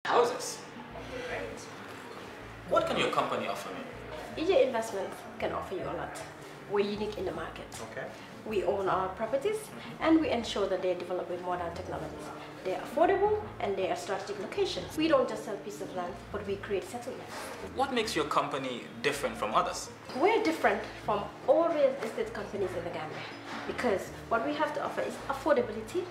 houses. Right. What can your company offer me? EJ Investment can offer you a lot. We're unique in the market. Okay. We own our properties and we ensure that they're developed with modern technologies. They're affordable and they are strategic locations. We don't just sell pieces of land, but we create settlements. What makes your company different from others? We're different from all real estate companies in the Gambia because what we have to offer is affordability,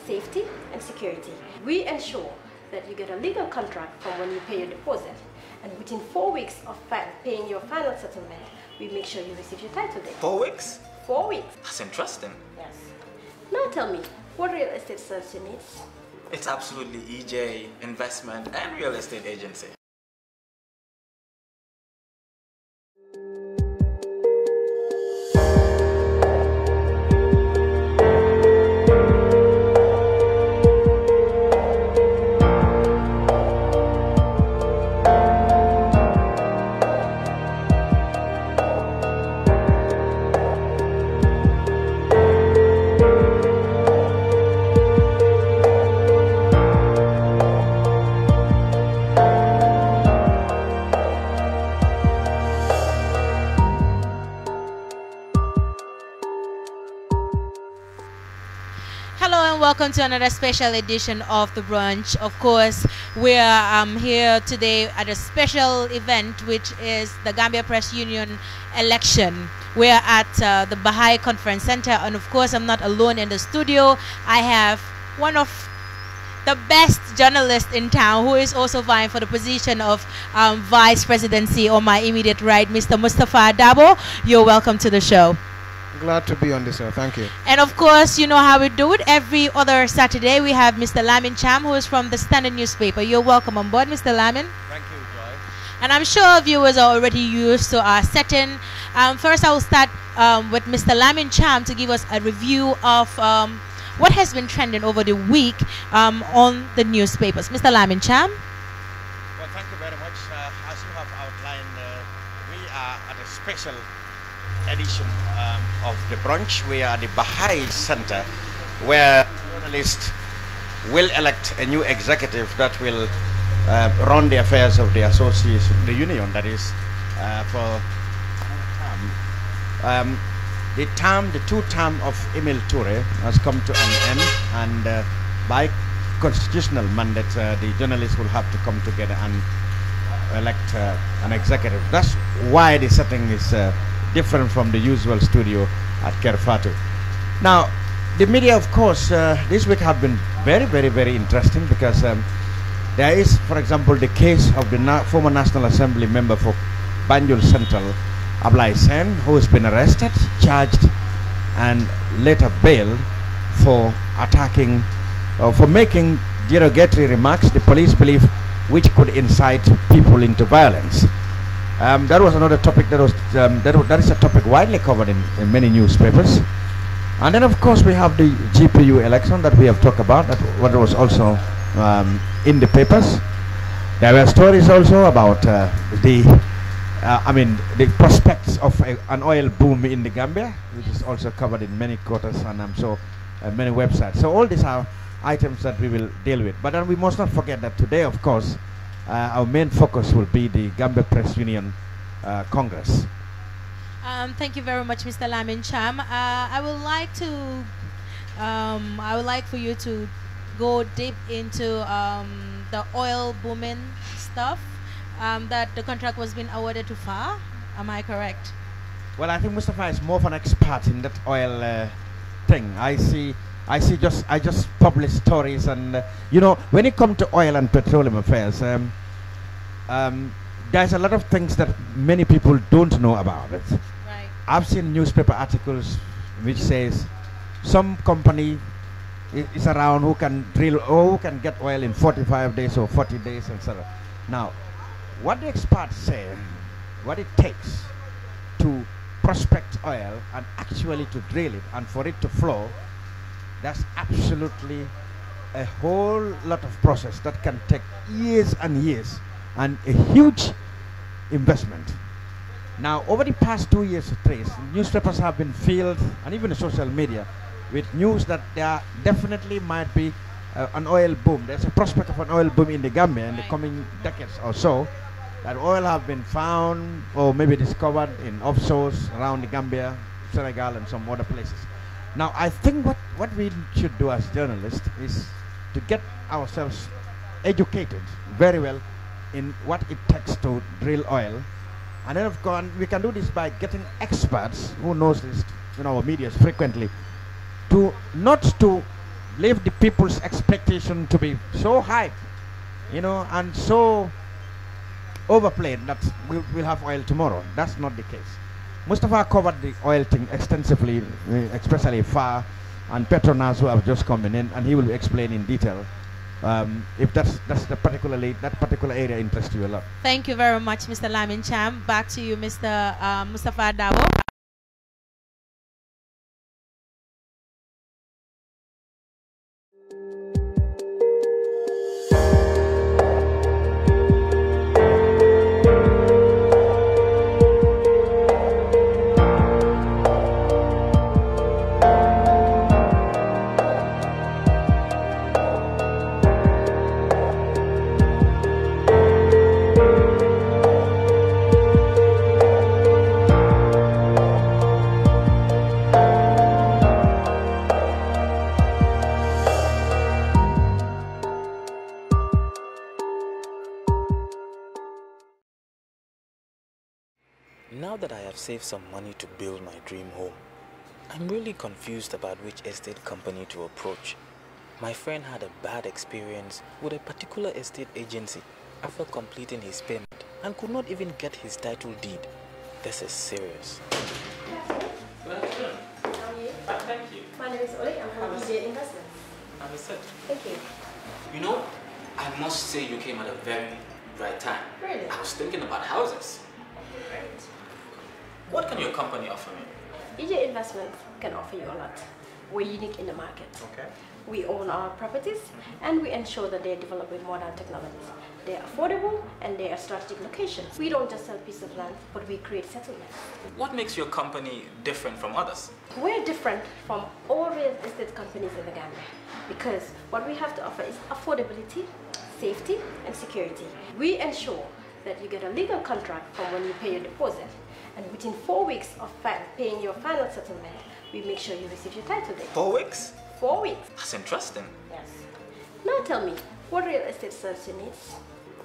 safety, and security. We ensure that you get a legal contract from when you pay your deposit, and within 4 weeks of paying your final settlement, we make sure you receive your title deed. 4 weeks? 4 weeks. That's interesting. Yes. Now tell me, what real estate service you need? It's absolutely EJ Investment and Real Estate Agency. Welcome to another special edition of the Brunch. Of course, we are here today at a special event, which is the Gambia Press Union election. We are at the Baha'i Conference Center, and of course, I'm not alone in the studio. I have one of the best journalists in town who is also vying for the position of vice presidency on my immediate right, Mr. Mustafa Dabo. You're welcome to the show. Glad to be on this show. Thank you. And of course, you know how we do it. Every other Saturday, we have Mr. Lamin Cham, who is from the Standard newspaper. You're welcome on board, Mr. Lamin. Thank you, Joy. And I'm sure viewers are already used to our setting. First, I will start with Mr. Lamin Cham to give us a review of what has been trending over the week on the newspapers. Mr. Lamin Cham. Well, thank you very much. As you have outlined, we are at a special edition of the Brunch. We are at the Baha'i Center, where journalists will elect a new executive that will run the affairs of the association, the union, that is, for the two-term of Emil Toure has come to an end, and by constitutional mandate, the journalists will have to come together and elect an executive. That's why the setting is different from the usual studio at Kerr Fatou. Now, the media, of course, this week have been very interesting because there is, for example, the case of the former National Assembly member for Banjul Central, Ablai Sen, who has been arrested, charged, and later bailed for attacking, for making derogatory remarks, the police believe, which could incite people into violence. That was another topic that was that is a topic widely covered in many newspapers. And then, of course, we have the GPU election that we have talked about. That was also in the papers. There were stories also about the prospects of an oil boom in the Gambia, which is also covered in many quarters and many websites. So all these are items that we will deal with. But then we must not forget that today, of course, our main focus will be the Gambia Press Union Congress. Thank you very much, Mr. Lamin Cham. I would like for you to go deep into the oil booming stuff that the contract was being awarded to FAR. Am I correct? Well, I think Mustafa is more of an expert in that oil thing. I just publish stories, and you know, when it comes to oil and petroleum affairs, there's a lot of things that many people don't know about it. Right. I've seen newspaper articles which says some company is around who can drill or who can get oil in 45 days or 40 days, etc. Now, what the experts say, what it takes to prospect oil and actually to drill it and for it to flow, that's absolutely a whole lot of process that can take years and years and a huge investment. Now, over the past 2 years or 3 years, newspapers have been filled, and even the social media, with news that there definitely might be an oil boom. There's a prospect of an oil boom in the Gambia in the coming decades or so. That oil have been found or maybe discovered in offshores around the Gambia, Senegal, and some other places. Now, I think what we should do as journalists is to get ourselves educated very well in what it takes to drill oil. And then, of course, we can do this by getting experts who knows this in our media frequently, to not to leave the people's expectation to be so high, you know, and so overplayed that we'll have oil tomorrow. That's not the case. Mustafa covered the oil thing extensively, especially FAR and Petronas, who have just come in, and he will explain in detail if that particular area interests you a lot. Thank you very much, Mr. Lamin Cham. Back to you, Mr. Mustafa Dabo. Now that I have saved some money to build my dream home, I'm really confused about which estate company to approach. My friend had a bad experience with a particular estate agency after completing his payment and could not even get his title deed. This is serious. Good afternoon. How are you? Thank you. My name is Oli. I'm from EJ Investments. Understood. Thank you. You know, I must say you came at a very right time. Really? I was thinking about houses. Great. What can your company offer me? EJ Investments can offer you a lot. We're unique in the market. Okay. We own our properties and we ensure that they're developed with modern technologies. They're affordable and they are strategic locations. We don't just sell pieces of land, but we create settlements. What makes your company different from others? We're different from all real estate companies in the Gambia because what we have to offer is affordability, safety, and security. We ensure that you get a legal contract from when you pay your deposit, and within 4 weeks of paying your final settlement, we make sure you receive your title deed. 4 weeks? 4 weeks. That's interesting. Yes. Now tell me, what real estate service you need?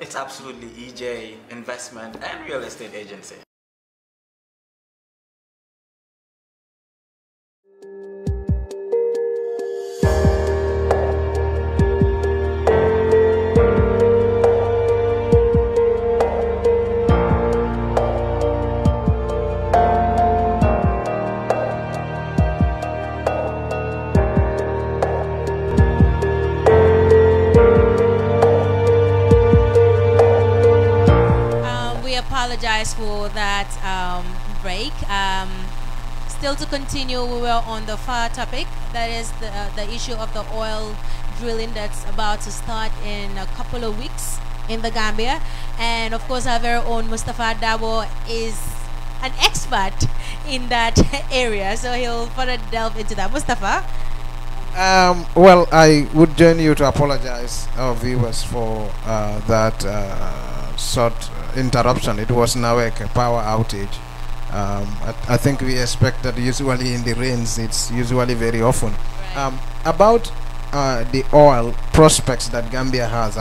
It's absolutely EJ Investment and Real Estate Agency. Apologize for that break. Still to continue, we were on the FAR topic, that is the issue of the oil drilling that's about to start in a couple of weeks in the Gambia, and of course our very own Mustafa Dabo is an expert in that area, so he'll further delve into that. Mustafa? Well, I would join you to apologize our viewers for that short interruption. It was now a power outage. I think we expect that usually in the rains it's usually very often. Right. About the oil prospects that Gambia has,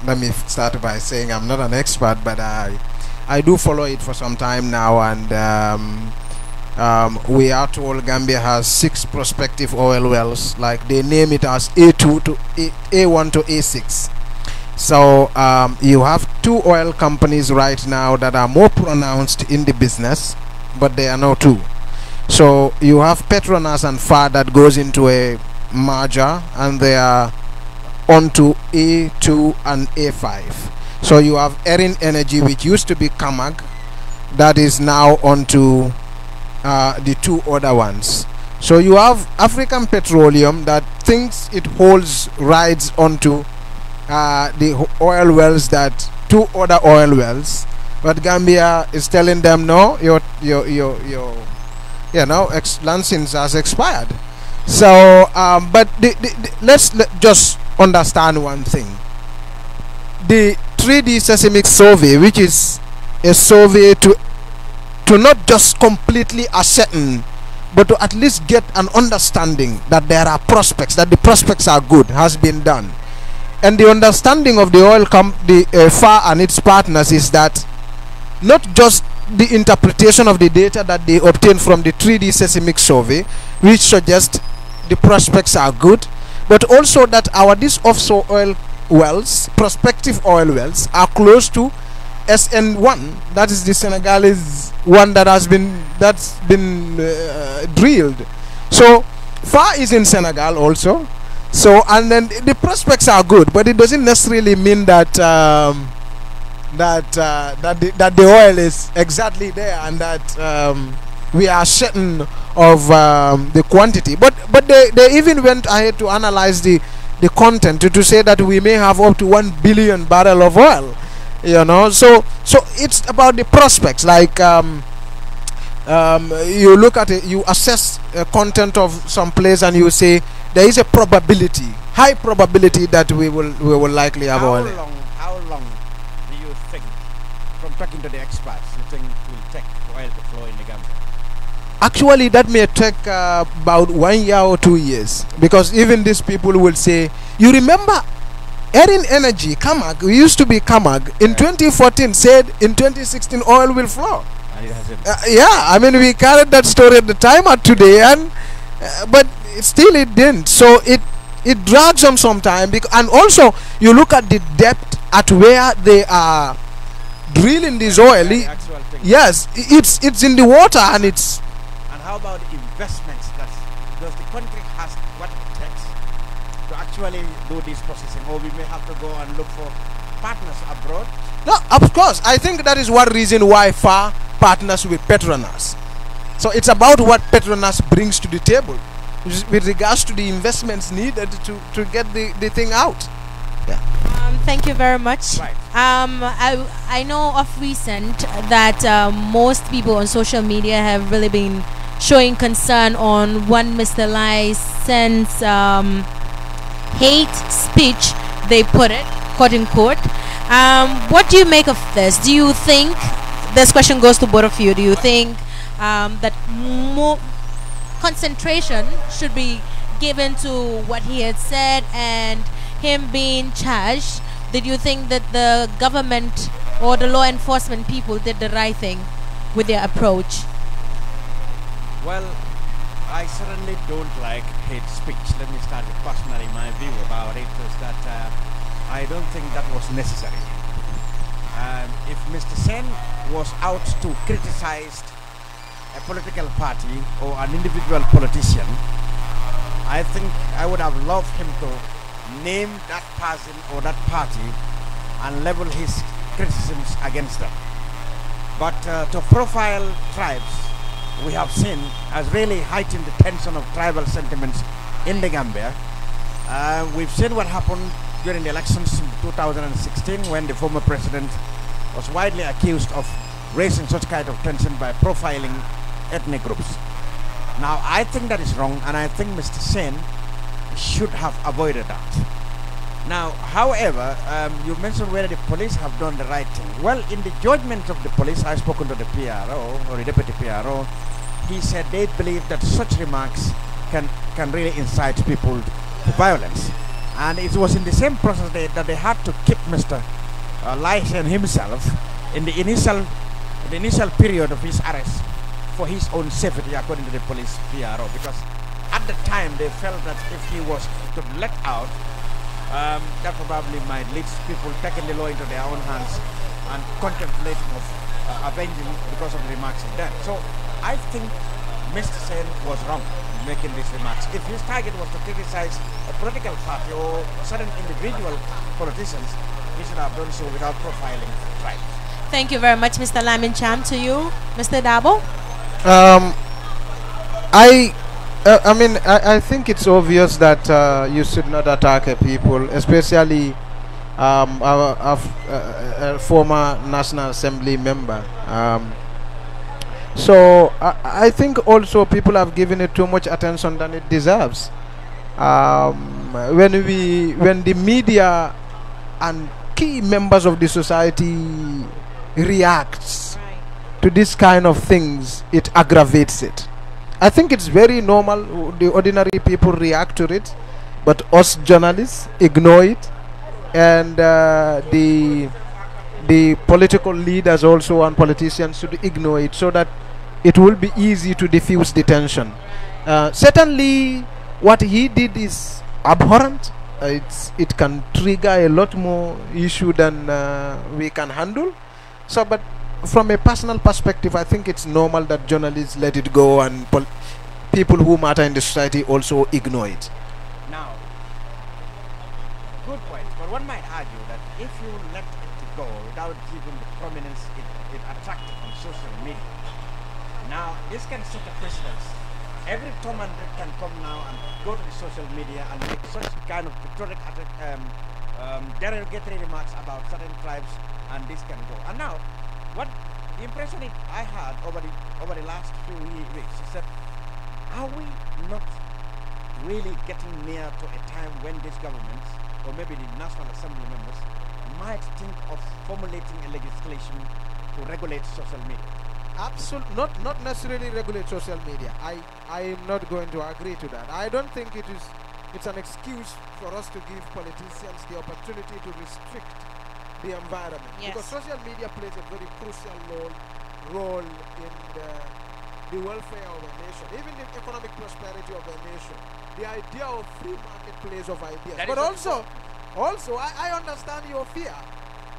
let me start by saying I'm not an expert, but I do follow it for some time now, and we are told Gambia has 6 prospective oil wells, like they name it as A2 to A1 to A6. So you have 2 oil companies right now that are more pronounced in the business, but they are now 2. So you have Petronas and FAR that goes into a merger, and they are onto A2 and A5. So you have Erin Energy, which used to be Kamag, that is now onto the 2 other ones. So you have African Petroleum that thinks it holds rights onto the oil wells, that 2 other oil wells, but Gambia is telling them no, your license has expired. So but let's just understand one thing. The 3D seismic survey, which is a survey to not just completely ascertain, but to at least get an understanding that there are prospects, that the prospects are good, has been done. And the understanding of the oil company, FAR and its partners, is that not just the interpretation of the data that they obtain from the 3D seismic survey, which suggests the prospects are good, but also that these offshore oil wells, prospective oil wells, are close to SN1, that is the Senegalese one that's been drilled. So FAR is in Senegal also. So, and then the prospects are good, but it doesn't necessarily mean that that the oil is exactly there and that we are certain of the quantity. But they even went ahead to analyze the content to say that we may have up to 1 billion barrel of oil. You know, so it's about the prospects. Like you look at it, you assess content of some place, and you say there is a probability, high probability, that we will likely have oil. How long do you think, from talking to the experts, you think it will take for oil to flow in the Gambia? Actually, that may take about 1 year or 2 years, because even these people will say, you remember Erin Energy, Kamag, we used to be Kamag, in 2014 said in 2016 oil will flow. And it hasn't. Yeah, I mean, we carried that story at the time and today, and but still it didn't. So it drags on some time, and also you look at the depth at where they are drilling this oil. Yes, it's in the water, and it's. And how about investments? Does the country has what it takes to actually do this processing, or we may have to go and look for partners abroad? No, of course. I think that is one reason why FAR partners with Petronas. So it's about what Petronas brings to the table with regards to the investments needed to get the thing out. Yeah. Thank you very much. Right. I know of recent that most people on social media have really been showing concern on one Mr. Lysen's hate speech, they put it, quote unquote. What do you make of this? Do you think, this question goes to both of you, do you think that more concentration should be given to what he had said and him being charged? Did you think that the government or the law enforcement people did the right thing with their approach? Well, I certainly don't like hate speech. Let me start with personally my view about it is that I don't think that was necessary. If Mr. Sen was out to criticize a political party or an individual politician, I think I would have loved him to name that person or that party and level his criticisms against them. But to profile tribes, we have seen has really heightened the tension of tribal sentiments in the Gambia. We've seen what happened during the elections in 2016 when the former president was widely accused of raising such kind of tension by profiling ethnic groups. Now, I think that is wrong, and I think Mr. Sen should have avoided that. Now, however, you mentioned whether the police have done the right thing. Well, in the judgment of the police, I've spoken to the PRO, or the deputy PRO, he said they believe that such remarks can really incite people to violence. And it was in the same process that they had to keep Mr. Lysen himself in the initial period of his arrest for his own safety, according to the police PRO, because at the time they felt that if he was to be let out, that probably might lead to people taking the law into their own hands and contemplating of avenging because of the remarks he done. So I think Mr. Sen was wrong in making these remarks. If his target was to criticize a political party or certain individual politicians, he should have done so without profiling tribes. Thank you very much, Mr. Lamin Cham. To you, Mr. Dabo? I mean, I think it's obvious that you should not attack a people, especially a former National Assembly member. So I think also people have given it too much attention than it deserves. when the media and key members of the society reacts to this kind of things, it aggravates it. I think it's very normal. The ordinary people react to it, but us journalists ignore it, and the political leaders also and politicians should ignore it, so that it will be easy to diffuse the tension. Certainly, what he did is abhorrent. It can trigger a lot more issue than we can handle. So, but from a personal perspective, I think it's normal that journalists let it go, and people who matter in the society also ignore it. Now, good point. But one might argue that if you let it go without giving the prominence it attracted on social media, now this can set a precedence. Every Tom and Dick can come now and go to the social media and make such kind of derogatory remarks about certain tribes, and this can go. And now, what the impression I had over the last few weeks is that, are we not really getting near to a time when this government, or maybe the National Assembly members, might think of formulating a legislation to regulate social media? Absolutely, not necessarily regulate social media. I am not going to agree to that. I don't think it's an excuse for us to give politicians the opportunity to restrict the environment. Yes. Because social media plays a very crucial role in the welfare of a nation, even the economic prosperity of a nation. The idea of free marketplace of ideas. But also I understand your fear.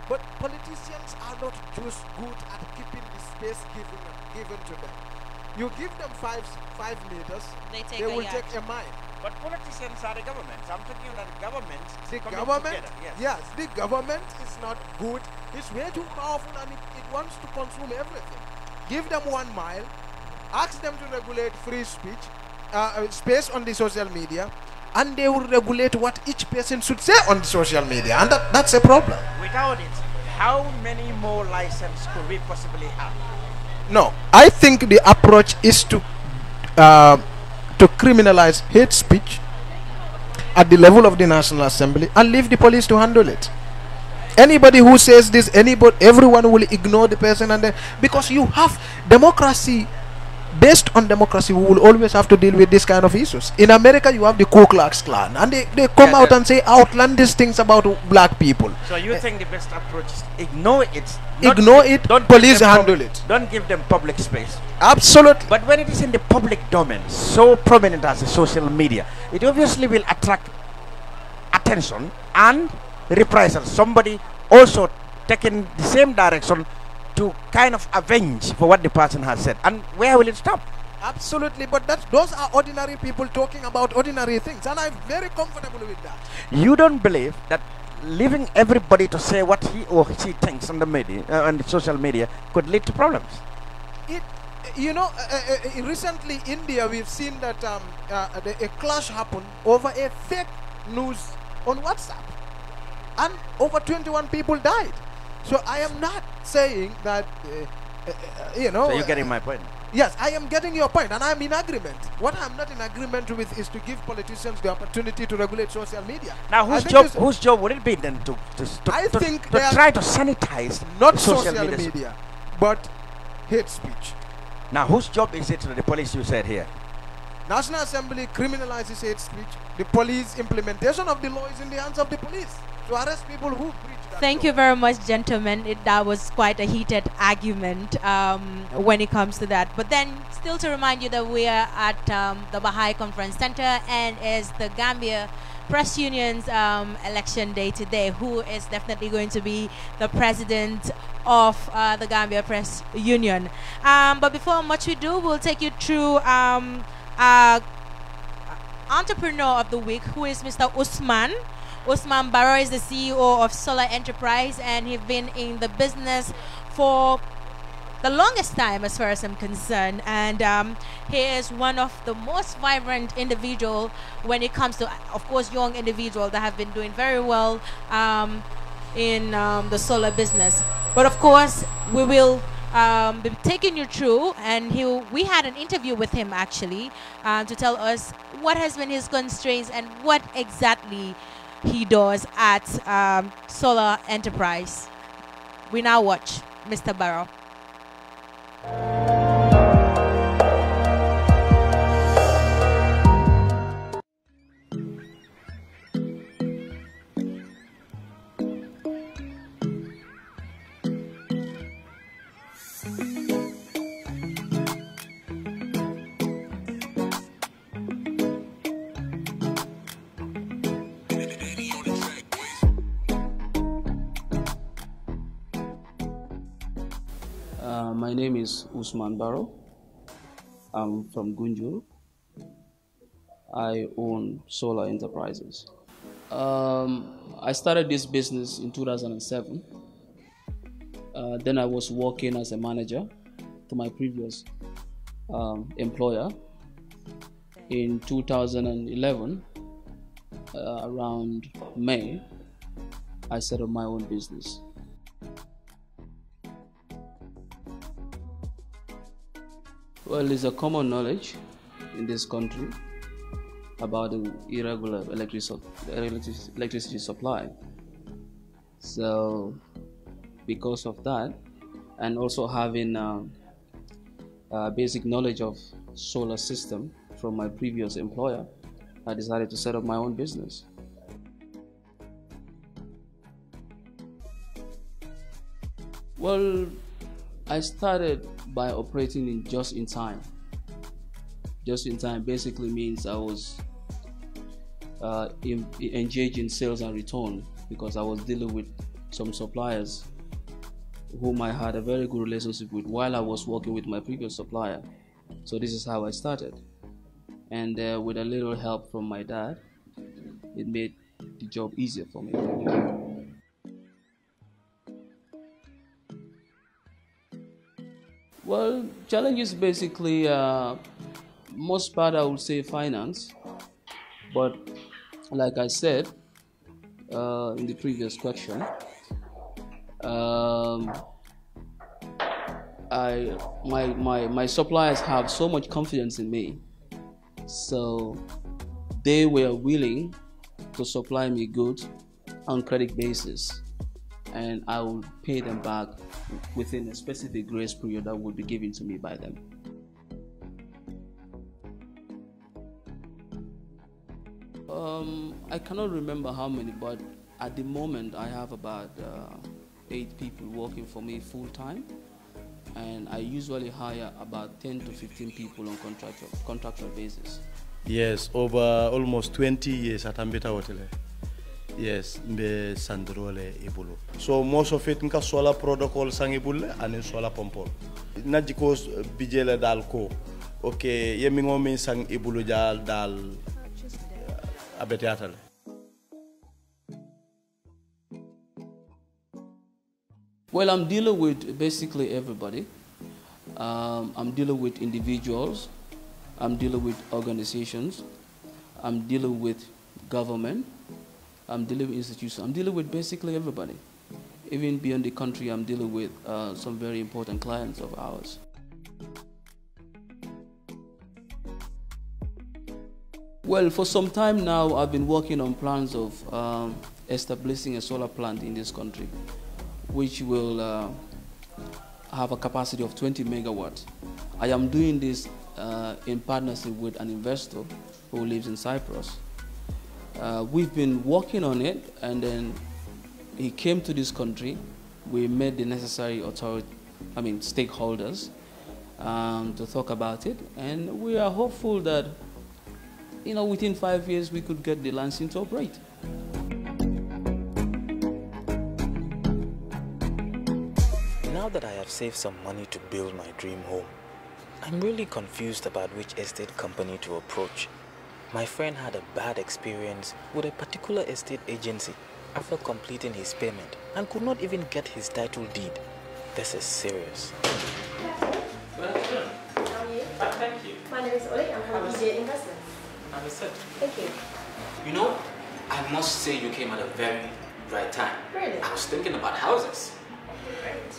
But politicians are not just good at keeping the space given to them. You give them 5 meters, they will take a mile. But politicians are the government. I'm thinking that the government together. Yes, the government is not good. It's way too powerful, and it wants to consume everything. Give them 1 mile, ask them to regulate free speech, space on the social media, and they will regulate what each person should say on the social media, and that's a problem. Without it, how many more licenses could we possibly have? No, I think the approach is to criminalize hate speech at the level of the National Assembly and leave the police to handle it. Anybody who says this, everyone will ignore the person, and because you have democracy. Based on democracy, we will always have to deal with this kind of issues. In America, you have the Ku Klux Klan, and they come out and say outlandish things about black people. So you think the best approach is ignore it? Don't police handle it. Don't give them public space. Absolutely. But when it is in the public domain, so prominent as the social media, it obviously will attract attention and reprisal. Somebody also taking the same direction to kind of avenge for what the person has said. And where will it stop? Absolutely, but those are ordinary people talking about ordinary things, and I'm very comfortable with that. You don't believe that leaving everybody to say what he or she thinks on the media, on the social media, could lead to problems? Recently India, we've seen that a clash happened over a fake news on WhatsApp, and over 21 people died. So I am not saying that, So you're getting my point? Yes, I am getting your point, and I'm in agreement. What I'm not in agreement with is to give politicians the opportunity to regulate social media. Now, whose job would it be then to try to sanitize not social media, but hate speech? Now, whose job is it to the police, you said here? National Assembly criminalizes hate speech. The police implementation of the law is in the hands of the police to arrest people who breach that Thank law. you very much, gentlemen. That was quite a heated argument when it comes to that. But then, still to remind you that we are at the Baha'i Conference Center, and is the Gambia Press Union's election day today. Who is definitely going to be the president of the Gambia Press Union? But before much we do, we'll take you through entrepreneur of the week, who is Mr. Usman. Usman Barrow is the CEO of Solar Enterprise, and he's been in the business for the longest time as far as I'm concerned, and he is one of the most vibrant individual when it comes to, of course, young individuals that have been doing very well in the solar business. But of course, we will be taking you through, and we had an interview with him actually to tell us what has been his constraints and what exactly he does at Solar Enterprise. We now watch Mr. Barrow. My name is Usman Barrow. I'm from Gunjur. I own Solar Enterprises. I started this business in 2007. Then I was working as a manager to my previous employer. In 2011, around May, I set up my own business. Well, it's a common knowledge in this country about the irregular electricity supply. So, because of that, and also having basic knowledge of solar system from my previous employer, I decided to set up my own business. Well, I started by operating in just in time. Just in time basically means I was engaged in sales and return, because I was dealing with some suppliers whom I had a very good relationship with while I was working with my previous supplier. So this is how I started. And with a little help from my dad, it made the job easier for me. Well, challenges basically, most part I would say finance, but like I said in the previous question, my suppliers have so much confidence in me, so they were willing to supply me goods on credit basis, and I will pay them back within a specific grace period that would be given to me by them. I cannot remember how many, but at the moment I have about 8 people working for me full time, and I usually hire about 10 to 15 people on contractual basis. Yes, over almost 20 years at Ambita Hotel. Yes, mbe sandrole ibulu. So most of it nka solar protocol sang ibule and solar pompol. Na jikos bijele dal ko. Okay, yemi ngomi sang ibulu dal abetiatale. Well, I'm dealing with basically everybody. I'm dealing with individuals. I'm dealing with organizations. I'm dealing with government. I'm dealing with institutions. I'm dealing with basically everybody. Even beyond the country, I'm dealing with some very important clients of ours. Well, for some time now, I've been working on plans of establishing a solar plant in this country, which will have a capacity of 20 megawatts. I am doing this in partnership with an investor who lives in Cyprus. We've been working on it, and then he came to this country. We met the necessary stakeholders to talk about it, and we are hopeful that, within 5 years we could get the license to operate. Now that I have saved some money to build my dream home, I'm really confused about which estate company to approach. My friend had a bad experience with a particular estate agency after completing his payment and could not even get his title deed. This is serious. Good afternoon. How are you? Thank you. My name is Oli. I'm from EJ Investments. Understood. Thank you. You know, I must say you came at a very right time. Really? I was thinking about houses. Great.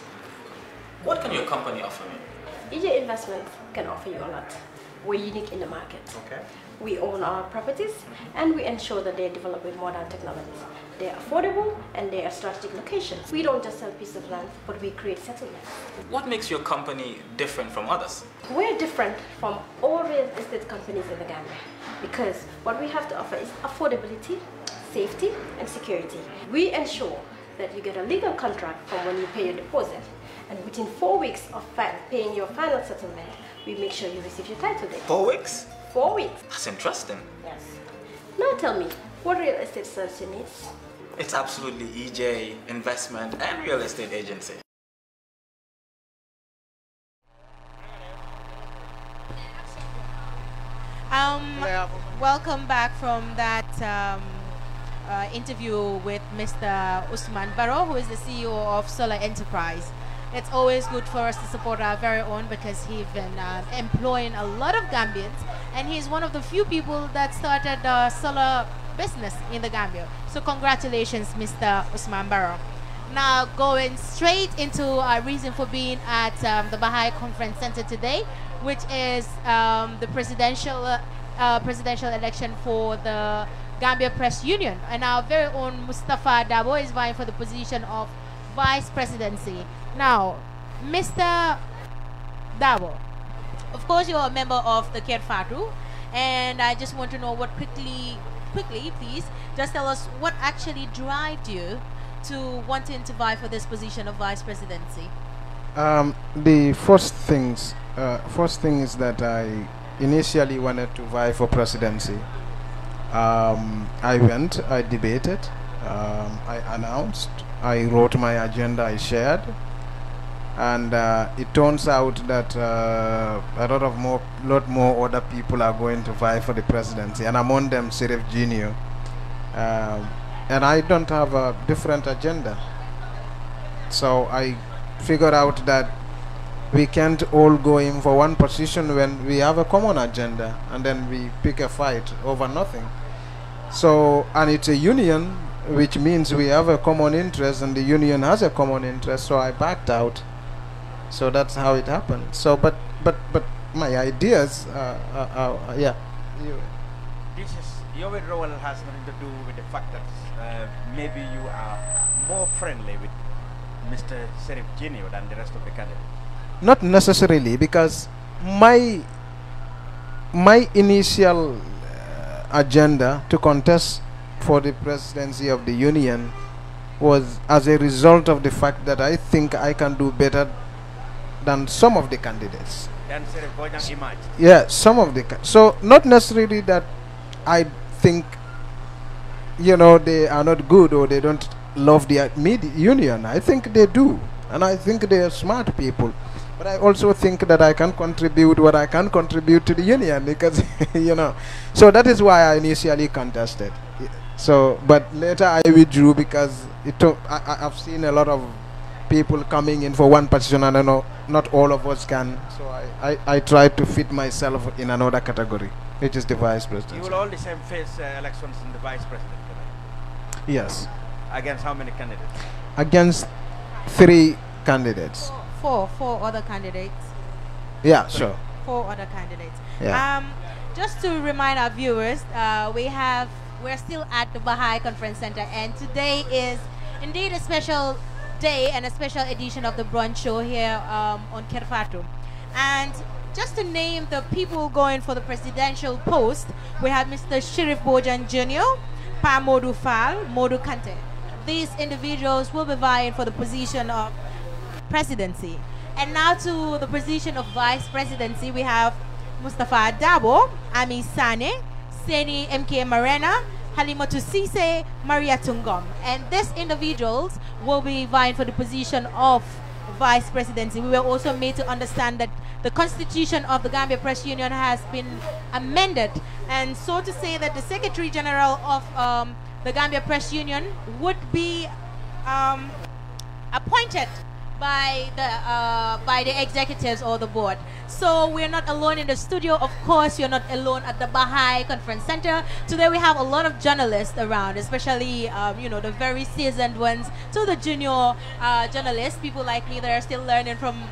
What What can your company offer me? EJ Investments can offer you a lot. We're unique in the market. Okay. We own our properties and we ensure that they're developed with modern technologies. They're affordable and they are strategic locations. We don't just sell pieces of land, but we create settlements. What makes your company different from others? We're different from all real estate companies in the Gambia because what we have to offer is affordability, safety, and security. We ensure that you get a legal contract from when you pay your deposit, and within 4 weeks of paying your final settlement, we make sure you receive your title deed. 4 weeks? 4 weeks. That's interesting. Yes. Now tell me, what real estate service you need? It's absolutely EJ Investment and Real Estate Agency. Welcome back from that interview with Mr. Usman Barrow, who is the CEO of Solar Enterprise. It's always good for us to support our very own because he's been employing a lot of Gambians, and he's one of the few people that started the solar business in the Gambia. So congratulations, Mr. Usman Barrow. Now going straight into our reason for being at the Baha'i Conference Center today, which is the presidential election for the Gambia Press Union, and our very own Mustafa Dabo is vying for the position of Vice Presidency. Now, Mr. Dabo, of course you're a member of the Kerr Fatou, and I just want to know what quickly please, just tell us what actually drives you to wanting to vie for this position of Vice Presidency. The first thing is that I initially wanted to vie for presidency. I went, I debated, I announced, I wrote my agenda, I shared, and it turns out that a lot more other people are going to vie for the presidency, and among them Sirif Jr. And I don't have a different agenda, so I figured out that we can't all go in for one position when we have a common agenda, and then we pick a fight over nothing. So, and it's a union, which means we have a common interest, and the union has a common interest, so I backed out. So that's how it happened. So, but my ideas, yeah. Your withdrawal has nothing to do with the fact that maybe you are more friendly with Mr. Sirif Jr. than the rest of the candidates. Not necessarily, because my initial agenda to contest for the presidency of the union was as a result of the fact that I think I can do better than some of the candidates. Yeah, some of the so not necessarily that I think, you know, they are not good or they don't love the union. I think they do, and I think they are smart people. But I also think that I can contribute what I can contribute to the union, because you know, so that is why I initially contested. So, but later I withdrew because it took, I've seen a lot of people coming in for one position, and I know not all of us can. So I tried to fit myself in another category, which is the vice president. You will all the same face elections in the vice president, right? Yes. Against how many candidates? Against 3 candidates. Four other candidates. Yeah, sure. 4 other candidates. Yeah. Just to remind our viewers, we're still at the Baha'i Conference Center, and today is indeed a special day and a special edition of the Brunch show here on Kerr Fatou. And just to name the people going for the presidential post, we have Mr. Shirif Bojan Jr., Pa Modu Fall, Modu Kante. These individuals will be vying for the position of presidency. And now to the position of vice presidency, we have Mustafa Dabo, Ami Sane, Seni MK Marena, Halimatu Sise, Maria Tungom. And these individuals will be vying for the position of vice presidency. We were also made to understand that the constitution of the Gambia Press Union has been amended, and so to say that the Secretary General of the Gambia Press Union would be appointed by the executives or the board. So we're not alone in the studio. Of course, you're not alone at the Baha'i Conference Center. Today we have a lot of journalists around, especially you know, the very seasoned ones, to the junior journalists, people like me that are still learning from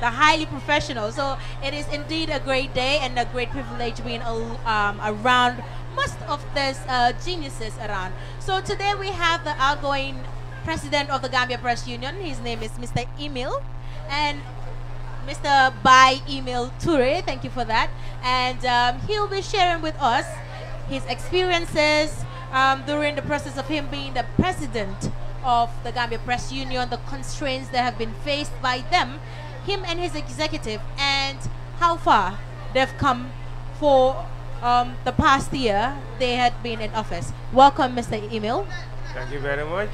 the highly professional. So it is indeed a great day and a great privilege being around most of these geniuses around. So today we have the outgoing president of the Gambia Press Union. His name is Mr. Emil, and Mr. Bai Emil Toure. Thank you for that. And he'll be sharing with us his experiences during the process of him being the president of the Gambia Press Union, the constraints that have been faced by them, him and his executive, and how far they've come for the past year they had been in office. Welcome, Mr. Emil. Thank you very much.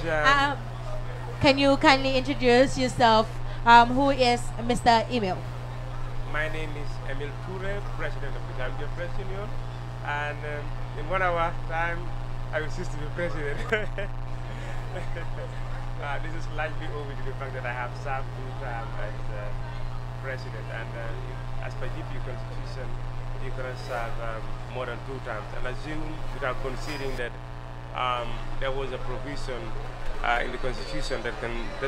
Can you kindly introduce yourself? Who is Mr. Emil? My name is Emil Toure, president of the Gambia Press Union, and in 1 hour time I will cease to be president. This is likely owing to the fact that I have served 2 terms as president, and as per GP constitution you cannot serve more than 2 terms, and assume without considering that there was a provision in the constitution that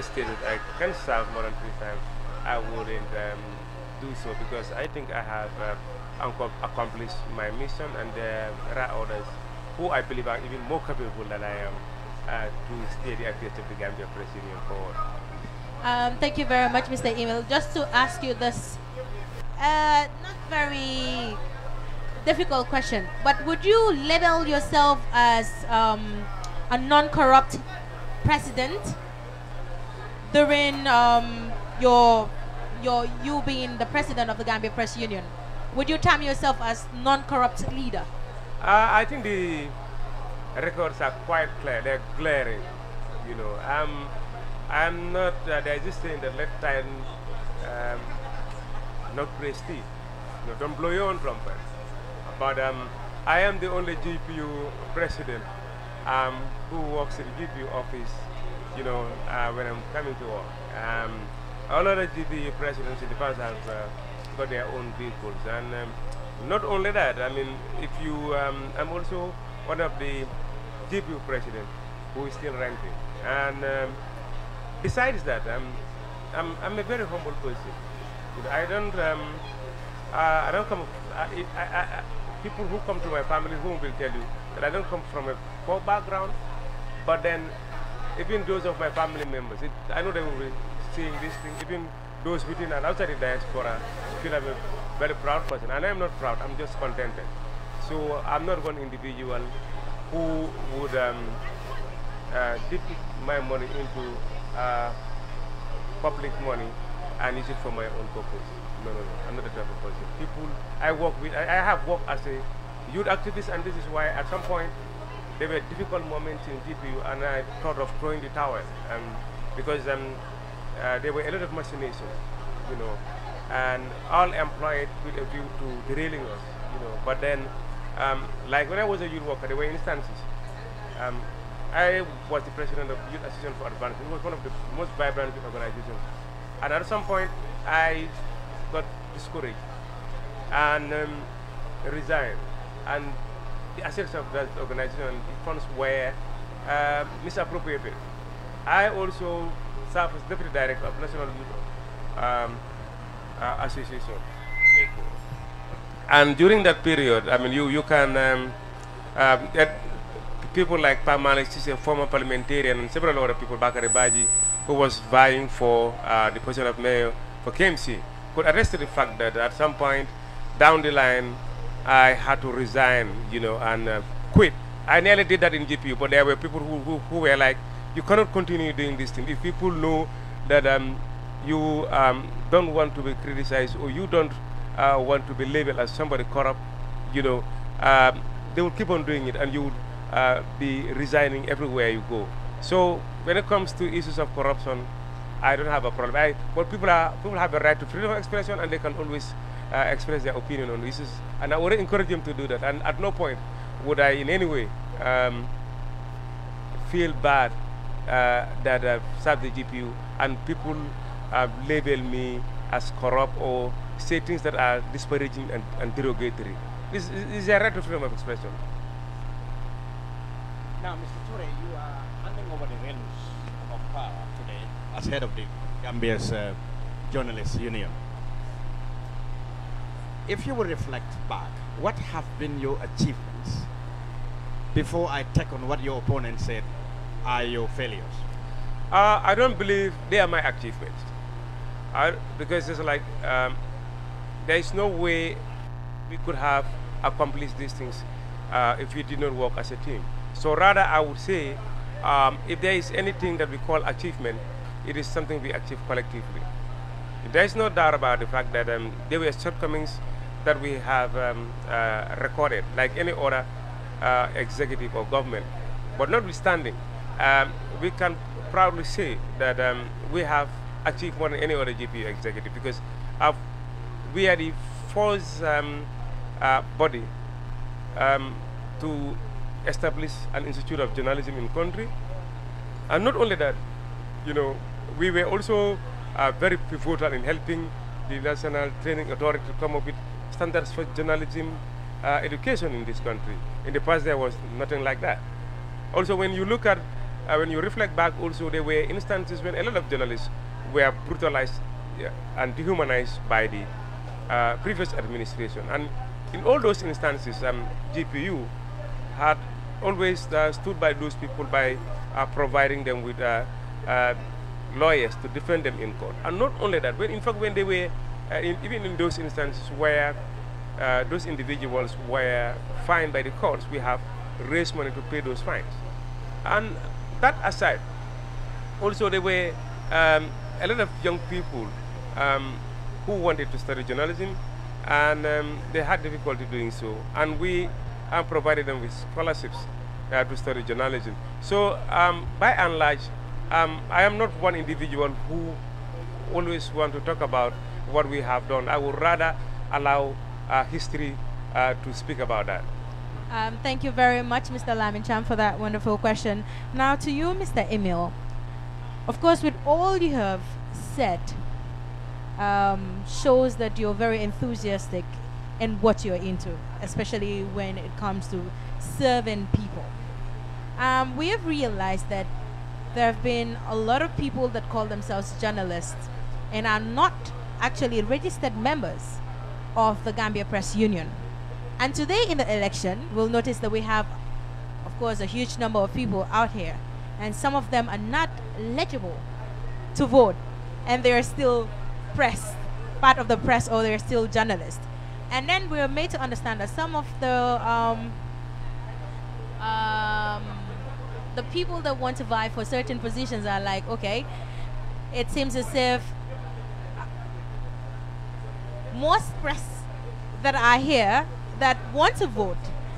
stated I can serve more than 3 times, I wouldn't do so, because I think I have accomplished my mission, and there are others who I believe are even more capable than I am to steer the affairs of the Gambia Press Union forward. Thank you very much, Mr. Emil. Just to ask you this not very difficult question, but would you label yourself as a non-corrupt president during you being the president of the Gambia Press Union? Would you term yourself as non-corrupt leader? I think the records are quite clear. They're glaring. You know, I'm not. There's this saying that let time not praise teeth. You know, don't blow your own trumpet. But I am the only GPU president who works in the GPU office, you know, when I'm coming to work. All other GPU presidents in the past have got their own vehicles, and not only that, I mean, if you, I'm also one of the GPU presidents who is still renting, and besides that, I'm a very humble person. You know, I don't come. People who come to my family home will tell you that I don't come from a poor background, but then even those of my family members, I know they will be seeing this thing, even those within and outside the diaspora feel I'm a very proud person, and I'm not proud, I'm just contented. So I'm not one individual who would dip my money into public money and use it for my own purpose. No, I'm not the type of person. People I work with, I have worked as a youth activist, and this is why at some point there were difficult moments in GPU, and I thought of throwing the towel, because there were a lot of machinations, you know, and all employed with a view to derailing us, you know. But then, like when I was a youth worker, there were instances. I was the president of Youth Association for Advancement. It was one of the most vibrant youth organizations, and at some point I got discouraged and resigned, and the assets of that organization and the funds were misappropriated. I also served as deputy director of National Youth Association, and during that period, I mean, you can people like Pamalik, a former parliamentarian, and several other people, Bakari Baji, who was vying for the position of mayor for KMC, could attest to the fact that at some point down the line, I had to resign, you know, and quit. I nearly did that in GPU, but there were people who were like, you cannot continue doing this thing. If people know that you don't want to be criticized, or you don't want to be labeled as somebody corrupt, you know, they will keep on doing it, and you would be resigning everywhere you go. So when it comes to issues of corruption, I don't have a problem. But people have a right to freedom of expression, and they can always express their opinion on issues. And I would encourage them to do that. And at no point would I in any way feel bad that I've served the GPU and people label me as corrupt or say things that are disparaging and derogatory. This is a right to freedom of expression. Now, Mr. Toure, you are handing over the reins of power today as head of the Gambia's Journalists Union. if you will reflect back, what have been your achievements before I take on what your opponent said are your failures? I don't believe they are my achievements. Because it's like there is no way we could have accomplished these things if we did not work as a team. So rather, I would say, if there is anything that we call achievement, it is something we achieve collectively. There is no doubt about the fact that there were shortcomings that we have recorded, like any other executive or government. But notwithstanding, we can proudly say that we have achieved more than any other GPU executive, because we are the first body to establish an institute of journalism in country. And not only that, you know, we were also very pivotal in helping the National Training Authority to come up with standards for journalism education in this country. In the past, there was nothing like that. Also, when you look at, when you reflect back, also there were instances when a lot of journalists were brutalized and dehumanized by the previous administration. And in all those instances, GPU had always stood by those people by providing them with lawyers to defend them in court. And not only that, when in fact when they were, even in those instances where those individuals were fined by the courts, we have raised money to pay those fines. And that aside, also there were a lot of young people who wanted to study journalism, and they had difficulty doing so. And we provided them with scholarships to study journalism. So by and large, I am not one individual who always want to talk about what we have done. I would rather allow history to speak about that. Thank you very much, Mr. Lamincham, for that wonderful question. Now to you, Mr. Emil. Of course, with all you have said, shows that you're very enthusiastic in what you're into, especially when it comes to serving people. We have realized that there have been a lot of people that call themselves journalists and are not actually registered members of the Gambia Press Union. And today in the election, we'll notice that we have, of course, a huge number of people out here, and some of them are not eligible to vote, and they're still press, part of the press, or they're still journalists. And then we're made to understand that some of the people that want to vie for certain positions are like, okay, it seems as if most press that are here that want to vote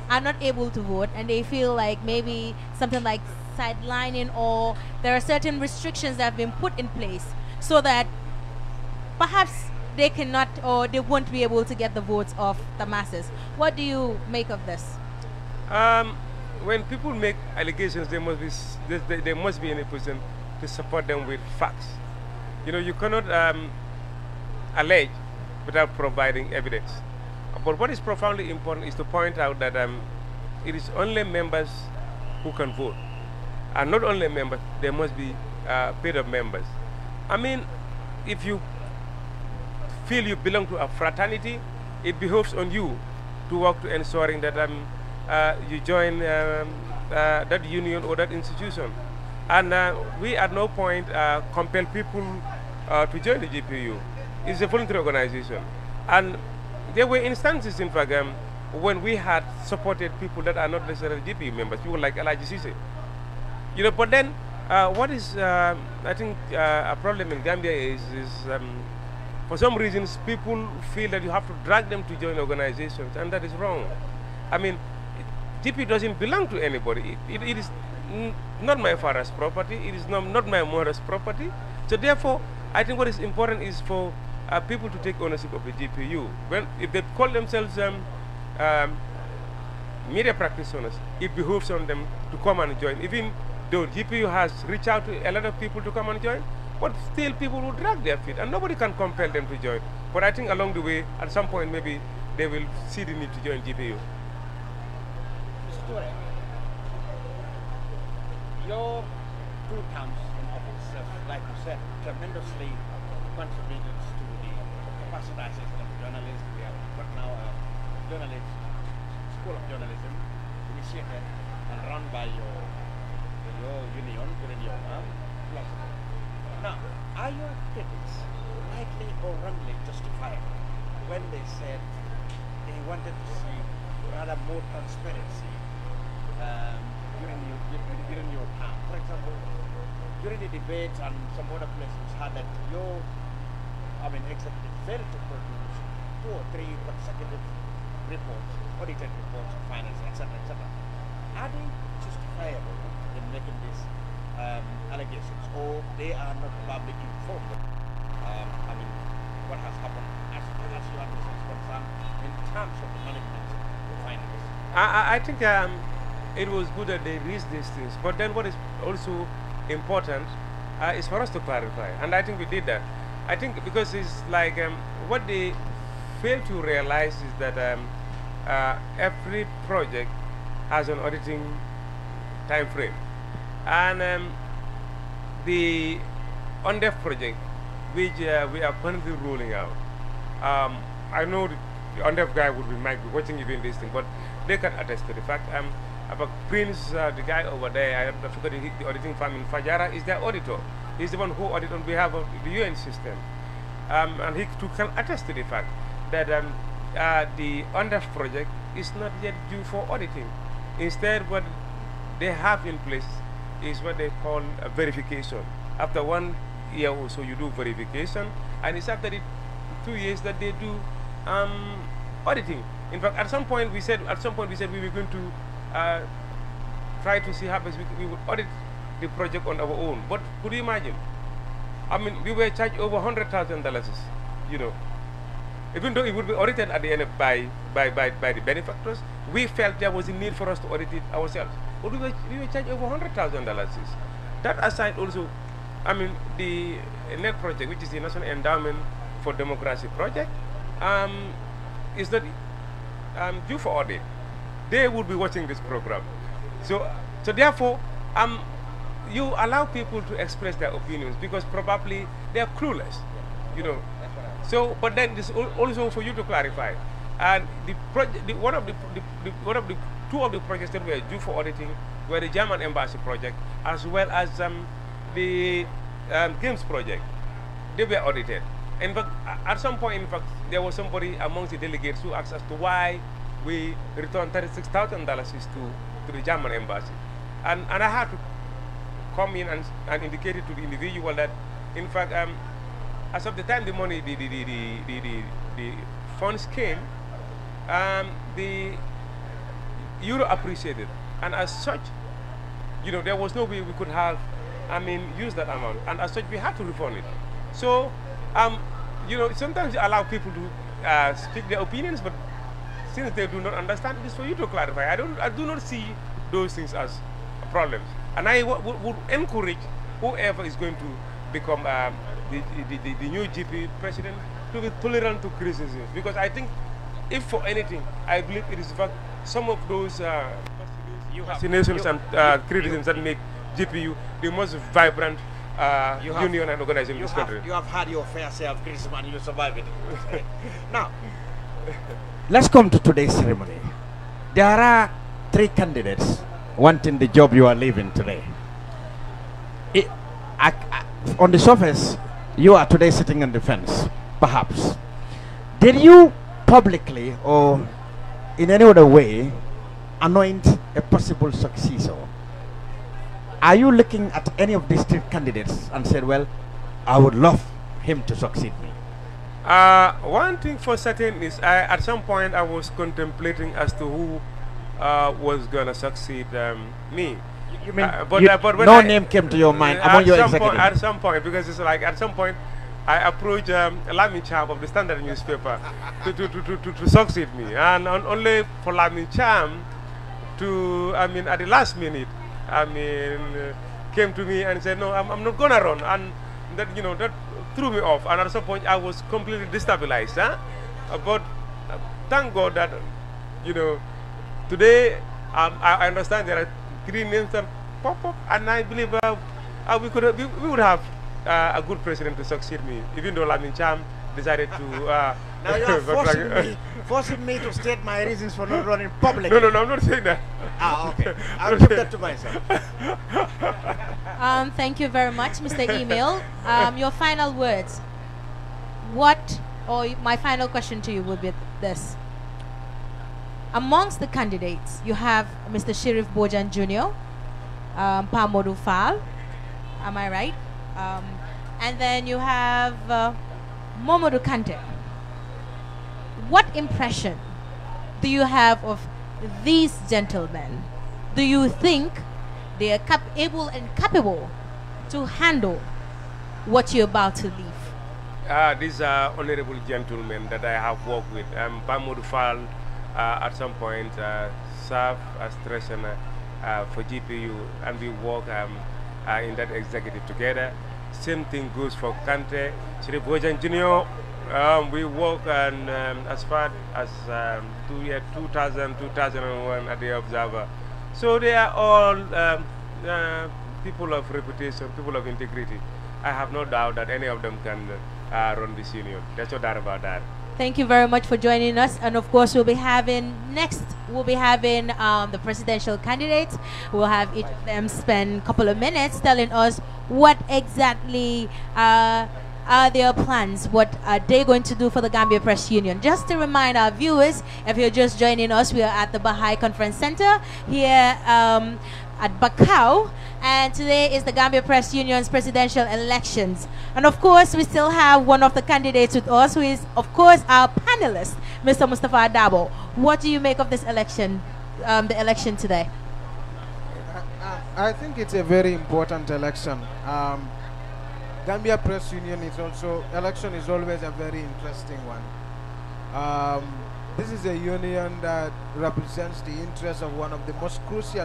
are not able to vote, and they feel like maybe something like sidelining, or there are certain restrictions that have been put in place so that perhaps they cannot, or they won't be able to get the votes of the masses. What do you make of this? When people make allegations, they must be in a position to support them with facts. You know, you cannot allege without providing evidence. But what is profoundly important is to point out that it is only members who can vote. And not only members, they must be paid-up members. I mean, if you feel you belong to a fraternity, it behoves on you to work to ensuring that you join that union or that institution. And we at no point compel people to join the GPU. It's a voluntary organization. And there were instances, in fact, when we had supported people that are not necessarily GPU members, people like Elijah Sise. You know, but then what is, I think, a problem in Gambia is for some reasons, people feel that you have to drag them to join organizations, and that is wrong. I mean, GP doesn't belong to anybody. It is not my father's property. It is not my mother's property. So therefore, I think what is important is for people to take ownership of the GPU. If they call themselves media practitioners, it behooves on them to come and join. Even though GPU has reached out to a lot of people to come and join, but still people will drag their feet, and nobody can compel them to join. But I think along the way, at some point, maybe they will see the need to join GPU. Your 2 terms in office have, like you said, tremendously contributed to the capacitization of journalists. We have got now a journalist school of journalism initiated and run by your union during your philosophy. Now, are your critics rightly or wrongly justified when they said they wanted to see rather more transparency during your time? For example, during the debate and some other places had that your executive failed to produce 2 or 3 consecutive reports, audited reports of finance, etc., etc. Are they justifiable in making these allegations, or they are not probably informed? What has happened as your administration is concerned in terms of the management of finance? I think it was good that they raised these things, but then what is also important is for us to clarify, and I think we did that. I think because it's like what they fail to realize is that every project has an auditing time frame, and the ONDEF project, which we are currently rolling out, I know the ONDEF guy might be watching even this thing, but they can attest to the fact. About Prince, the guy over there, I forgot the auditing firm in Fajara, is their auditor. He's the one who audits on behalf of the UN system. And he too can attest to the fact that the ONDEF project is not yet due for auditing. Instead, what they have in place is what they call a verification. After 1 year or so, you do verification, and it's after the 2 years that they do auditing. In fact, at some point we said we were going to try to see how best we would audit the project on our own. But could you imagine? We were charged over $100,000, Even though it would be audited at the end by the benefactors, we felt there was a need for us to audit it ourselves. But we were charged over $100,000. That aside also, the NET project, which is the National Endowment for Democracy project, is not due for audit. They would be watching this program. So therefore, you allow people to express their opinions because probably they are clueless, So, but then this also for you to clarify. And the project, one of the two of the projects that were due for auditing were the German embassy project as well as the games project. They were audited. In fact, at some point, there was somebody amongst the delegates who asked as to why we returned $36,000 to the German embassy. And I had to come in and indicate it to the individual that, in fact, as of the time the money, the funds came, the euro appreciated. And as such, there was no way we could have, use that amount. And as such, we had to refund it. So, sometimes you allow people to speak their opinions, but since they do not understand, it is for you to clarify. I do not see those things as problems. And I would encourage whoever is going to become the new GP president to be tolerant to criticism. Because I think, if for anything, I believe it is fact some of those fascinations and criticisms that make GPU the most vibrant union and organization in this country. You have had your fair share of criticism and you survived it. Now, let's come to today's ceremony. There are 3 candidates wanting the job you are leaving today. On the surface, you are today sitting on the fence, perhaps. Did you publicly or in any other way anoint a possible successor? Are you looking at any of these 3 candidates and said, well, I would love him to succeed me? One thing for certain is at some point I was contemplating as to who was going to succeed me. You mean but when no name came to your mind among your executives? At some point, because it's like at some point I approached Lamin Cham of the Standard newspaper to succeed me, and only for Lamin Cham to, at the last minute, came to me and said, no, I'm not gonna run, and that that threw me off, and at some point I was completely destabilized. But thank God that today I understand there are 3 names that pop up, and I believe we would have a good president to succeed me, even though Lamin Cham decided to... now you are forcing me to state my reasons for not running publicly. No, I'm not saying that. Ah, okay. I'll keep that to myself. Thank you very much, Mr. Email. Your final words. My final question to you will be this. Amongst the candidates, you have Mr. Sheriff Bojan Jr., Pamodu Fall, am I right? And then you have Momodu Kante. What impression do you have of these gentlemen? Do you think they are able and capable to handle what you're about to leave? These are honorable gentlemen that I have worked with. Pamodu Fall at some point served as treasurer for GPU, and we work in that executive together. Same thing goes for Kante. Sheriff Bojan Jr., we work on, as far as 2000, 2001 at the Observer. So they are all people of reputation, people of integrity. I have no doubt that any of them can run this union. There's no doubt about that. Thank you very much for joining us. And of course, we'll be having the presidential candidates. We'll have each of them spend a couple of minutes telling us what exactly are their plans, what are they going to do for the Gambia Press Union. Just to remind our viewers, if you're just joining us, we are at the Baha'i Conference Center here at Bakau, and today is the Gambia Press Union's presidential elections. And of course, we still have one of the candidates with us, who is, of course, our panelist, Mr. Mustafa Dabo. What do you make of this election, the election today? I think it's a very important election. Gambia Press Union election is always a very interesting one. This is a union that represents the interests of one of the most crucial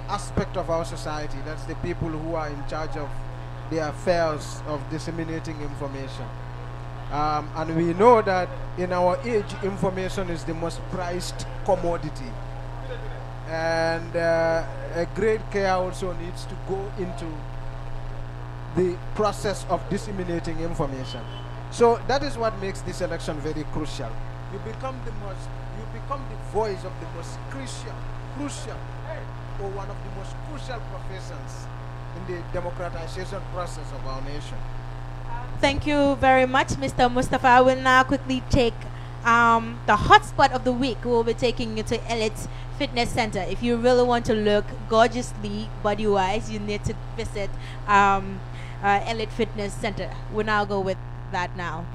aspect of our society. That's the people who are in charge of the affairs of disseminating information. And we know that in our age, information is the most prized commodity. And a great care also needs to go into the process of disseminating information. So that is what makes this election very crucial. You become the voice of the most crucial, or one of the most crucial professions in the democratization process of our nation. Thank you very much, Mr. Mustafa. I will now quickly take the hotspot of the week. We'll be taking you to Elite Fitness Center. If you really want to look gorgeously body-wise, you need to visit Elite Fitness Center. We'll now go with that now.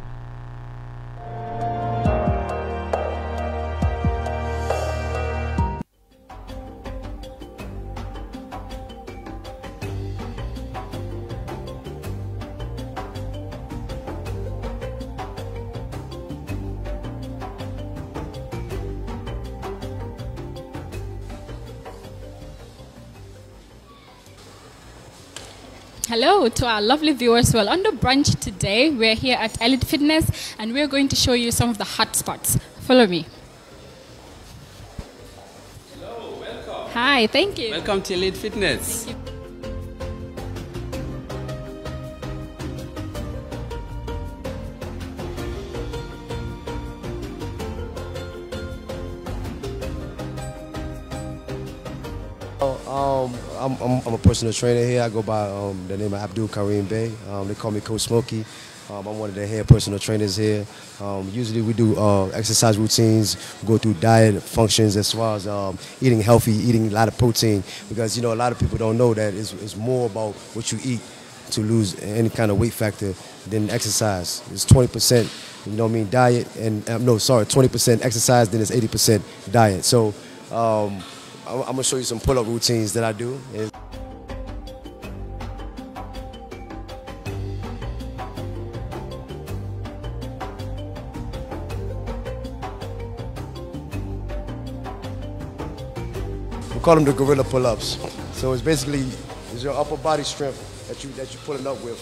Hello to our lovely viewers. Well, on the brunch today, we're here at Elite Fitness and we're going to show you some of the hot spots. Follow me. Hello, welcome. Hi, thank you. Welcome to Elite Fitness. Thank you. I'm a personal trainer here. I go by the name of Abdul Kareem Bey. They call me Coach Smokey. I'm one of the head personal trainers here. Usually we do exercise routines, go through diet functions as well as eating healthy, eating a lot of protein, because a lot of people don't know that it's more about what you eat to lose any kind of weight factor than exercise. It's 20%, diet, and 20% exercise, then it's 80% diet. So I'm gonna show you some pull-up routines that I do. We call them the gorilla pull-ups. So it's basically your upper body strength that you're pulling up with,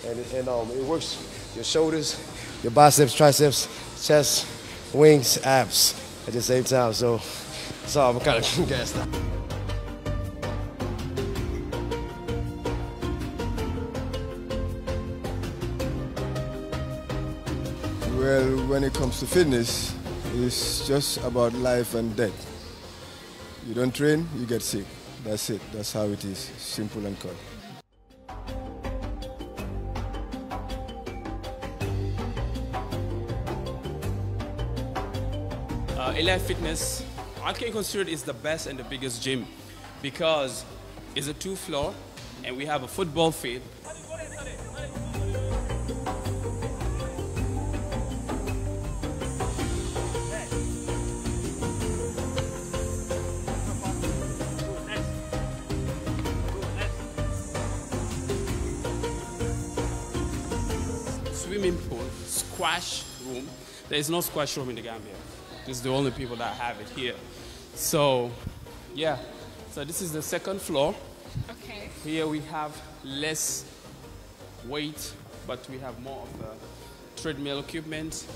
and it works your shoulders, your biceps, triceps, chest, wings, abs at the same time. So I'm kind of gassed out. Well, when it comes to fitness, it's just about life and death. You don't train, you get sick. That's it. That's how it is. Simple and cut. Elite Fitness, I can consider it is the best and the biggest gym because it's a 2-floor and we have a football field. Swimming pool, squash room. There is no squash room in the Gambia. This is the only people that have it here. So, yeah. So this is the second floor. Okay. Here we have less weight, but we have more of the treadmill equipment.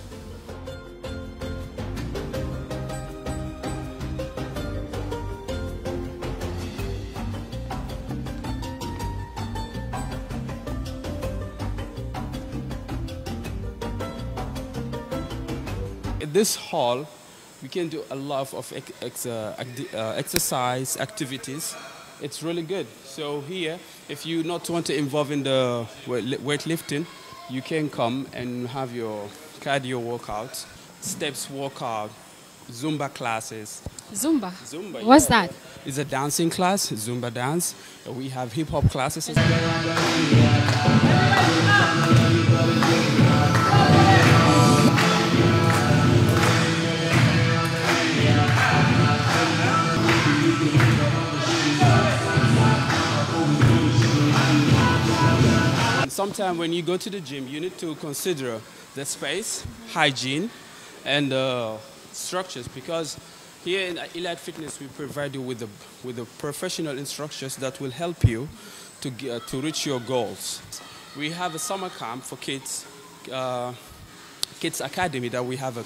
In this hall, we can do a lot of exercise activities. It's really good. So here, if you not want to involve in the weightlifting, you can come and have your cardio workout, steps workout, Zumba classes. Zumba? Zumba, What's that? It's a dancing class, Zumba dance. We have hip hop classes as well. Sometimes when you go to the gym, you need to consider the space, hygiene, and structures, because here in Elite Fitness we provide you with the professional instructors that will help you to reach your goals. We have a summer camp for kids, kids academy, that we have a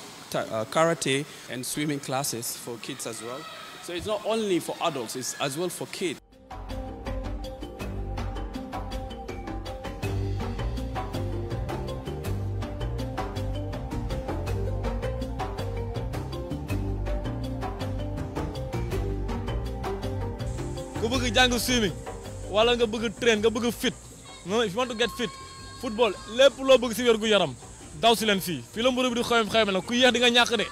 karate and swimming classes for kids as well. So it's not only for adults, it's as well for kids. Ku bëgg jàng swimming wala nga bëgg train nga bëgg fit, no, if you want to get fit, football lépp loo bëgg si wér gu yaram daw si leen fii la mburu bi di xoyam la ku yéex di nga ñàkk de.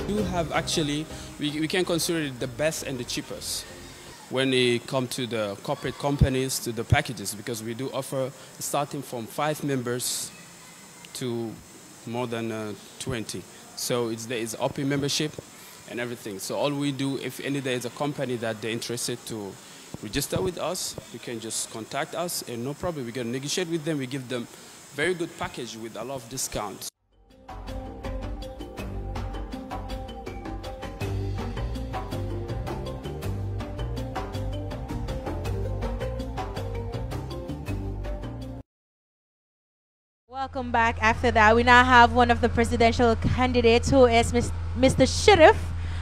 You have actually, we can consider it the best and the cheapest when it comes to the corporate companies, to the packages, because we do offer starting from 5 members to more than 20. So there is OP membership and everything. So all we do, if any there is a company that they're interested to register with us, you can just contact us and no problem. We can negotiate with them. We give them very good package with a lot of discounts. Welcome back. After that, we now have one of the presidential candidates, who is Mr. Sheriff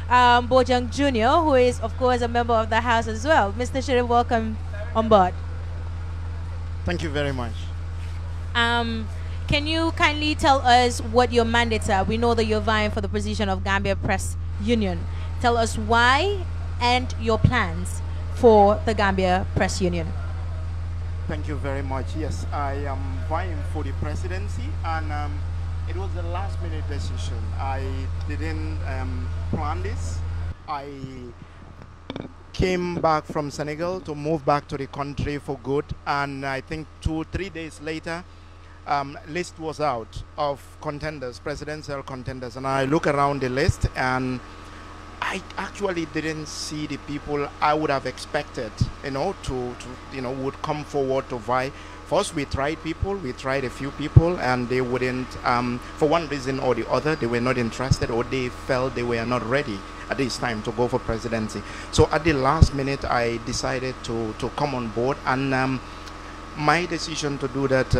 Bojang Jr., who is, of course, a member of the House as well. Mr. Sheriff, welcome on board. Thank you very much. Can you kindly tell us what your mandates are? We know that you're vying for the position of Gambia Press Union. Tell us why and your plans for the Gambia Press Union. Thank you very much. Yes, I am vying for the presidency, and it was a last-minute decision. I didn't plan this. I came back from Senegal to move back to the country for good, and I think 2-3 days later, list was out of contenders, presidential contenders, and I look around the list, and I actually didn't see the people I would have expected, to would come forward to vie First, we tried a few people, and they wouldn't, for one reason or the other, they were not interested, or they felt they were not ready at this time to go for presidency. So at the last minute, I decided to come on board, and my decision to do that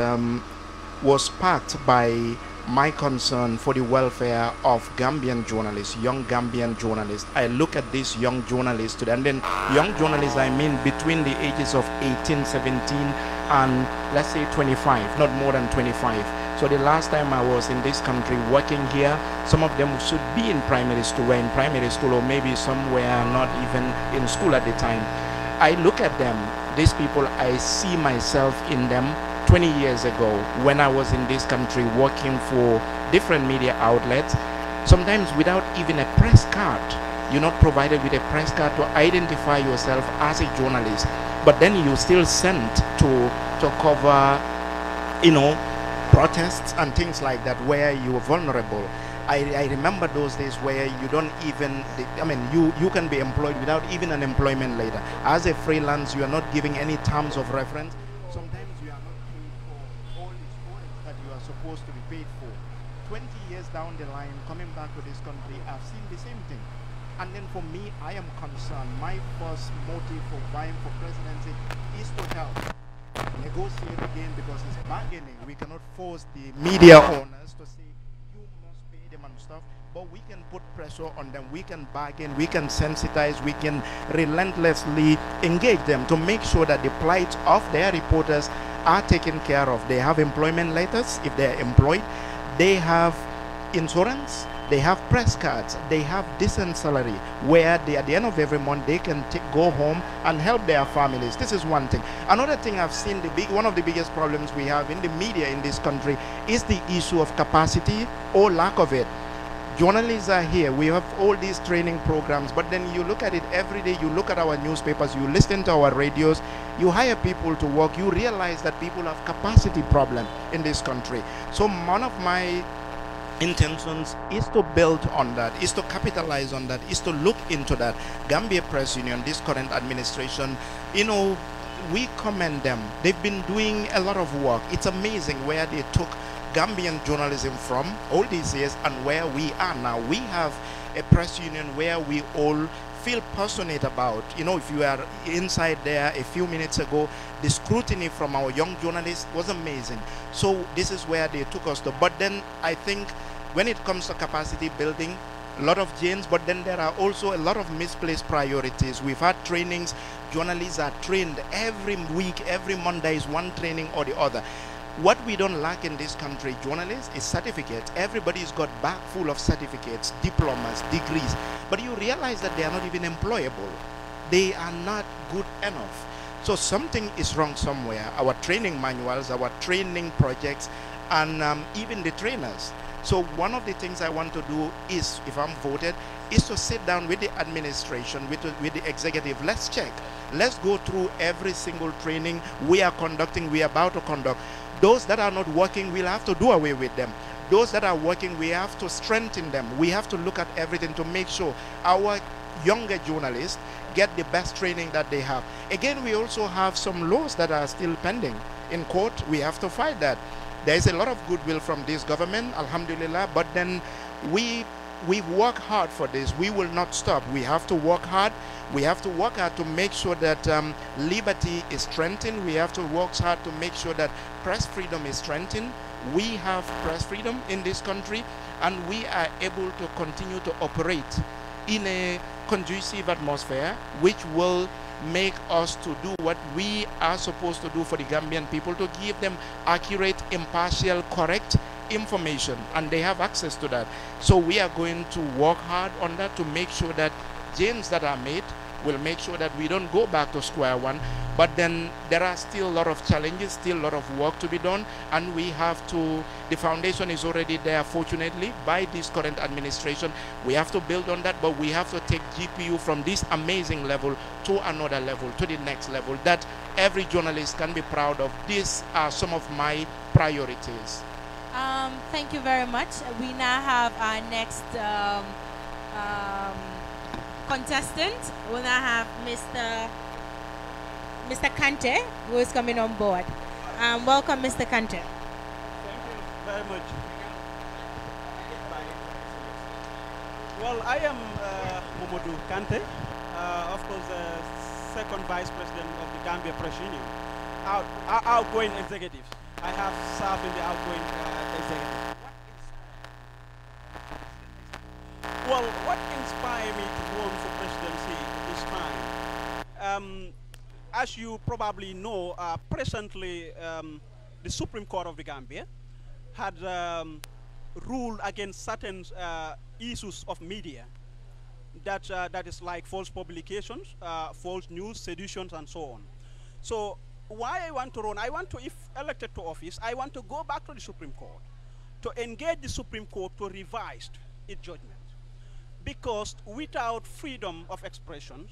was sparked by my concern for the welfare of Gambian journalists, young Gambian journalists. I look at these young journalists today, and then young journalists, I mean between the ages of 18, 17, and let's say 25, not more than 25. So the last time I was in this country working here, some of them should be in primary school, were in primary school, or maybe some were not even in school at the time. I look at them, these people, I see myself in them 20 years ago when I was in this country working for different media outlets, sometimes without even a press card. You're not provided with a press card to identify yourself as a journalist, but then you still sent to cover, you know, protests and things like that where you were vulnerable. I remember those days where you don't even, I mean, you can be employed without even an employment later. As a freelance, you are not giving any terms of reference. Sometimes you are not paid for all the students that you are supposed to be paid for. 20 years down the line, coming back to this country, I've seen the same thing. And then for me, I am concerned. My first motive for vying for presidency is to help negotiate again, because it's bargaining. We cannot force the media owners to say, you must pay them and stuff, but we can put pressure on them. We can bargain, we can sensitize, we can relentlessly engage them to make sure that the plight of their reporters are taken care of. They have employment letters if they are employed, they have insurance, they have press cards, they have decent salary, where they, at the end of every month, they can go home and help their families. This is one thing. Another thing I've seen, one of the biggest problems we have in the media in this country is the issue of capacity or lack of it. Journalists are here, we have all these training programs, but then you look at it every day, you look at our newspapers, you listen to our radios, you hire people to work, you realize that people have capacity problem in this country. So one of my intentions is to build on that, is to capitalize on that, is to look into that. Gambia Press Union, this current administration, you know, we commend them. They've been doing a lot of work. It's amazing where they took Gambian journalism from all these years and where we are now. We have a press union where we all feel passionate about. You know, if you are inside there a few minutes ago, the scrutiny from our young journalists was amazing. So this is where they took us to. But then I think when it comes to capacity building, a lot of gains, but then there are also a lot of misplaced priorities. We've had trainings, journalists are trained every week, every month there is one training or the other. What we don't lack in this country, journalists, is certificates. Everybody's got bag full of certificates, diplomas, degrees, but you realize that they are not even employable. They are not good enough. So something is wrong somewhere. Our training manuals, our training projects, and even the trainers. So one of the things I want to do is, if I'm voted, is to sit down with the administration, with the executive. Let's check. Let's go through every single training we are conducting, we are about to conduct. Those that are not working, we'll have to do away with them. Those that are working, we have to strengthen them. We have to look at everything to make sure our younger journalists get the best training that they have. Again, we also have some laws that are still pending in court. We have to fight that. There is a lot of goodwill from this government, alhamdulillah, but then we work hard for this. We will not stop. We have to work hard. We have to work hard to make sure that liberty is strengthened. We have to work hard to make sure that press freedom is strengthened. We have press freedom in this country, and we are able to continue to operate in a conducive atmosphere, which will make us to do what we are supposed to do for the Gambian people, to give them accurate, impartial, correct information, and they have access to that. So we are going to work hard on that to make sure that gains that are made will make sure that we don't go back to square one. But then there are still a lot of challenges, still a lot of work to be done, and we have to, the foundation is already there, fortunately, by this current administration. We have to build on that, but we have to take GPU from this amazing level to another level, to the next level, that every journalist can be proud of. These are some of my priorities. Thank you very much. We now have our next contestant. We'll now have Mr. Kante, who is coming on board. Welcome, Mr. Kante. Thank you very much. Well, I am Momodu Kante, of course, second vice president of the Gambia Press Union, outgoing executive. I have served in the outgoing executive. Well, what inspired me to run for presidency this time? As you probably know, presently the Supreme Court of the Gambia had ruled against certain issues of media that is like false publications, false news, seditions, and so on. So why I want to run, if elected to office, I want to go back to the Supreme Court to engage the Supreme Court to revise its judgment. Because without freedom of expression,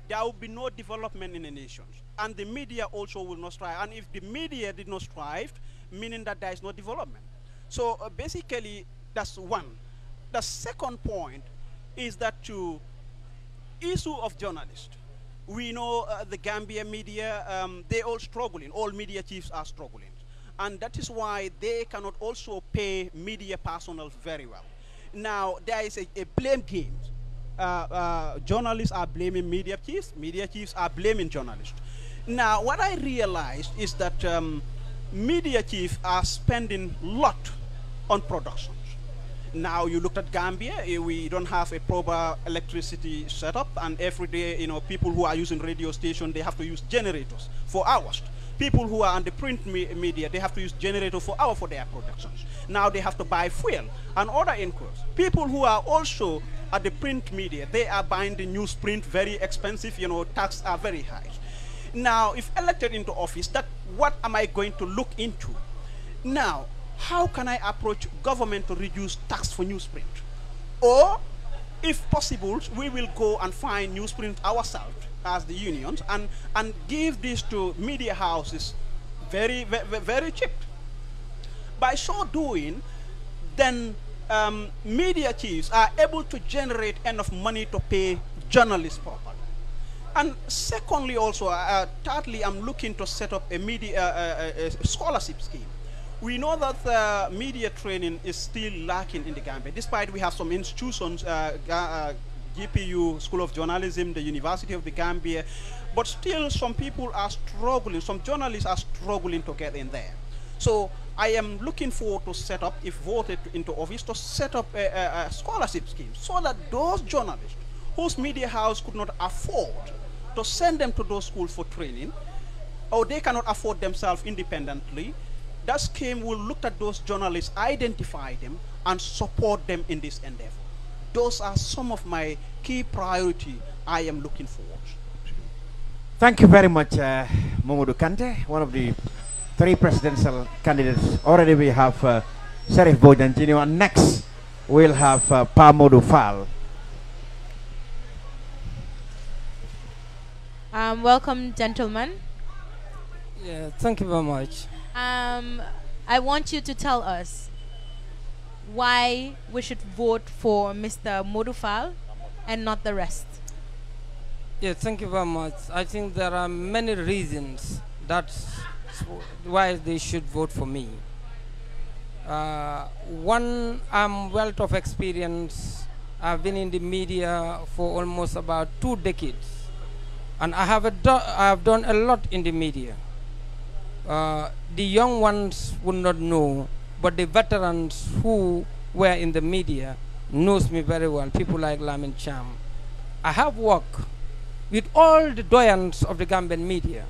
there will be no development in the nations. And the media also will not strive. And if the media did not strive, meaning that there is no development. So basically, that's one. The second point is that to issue of journalists. We know the Gambia media, they all struggling. All media chiefs are struggling. And that is why they cannot also pay media personnel very well. Now, there is a blame game. Journalists are blaming media chiefs are blaming journalists. Now, what I realized is that media chiefs are spending a lot on productions. Now, you look at Gambia, we don't have a proper electricity setup, and every day, people who are using radio station, they have to use generators for hours. People who are on the print media, they have to use generator for hours for their productions. Now they have to buy fuel and other inputs. People who are also at the print media, they are buying the newsprint very expensive, taxes are very high. Now, if elected into office, what am I going to look into? Now, how can I approach government to reduce tax for newsprint? Or, if possible, we will go and find newsprint ourselves as the unions and give this to media houses very, very, very cheap. By so doing, then media chiefs are able to generate enough money to pay journalists properly. And secondly also, thirdly, I'm looking to set up a media scholarship scheme. We know that media training is still lacking in the Gambia, despite we have some institutions, GPU, School of Journalism, the University of the Gambia, but still some people are struggling, some journalists are struggling to get in there. So I am looking forward to set up, if voted into office, to set up a scholarship scheme so that those journalists whose media house could not afford to send them to those schools for training, or they cannot afford themselves independently, that scheme will look at those journalists, identify them, and support them in this endeavor. Those are some of my key priorities I am looking forward to. Thank you very much, Momodu Kante, one of the 3 presidential candidates. Already we have Sheriff Bojantino, and next we'll have Pamodu Fall. Welcome, gentlemen. Yeah, thank you very much. I want you to tell us why we should vote for Mr. Modufal and not the rest. Yeah, thank you very much. I think there are many reasons that's why they should vote for me. One, I'm wealth of experience. I've been in the media for almost about 2 decades, and I have done a lot in the media. The young ones would not know, but the veterans who were in the media knows me very well, people like Lamin Cham. I have worked with all the doyens of the Gambian media,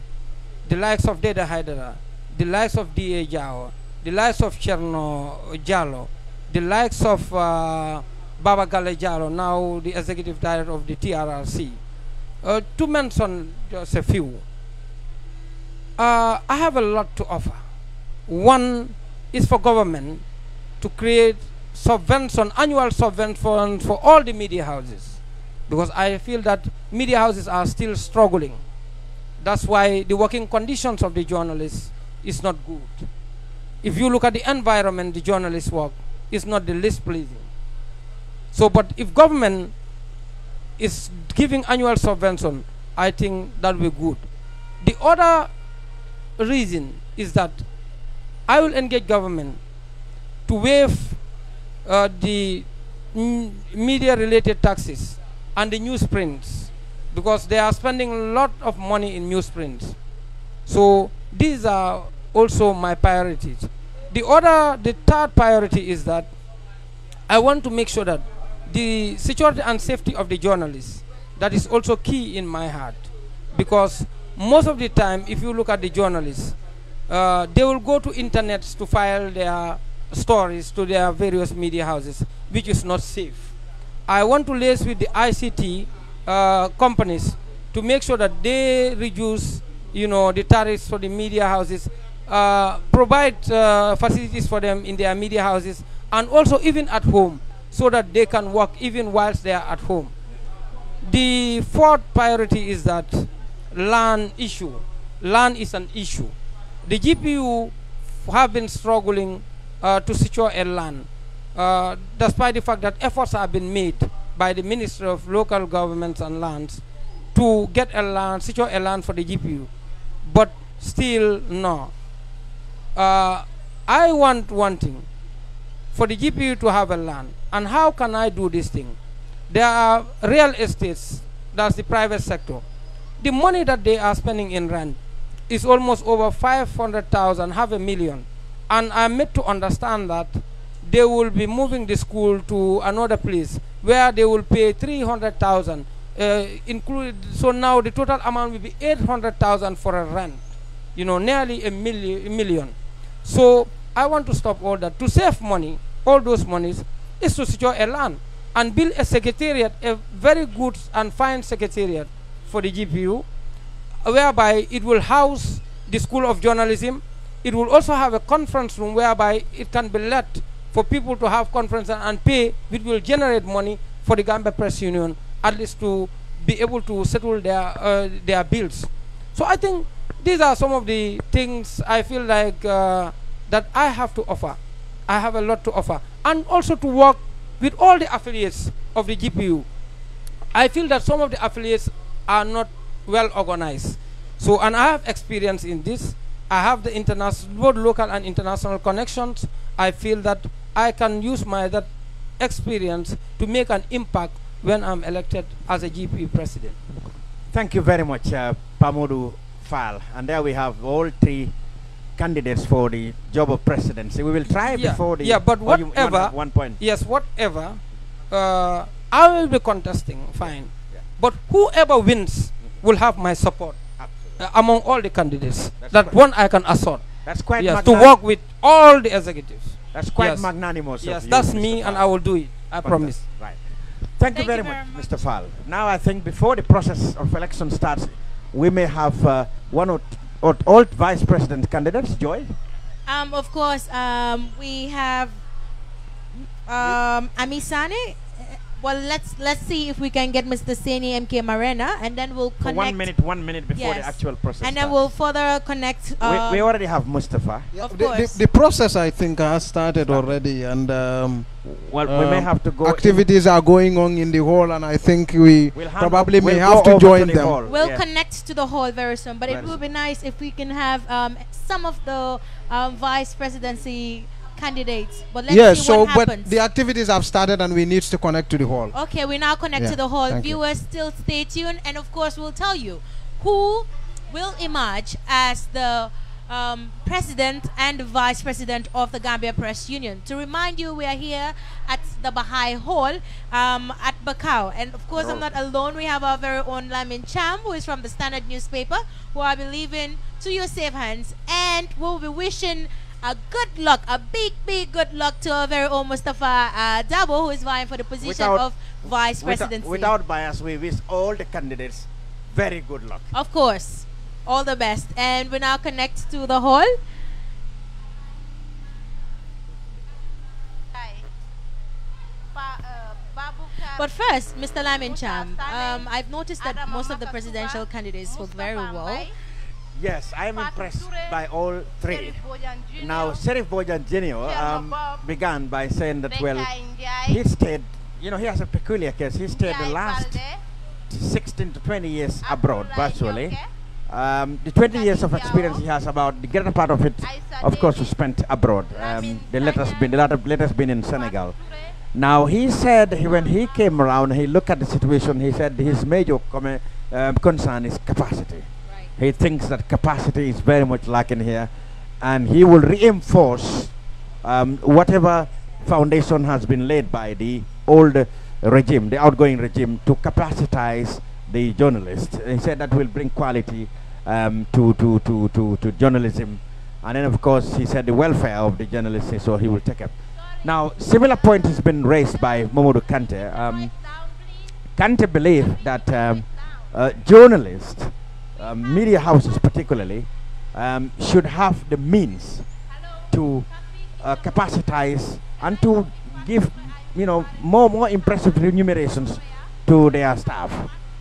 the likes of Deda Haidara, the likes of D.A. Jao, the likes of Cherno Jallo, the likes of Baba Gale Jallo, now the executive director of the TRRC. To mention just a few, I have a lot to offer. One is for government to create subvention, annual subvention for all the media houses, because I feel that media houses are still struggling. That's why the working conditions of the journalists is not good. If you look at the environment the journalists work, it's not the least pleasing. So, but if government is giving annual subvention, I think that will be good. The other reason is that I will engage government to waive the media-related taxes and the newsprints, because they are spending a lot of money in newsprints. So these are also my priorities. The third priority is that I want to make sure that the security and safety of the journalists, that is also key in my heart, because most of the time, if you look at the journalists, they will go to internets to file their stories to their various media houses, which is not safe. I want to liaise with the ICT companies to make sure that they reduce, the tariffs for the media houses, provide facilities for them in their media houses, and also even at home, so that they can work even whilst they are at home. The fourth priority is that land issue. Land is an issue. The GPU have been struggling to secure a land, despite the fact that efforts have been made by the Ministry of Local Governments and Lands to get a land, secure a land for the GPU. But still, no. I want one thing, for the GPU to have a land. And how can I do this thing? There are real estates, that's the private sector. The money that they are spending in rent is almost over 500,000, half a million. And I'm made to understand that they will be moving the school to another place where they will pay 300,000, included. So now the total amount will be 800,000 for a rent, nearly a million. So I want to stop all that. To save money, all those monies, is to secure a land and build a secretariat, a very good and fine secretariat for the GPU, whereby it will house the School of Journalism. It will also have a conference room whereby it can be let for people to have conferences and pay, which will generate money for the Gambia Press Union, at least to be able to settle their bills. So I think these are some of the things I feel like that I have to offer. I have a lot to offer. And also to work with all the affiliates of the GPU. I feel that some of the affiliates are not well organized. So, and I have experience in this. I have the international, both local and international connections. I feel that I can use that experience to make an impact when I'm elected as a GPU president. Thank you very much, Pamodu Fall. And there we have all three candidates for the job of presidency. We will try before the... Yeah, but whatever... 1 point. Yes, whatever. I will be contesting, fine. Yeah. But whoever wins will have my support among all the candidates. That one I can assert. That's quite to work with all the executives. That's quite magnanimous. Yes, of you, that's Mr. me, Fall. and I will do it. I promise. Right. Thank you very much, Mr. Fall. Now I think before the process of election starts, we may have one or all vice president candidates. Joy? Of course, we have Amisane. Well, let's see if we can get Mr. Seni MK Marena, and then we'll connect. For 1 minute before the actual process and then starts. we'll further connect. We already have Mustafa. Yeah, of course. The process, I think, has started already, and well, we may have to go. Activities are going on in the hall, and I think we probably may have to join them. We'll connect to the hall very soon, but it would be nice if we can have some of the vice presidency candidates. But let's see what happens. But the activities have started, and we need to connect to the hall. Okay, we now connect to the hall. Viewers, still stay tuned, and of course, we'll tell you who will emerge as the president and vice president of the Gambia Press Union. To remind you, we are here at the Bahai Hall at Bakau, and of course, I'm not alone. We have our very own Lamin Cham, who is from the Standard newspaper, who I will leave in to your safe hands, and we'll be wishing a good luck, a big good luck to our very own Mustafa Dabo, who is vying for the position of vice presidency. Without bias, we wish all the candidates very good luck. Of course, all the best. And we now connect to the hall. But first, Mr. Lamin Cham, I've noticed that most of the presidential candidates spoke very well. Yes, I am impressed by all three. Now, Sheriff Bojan Jr. Began by saying that, well, he stayed, he has a peculiar case. He stayed the last 16 to 20 years abroad, virtually. The 20 years of experience he has, about the greater part of it, of course, was spent abroad. The latest been in Senegal. Now, he said when he came around, he looked at the situation, he said his major concern is capacity. He thinks that capacity is very much lacking here, and he will reinforce whatever foundation has been laid by the old regime, the outgoing regime, to capacitize the journalists. He said that will bring quality to journalism, and then of course he said the welfare of the journalists, so he will take up. Now, similar point has been raised by Mamadou Kante. Kante believed that journalists, media houses particularly, should have the means to capacitize and to give, more impressive remunerations to their staff.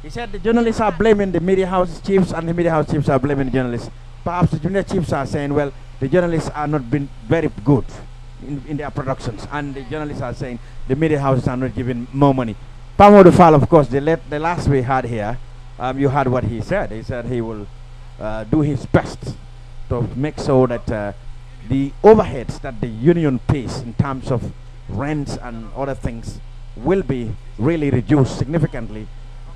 He said the journalists are blaming the media house chiefs, and the media house chiefs are blaming the journalists. Perhaps the junior chiefs are saying, well, the journalists are not been very good in their productions, and the journalists are saying the media houses are not giving more money. Pamodu Fall, of course, the last we had here, you heard what he said. He said he will do his best to make sure that the overheads that the union pays in terms of rents and other things will be really reduced significantly,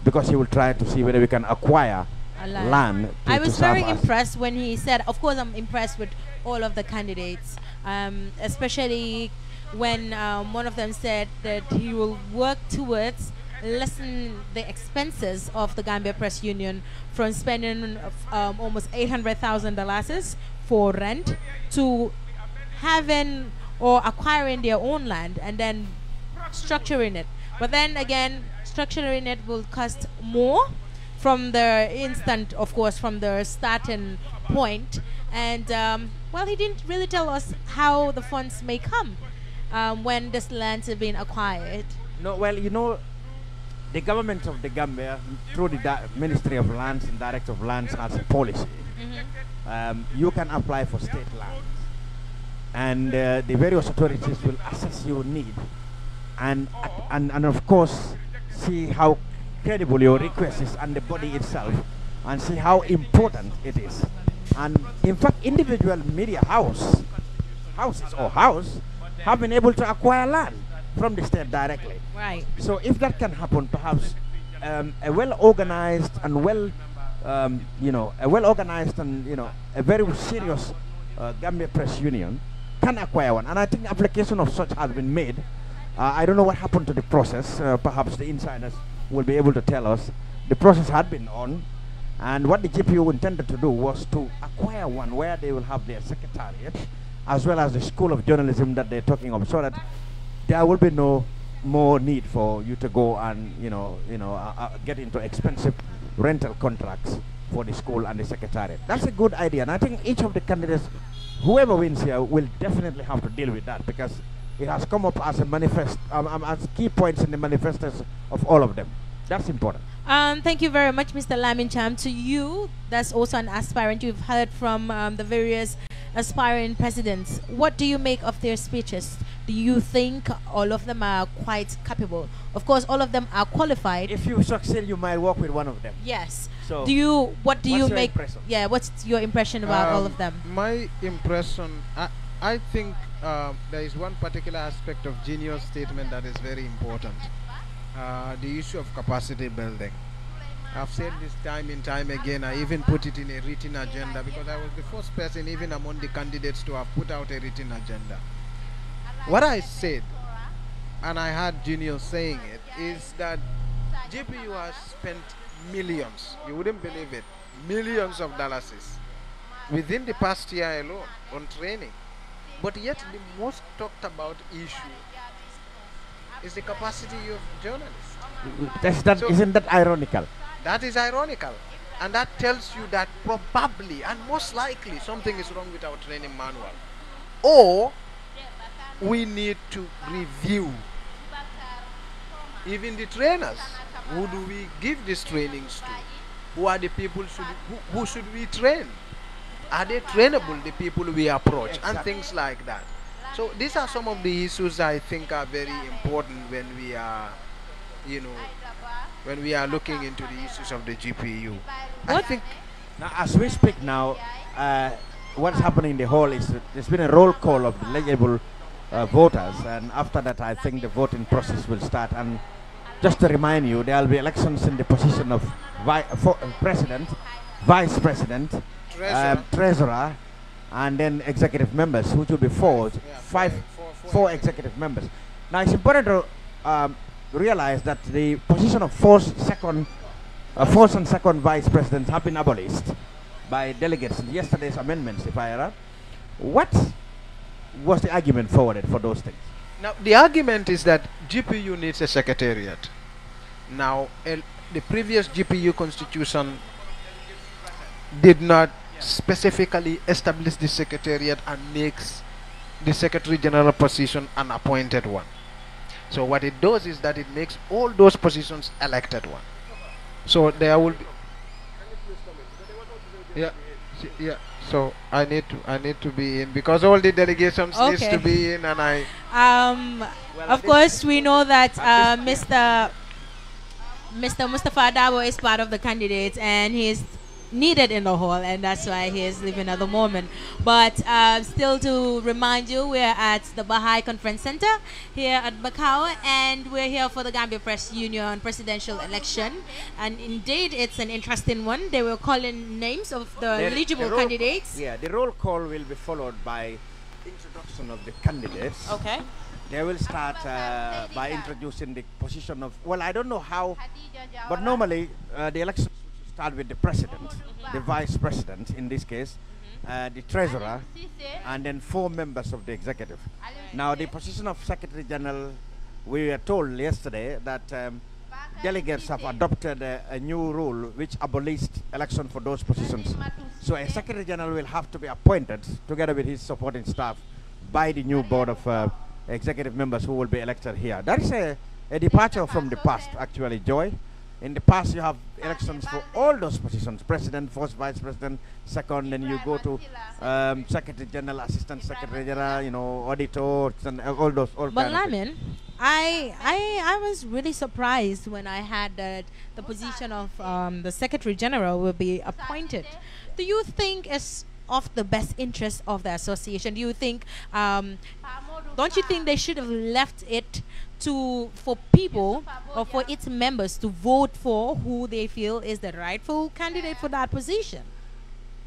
because he will try to see whether we can acquire land. I was very impressed when he said, of course I'm impressed with all of the candidates, especially when one of them said that he will work towards lessen the expenses of the Gambia Press Union from spending almost $800,000 for rent to having or acquiring their own land and then structuring it. But then again, structuring it will cost more from the instant, of course, from the starting point. And well, he didn't really tell us how the funds may come when this lands have been acquired. No, well, the government of the Gambia, through the Ministry of Lands and Director of Lands, has a policy. You can apply for state lands, and the various authorities will assess your need, and of course see how credible your request is and the body itself, and see how important it is. And in fact, individual media houses have been able to acquire land from the state directly. Right. So if that can happen, perhaps a well-organized and a very serious Gambia Press Union can acquire one. And I think application of such has been made. I don't know what happened to the process. Perhaps the insiders will be able to tell us. The process had been on, and what the GPU intended to do was to acquire one where they will have their secretariat, as well as the School of Journalism that they're talking of, so that there will be no more need for you to go and get into expensive rental contracts for the school and the secretariat. That's a good idea, and I think each of the candidates, whoever wins here, will definitely have to deal with that, because it has come up as a as key points in the manifestos of all of them. That's important. Thank you very much, Mr. Lamin Cham. To you, that's also an aspirant. You've heard from the various aspiring presidents. What do you make of their speeches? Do you think all of them are quite capable? Of course, all of them are qualified. If you succeed, you might work with one of them. Yes. So what do you make? Impression? Yeah, what's your impression about all of them? My impression, I think there is one particular aspect of Genius' statement that is very important. The issue of capacity building. I've said this time and time again. I even put it in a written agenda, because I was the first person even among the candidates to have put out a written agenda. What I said, and I had Junior saying it, is that GPU has spent millions, you wouldn't believe it, millions of dollars within the past year alone on training. But yet the most talked about issue is the capacity of journalists. Isn't that ironical? That is ironical. And that tells you that probably and most likely something is wrong with our training manual. Or we need to review even the trainers. Who do we give these trainings to? Who are the people who should we train? Are they trainable, the people we approach? Exactly. And things like that. So these are some of the issues I think are very important when we are, when we are looking into the issues of the GPU. I think Now, as we speak now, what's happening in the hall is there's been a roll call of the eligible voters, and after that I think the voting process will start. And just to remind you, there will be elections in the position of president, vice president, treasurer, and then executive members, which will be four executive members. Now it's important to realize that the position of first and second vice presidents have been abolished by delegates in yesterday's amendments, if I right. What was the argument forwarded for those things? Now, the argument is that GPU needs a secretariat. Now, the previous GPU constitution did not specifically establish the secretariat and makes the Secretary General position an appointed one. So what it does is that it makes all those positions elected one. So there will be so I need to be in because all the delegations needs to be in, and of course we know that Mr. Mustafa Dabo is part of the candidates and he's needed in the hall, and that's why he is leaving at the moment. But still to remind you, we're at the Baha'i Conference Center here at Macau, and we're here for the Gambia Press Union presidential election, and indeed it's an interesting one. They were calling names of the eligible candidates. Yeah, the roll call will be followed by introduction of the candidates. Okay. They will start by introducing the position of, well, I don't know how, but normally the election start with the president, the vice president in this case, the treasurer, and then 4 members of the executive. Now the position of Secretary General, we were told yesterday that delegates have adopted a new rule which abolished election for those positions. So a Secretary General will have to be appointed together with his supporting staff by the new board of executive members who will be elected here. That is a departure from the past, actually, Joy. In the past, you have elections for all those positions: president, first vice president, second. Then you go to secretary general, assistant secretary general, auditor, and all those. But Lamin, I was really surprised when I had that the position of the secretary general will be appointed. Do you think it's of the best interest of the association? Do you think? Don't you think they should have left it for people or for its members to vote for who they feel is the rightful candidate for that position?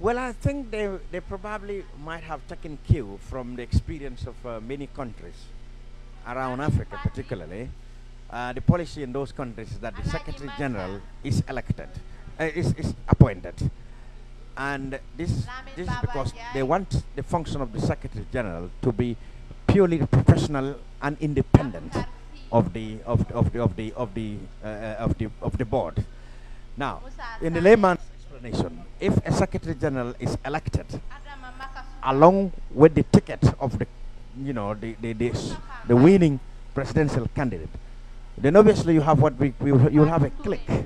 Well, I think they probably might have taken cue from the experience of many countries around Africa, particularly. The policy in those countries is that the Secretary General is elected, is appointed, and this is because they want the function of the Secretary General to be purely professional and independent of the board. Now, in the layman's explanation, if a Secretary General is elected along with the ticket of the winning presidential candidate, then obviously you have you will have a clique.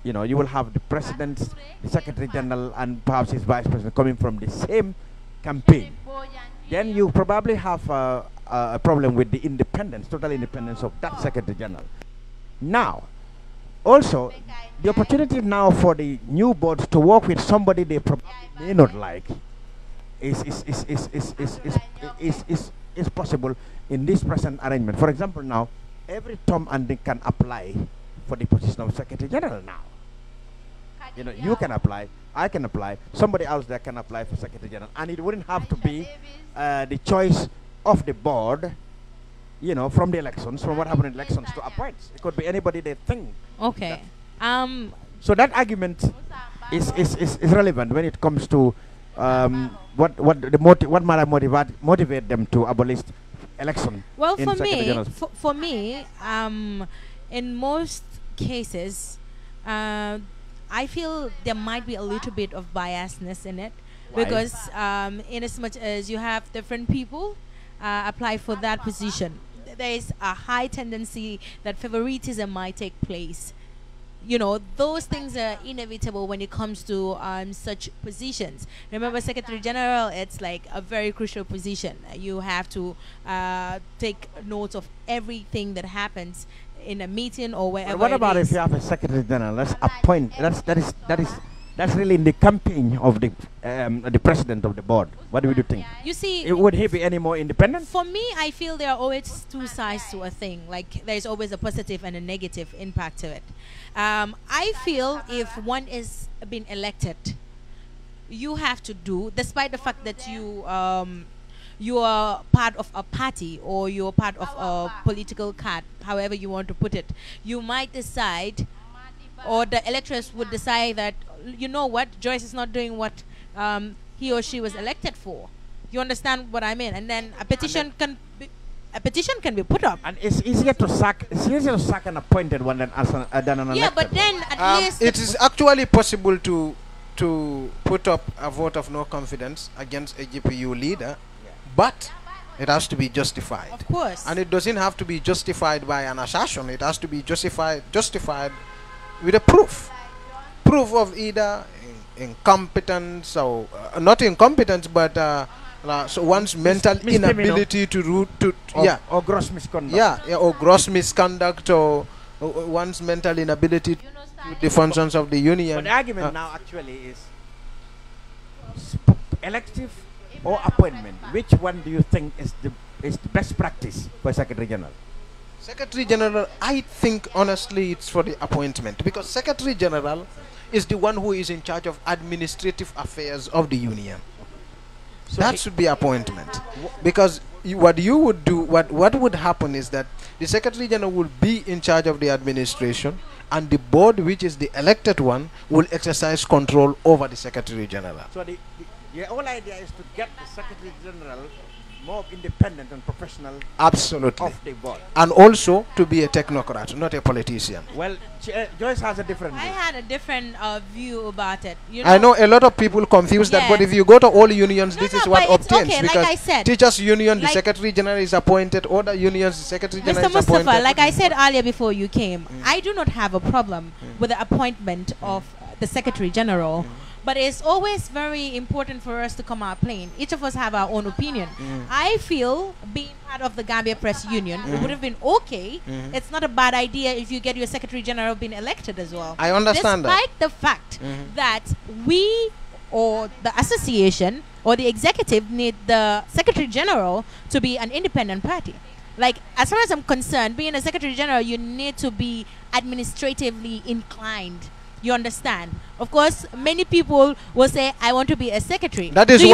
You will have the president, the Secretary General, and perhaps his vice president coming from the same campaign. Then you probably have a problem with the independence, total independence of that Secretary General. Now, also, the opportunity now for the new board to work with somebody they probably may not like is possible in this present arrangement. For example, now, every Tom and Dick can apply for the position of Secretary General now. You can apply, I can apply, somebody else there can apply for Secretary General, and it wouldn't have to be the choice of the board, from the elections, from what happened in elections to appoint. It could be anybody they think. Okay. So that argument is relevant when it comes to what might motivate them to abolish election. Well, for me, in most cases, I feel there might be a little bit of biasness in it. Why? Because in as much as you have different people apply for that position, there is a high tendency that favoritism might take place. Those things are inevitable when it comes to such positions. Remember, Secretary General, it's like a very crucial position. You have to take note of everything that happens in a meeting or wherever. But what about if you have a Secretary General? Let's appoint. That is That's really in the campaign of the president of the board. What do you think? You see, would he be any more independent? For me, I feel there are always two sides to a thing. Like there's always a positive and a negative impact to it. I feel if one is being elected, you have to do, despite the fact that you are part of a party or you're part of a political card, however you want to put it, you might decide, or the electors would decide that, you know what, Joyce is not doing what he or she was elected for. You understand what I mean? And then a petition can be put up. And it's easier to sack an appointed one than an elected. Yeah, but then at least it is actually possible to put up a vote of no confidence against a GPU leader, but it has to be justified. Of course. And it doesn't have to be justified by an assertion. It has to be justified with a proof of either incompetence or not incompetence, but so one's mental inability to or gross misconduct. Or gross misconduct, or one's mental inability to the functions of the union. But the argument now actually is elective or appointment. Which one do you think is the best practice for Secretary General? Secretary General, I think honestly it's for the appointment, because Secretary General is the one who is in charge of administrative affairs of the union. So that should be appointment, because what you would do, what would happen is that the Secretary General will be in charge of the administration, and the board, which is the elected one, will exercise control over the Secretary General. So the whole idea is to get the Secretary General more independent and professional. Absolutely. Of the board. And also to be a technocrat, not a politician. Well, Joyce has a different view. I had a different view about it. You know, I know a lot of people confuse that, but if you go to all unions, this is what obtains. Okay, because like I said, teachers union, the Secretary General is appointed. Other unions, the Secretary General is appointed. Mustafa, like I said earlier before you came, I do not have a problem with the appointment of the Secretary General. But it's always very important for us to come out plain. Each of us have our own opinion. I feel being part of the Gambia Press Union, it would have been okay. It's not a bad idea if you get your Secretary General being elected as well. I understand that. Despite the fact that we or the association or the executive need the Secretary General to be an independent party. Like, as far as I'm concerned, being a Secretary General, you need to be administratively inclined. You understand? Of course, many people will say, I want to be a secretary. That is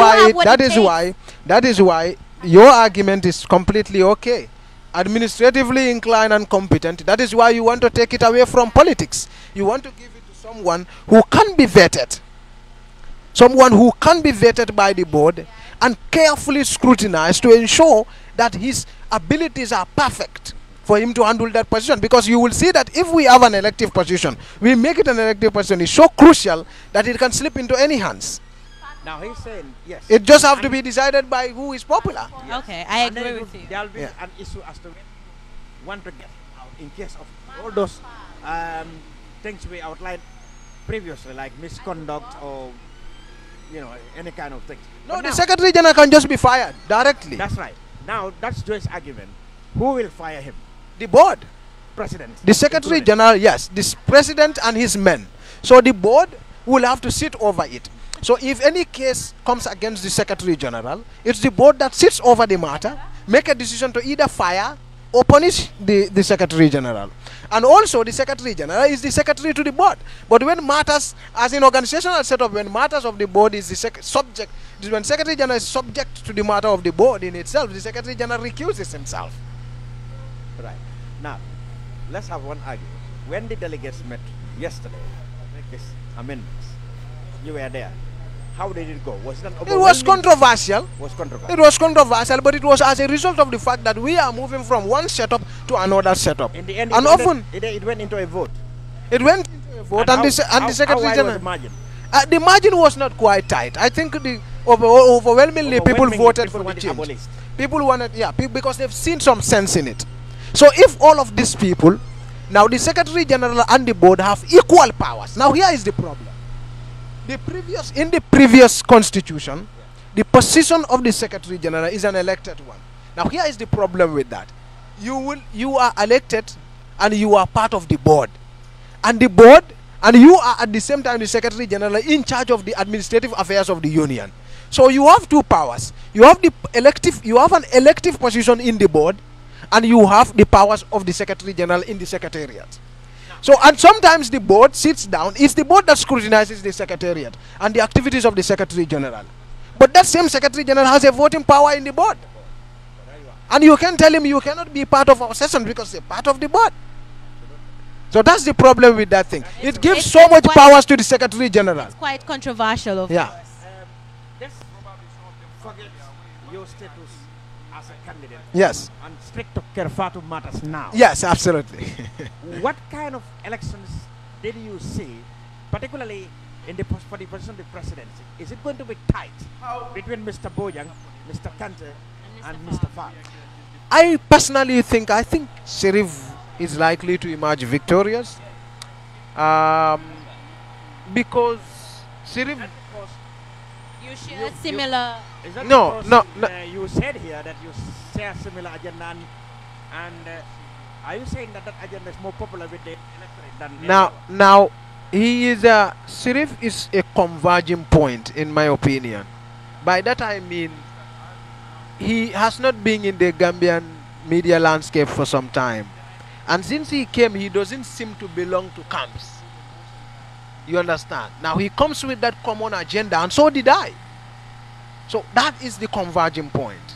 why your argument is completely okay. Administratively inclined and competent. That is why you want to take it away from politics. You want to give it to someone who can be vetted. Someone who can be vetted by the board and carefully scrutinized to ensure that his abilities are perfect for him to handle that position. Because you will see that if we have an elective position, we make it an elective position, it's so crucial that it can slip into any hands. Now he's saying yes. It just have to be decided by who is popular. Yes. Okay, I agree with you. There will be an issue as to want to get out in case of all those things we outlined previously, like misconduct or any kind of things. No, the Secretary General can just be fired directly. That's right. Now that's Joyce's argument. Who will fire him? The board. President. The Secretary General, yes. This president and his men. So the board will have to sit over it. So if any case comes against the Secretary General, it's the board that sits over the matter, make a decision to either fire or punish the Secretary General. And also the Secretary General is the secretary to the board. But when matters, as in organizational setup, when matters of the board is the subject, when Secretary General is subject to the matter of the board in itself, the Secretary General recuses himself. Right. Now, let's have one argument. When the delegates met yesterday to make these amendments, you were there. How did it go? Was it an It was controversial. It was controversial, but it was as a result of the fact that we are moving from one setup to another setup. In the end, it went into a vote. It went into a vote, and the Secretary General. The margin? The margin was not quite tight. I think overwhelmingly people voted for the change. People wanted, because they've seen some sense in it. So if all of these people, now the Secretary General and the board have equal powers. Now here is the problem. In the previous constitution, the position of the Secretary General is an elected one. Now here is the problem with that. You are elected and you are part of the board. And the board And you are at the same time the Secretary General in charge of the administrative affairs of the union. So you have two powers. You have the elective, you have an elective position in the board, and you have the powers of the Secretary General in the Secretariat. So, and sometimes the board sits down, it's the board that scrutinizes the Secretariat and the activities of the Secretary General. But that same Secretary General has a voting power in the board. And you can tell him you cannot be part of our session because you're part of the board. So that's the problem with that thing. It gives so much powers to the Secretary General. It's quite controversial, of yeah. course. This forget your status as a candidate. Yes. And stick to Kerr Fatou matters now. Yes, absolutely. What kind of elections did you see, particularly in the for the position of the presidency? Is it going to be tight between Mr. Bojang, Mr. Kante, and Mr. Fatou? I personally think Sheriff is likely to emerge victorious because Sheriff. You share similar. Is that No, because, no. You said here that you share similar agenda, and are you saying that that agenda is more popular with the electorate than Now, he is Sheriff is a converging point, in my opinion. By that I mean, he has not been in the Gambian media landscape for some time. And since he came, he doesn't seem to belong to camps. You understand? Now he comes with that common agenda, and so did I. So that is the converging point.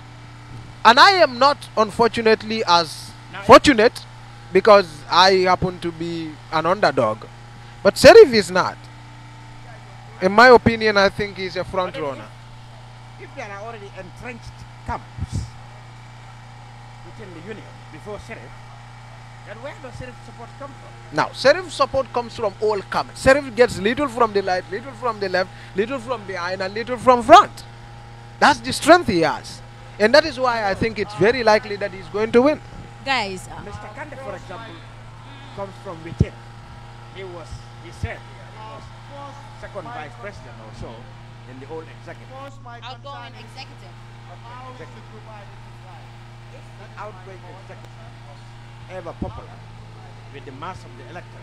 And I am not, unfortunately, as fortunate because I happen to be an underdog. But Sheriff is not. In my opinion, I think he's a front runner. If there are already entrenched camps within the union before Sheriff, then where does Sheriff support come from? Now, Sheriff support comes from all camps. Sheriff gets little from the right, little from the left, little from behind, and little from front. That's the strength he has. And that is why I think it's very likely that he's going to win. Guys. Mr. Kante, for example, comes from within. He said he was second vice president or so in the whole executive. Outgoing executive. If the outgoing executive ever popular with the mass of the electors,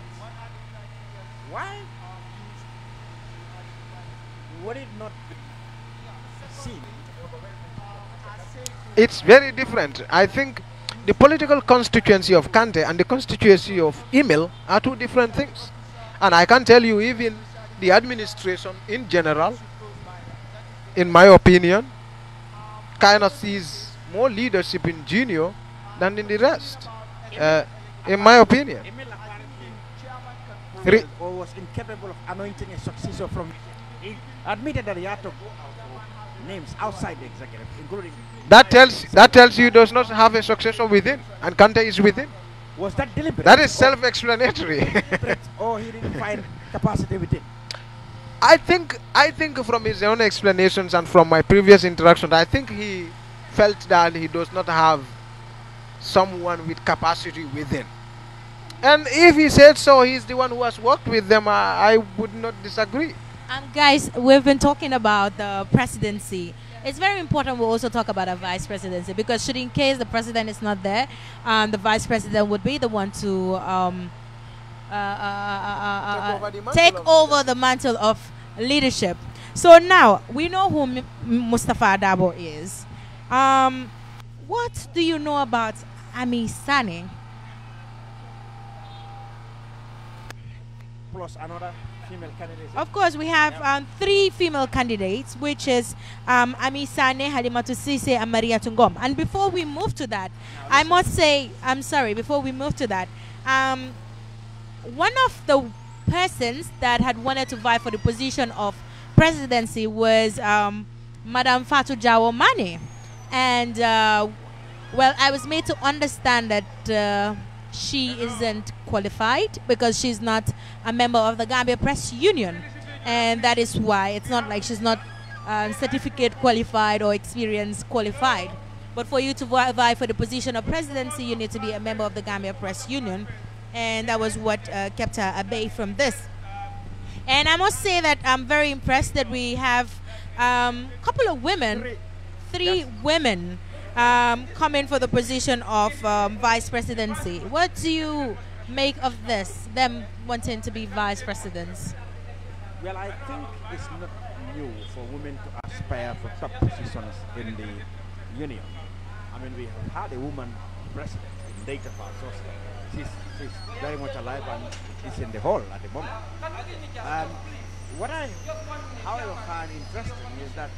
why would it not be seen? It's very different. I think the political constituency of Kante and the constituency of Emil are two different things. And I can tell you, even the administration in general, in my opinion, kind of sees more leadership in Junior than in the rest. In my opinion. Or was incapable of anointing a successor from. He admitted that he had to go out for names outside the executive, including. That tells you he does not have a successor within, and Kante is within. Was that deliberate? That is self-explanatory. Or he didn't find capacity within? I think from his own explanations and from my previous interactions, I think he felt that he does not have someone with capacity within. And if he said so, he's the one who has worked with them. I would not disagree. Guys, we've been talking about the presidency. It's very important we also talk about a vice presidency, because should in case the president is not there, the vice president would be the one to take over the mantle of leadership. So now we know who Mustafa Dabo is. What do you know about Ami Sane? Plus another female candidate. Of course, we have 3 female candidates, which is Ami Sane, Halimatu Sise, and Maria Tungom. And before we move to that, I must say, before we move to that, one of the persons that had wanted to vie for the position of presidency was Madam Fatou Jawo Mane. And, well, I was made to understand that she isn't qualified because she's not a member of the Gambia Press Union. And that is why it's not like she's not certificate qualified or experience qualified. But for you to vie for the position of presidency, you need to be a member of the Gambia Press Union. And that was what kept her at bay from this. And I must say that I'm very impressed that we have a couple of women, 3 women, coming for the position of vice presidency. What do you make of this, them wanting to be vice presidents? Well, I think it's not new for women to aspire for top positions in the union. I mean, we have had a woman president in data parts also. She's very much alive and is in the hall at the moment. What I, however, find interesting is that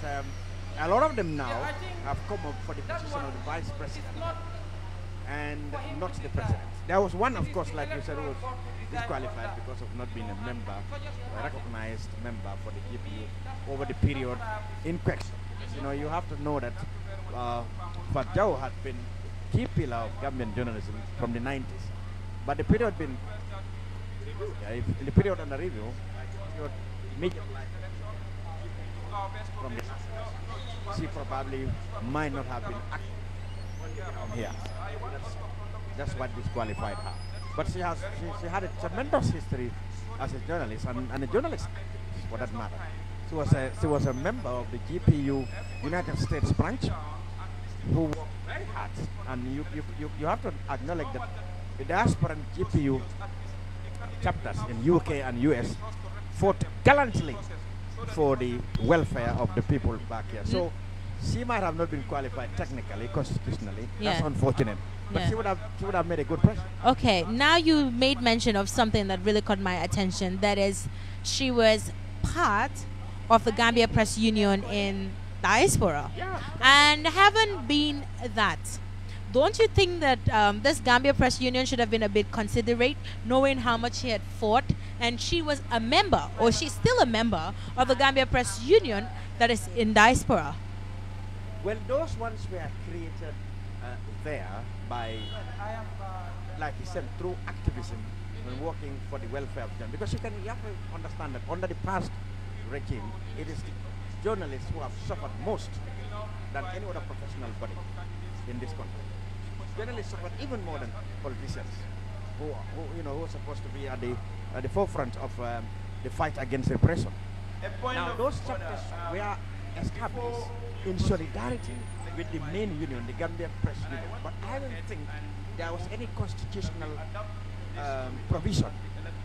a lot of them now have come up for the position of the vice president and not the president. There was one, of course, like you said, who was disqualified because of not being a member, a recognized member for the GPU over the period in question. You know, you have to know that Fatou had been key pillar of Gambian journalism from the 90s. But the period been the period under review, from this, she probably might not have been active here. That's what disqualified her. But she had a tremendous history as a journalist and a journalist for that matter. She was a member of the GPU United States branch who worked very hard. And you have to acknowledge that the diaspora GPU chapters in UK and US fought gallantly for the welfare of the people back here. So she might have not been qualified technically, constitutionally. That's unfortunate. But she would have made a good president. Okay, now you made mention of something that really caught my attention. That is, she was part of the Gambia Press Union in diaspora. And having been that, don't you think that this Gambia Press Union should have been a bit considerate, knowing how much she had fought, and she was a member, or she's still a member, of the Gambia Press Union that is in diaspora? Well, those ones were created there by, like you said, through activism and working for the welfare of them. Because you have to understand that under the past regime, it is the journalists who have suffered most than any other professional body in this country. Journalists suffered even more than politicians, who are supposed to be at the forefront of the fight against repression. Now, those chapters were established in solidarity with the main union, the Gambian Press Union. But I don't think there was any constitutional provision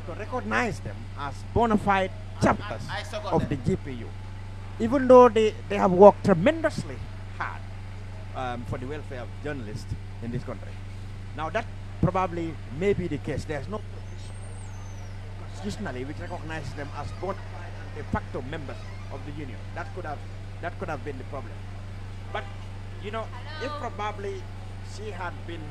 to recognize them as bona fide chapters of the GPU, even though they have worked tremendously hard for the welfare of journalists in this country. Now, that probably may be the case. There's no provision constitutionally which recognizes them as bona fide de facto members of the union. That could have been the problem. But you know, if probably she had been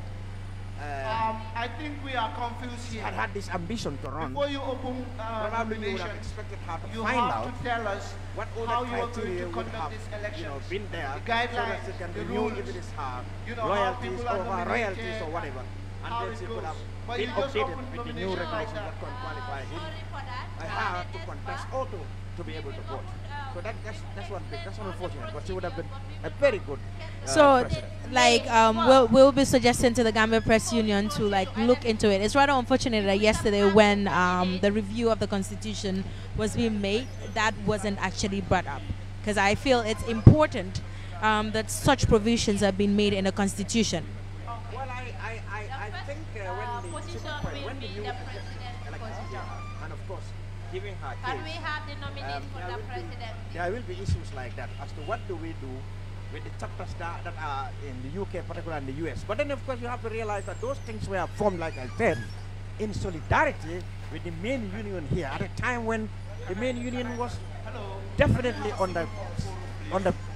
I think we are confused here. Had this ambition to run. Before you open probably you would have expected her to you find have out to tell us what all how the you are going criteria to would conduct have, this election. been there, The guidelines, so that she can the renew rules, if it is her how loyalties people or are her nominated, royalties or whatever, and how then it she could goes. have But been you just updated open with the new nomination like regulations that. that can qualify him. I have to contest or to be able to vote. So that's unfortunate. But she would have been a very good president. Like we'll be suggesting to the Gambia Press Union to like look into it. It's rather unfortunate that yesterday when the review of the Constitution was being made, that wasn't actually brought up, because I feel it's important that such provisions have been made in the Constitution. Well, I think when the new election, and of course giving her case, Can we have the nominee for the president? There will be issues like that as to what do we do with the chapters that are in the UK, particularly in the US. But then, of course, you have to realize that those things were formed, like I said, in solidarity with the main union here at a time when the main union was definitely under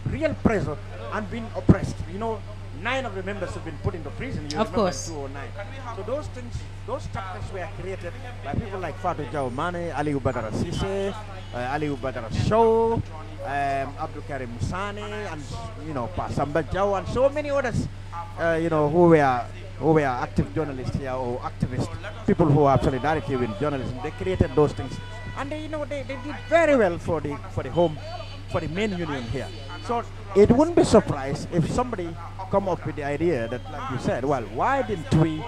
real pressure and being oppressed. You know, 9 of the members have been put into prison. You of course. In 2009. So those things, those chapters were created by people like Fatou Mane, Aliou Badara Sise, Aliou Badara Show, Abdul Karim Musani, and Pasamba Jau, and so many others, who were active journalists here or activists, people who have solidarity with journalism. They created those things, and they did very well for the main union here. So it wouldn't be surprised if somebody come up with the idea that, like you said, well, why didn't we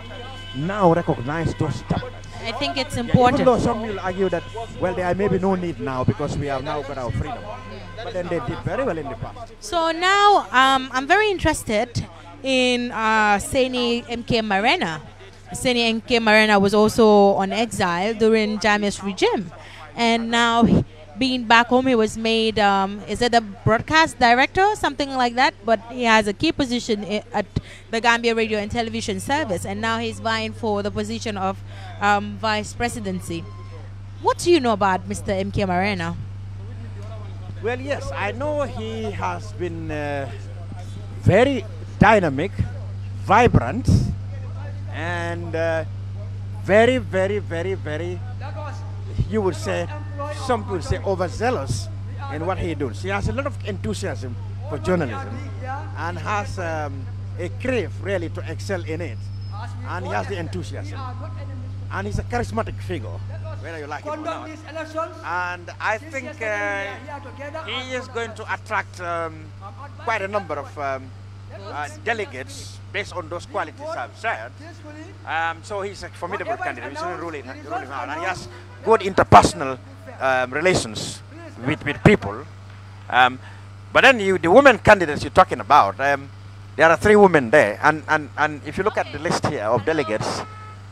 now recognize those chapters? I think it's important. Even though some will argue that, well, there may be no need now because we have now got our freedom. But then they did very well in the past. So now I'm very interested in Saini MK Marena. Seni Nk Marena was also on exile during Jammeh's regime. And now, being back home, he was made, is it a broadcast director or something like that? But he has a key position at the Gambia Radio and Television Service. And now he's vying for the position of vice presidency. What do you know about Mr. MK Marena? Well, yes, I know he has been very dynamic, vibrant, and very, very, very, very, you would say, some people say overzealous in what he does. He has a lot of enthusiasm for journalism and has a crave really to excel in it. And he has the enthusiasm. And he's a charismatic figure, whether you like it or not. And I think he is going to attract quite a number of delegates based on those qualities I've said. So he's a formidable candidate. He's ruling hard. And he has good interpersonal relations with people. But then the women candidates you're talking about, there are 3 women there. And if you look at the list here of delegates,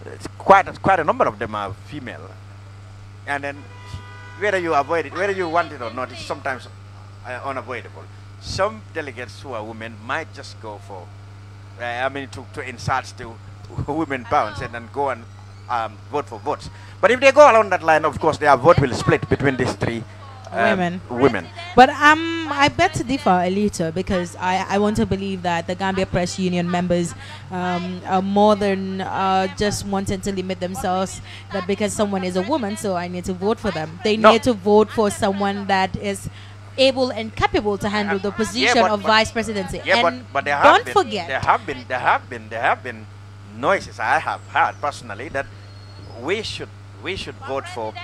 it's quite a number of them are female. And then whether you avoid it, whether you want it or not, it's sometimes unavoidable. Some delegates who are women might just go for, to insert the women pounds and then go and vote for votes. But if they go along that line, of course, their vote will split between these 3 women. But I beg to differ a little, because I want to believe that the Gambia Press Union members are more than just wanting to limit themselves that because someone is a woman, so I need to vote for them. They need to vote for someone that is able and capable to handle the position of vice presidency. Yeah, and but there have been noises I have heard personally that we should vote for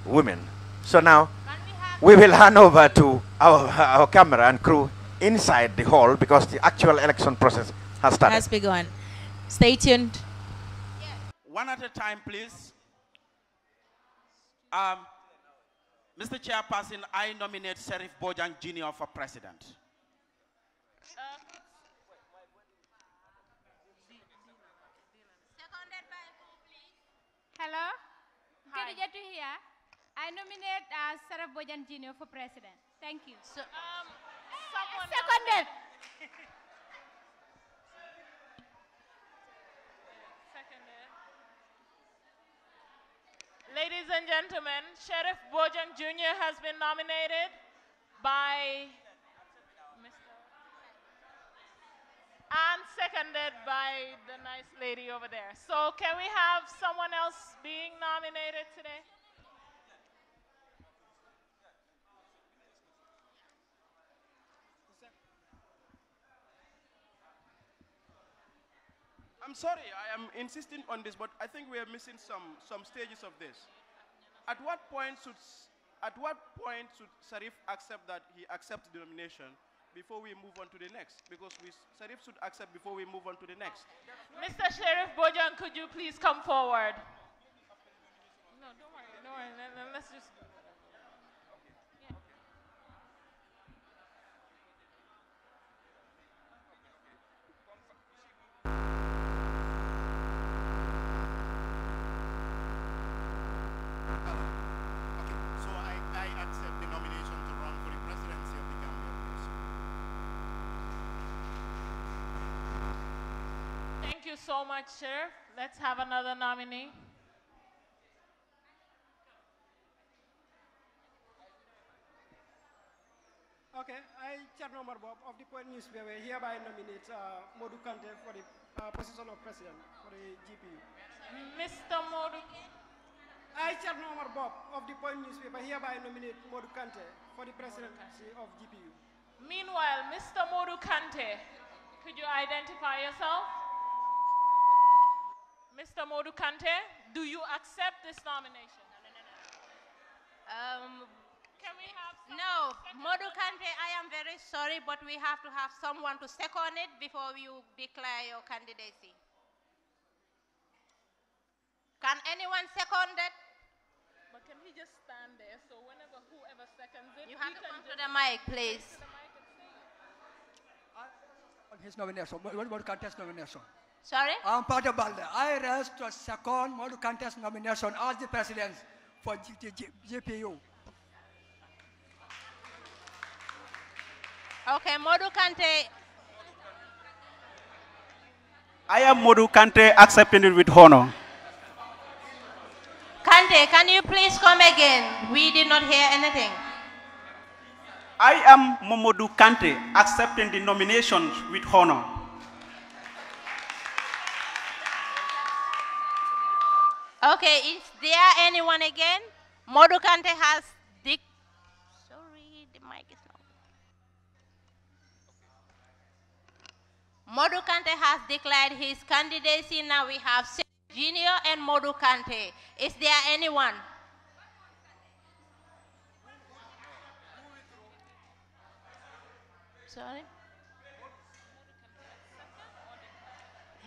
women. So now we will hand over to our camera and crew inside the hall because the actual election process has started. Has begun. Stay tuned. One at a time, please. Mr. Chairperson, I nominate Sheriff Bojang Jr. for president. Hello? Can you get to here? I nominate Sheriff Bojang Jr. for president. Thank you. Someone seconded. Ladies and gentlemen, Sheriff Bojang Jr. has been nominated by and seconded by the nice lady over there. So can we have someone else being nominated today? I'm sorry, I am insisting on this, but I think we are missing some stages of this. At what point should Sheriff accept that he accepts the nomination before we move on to the next? Because Sheriff should accept before we move on to the next. Mr. Sheriff Bojang, could you please come forward? No, don't worry, don't worry. Let's just... Thank you so much, Sheriff. Let's have another nominee. Okay, I, Chairman Bob of the Point newspaper, hereby nominate Modu Kante for the position of president for the GPU. Mr. Modu. I, Chairman Bob of the Point newspaper, hereby nominate Modu Kante for the presidency of GPU. Meanwhile, Mr. Modu Kante, could you identify yourself? Mr. Modu Kante, do you accept this nomination? Can we have no, Modu Kante, I am very sorry, but we have to have someone to second it before you declare your candidacy. Can anyone second it? But can he just stand there so whoever seconds it, you have to come to the mic, please. On his nomination, Modu Kante's nomination. Sorry? I'm Fatou Balde. I rise to second Modu Kante's nomination as the president for GPU. Okay, Modu Kante. I am Modu Kante, accepting it with honor. Kante, can you please come again? We did not hear anything. I am Momodu Kante, accepting the nomination with honor. Okay, is there anyone again? Modu Kante has sorry, the mic is not. Modu Kante has declared his candidacy. Now we have Junior and Modu Kante. Is there anyone? Sorry?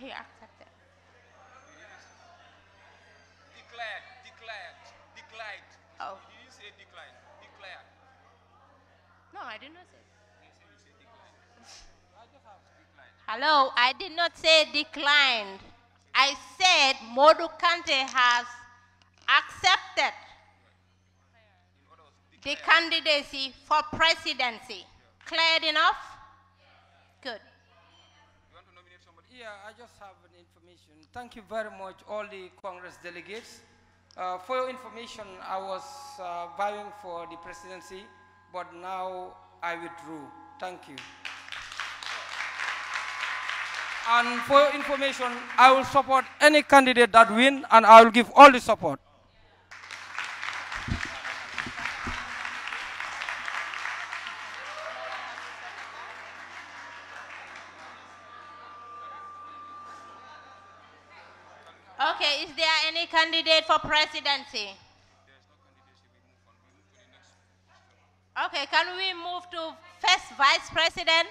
He accepted. Declared. Oh. Did you say declined? Declared. No, I did not say. Hello, I did not say declined. I said Modu Kante has accepted the candidacy for presidency. Clear enough? Good. Yeah, I just have an information. Thank you very much, all the Congress delegates. For your information, I was vying for the presidency, but now I withdrew. Thank you. And for your information, I will support any candidate that wins, and I will give all the support. Okay, is there any candidate for presidency? Okay, can we move to first vice president?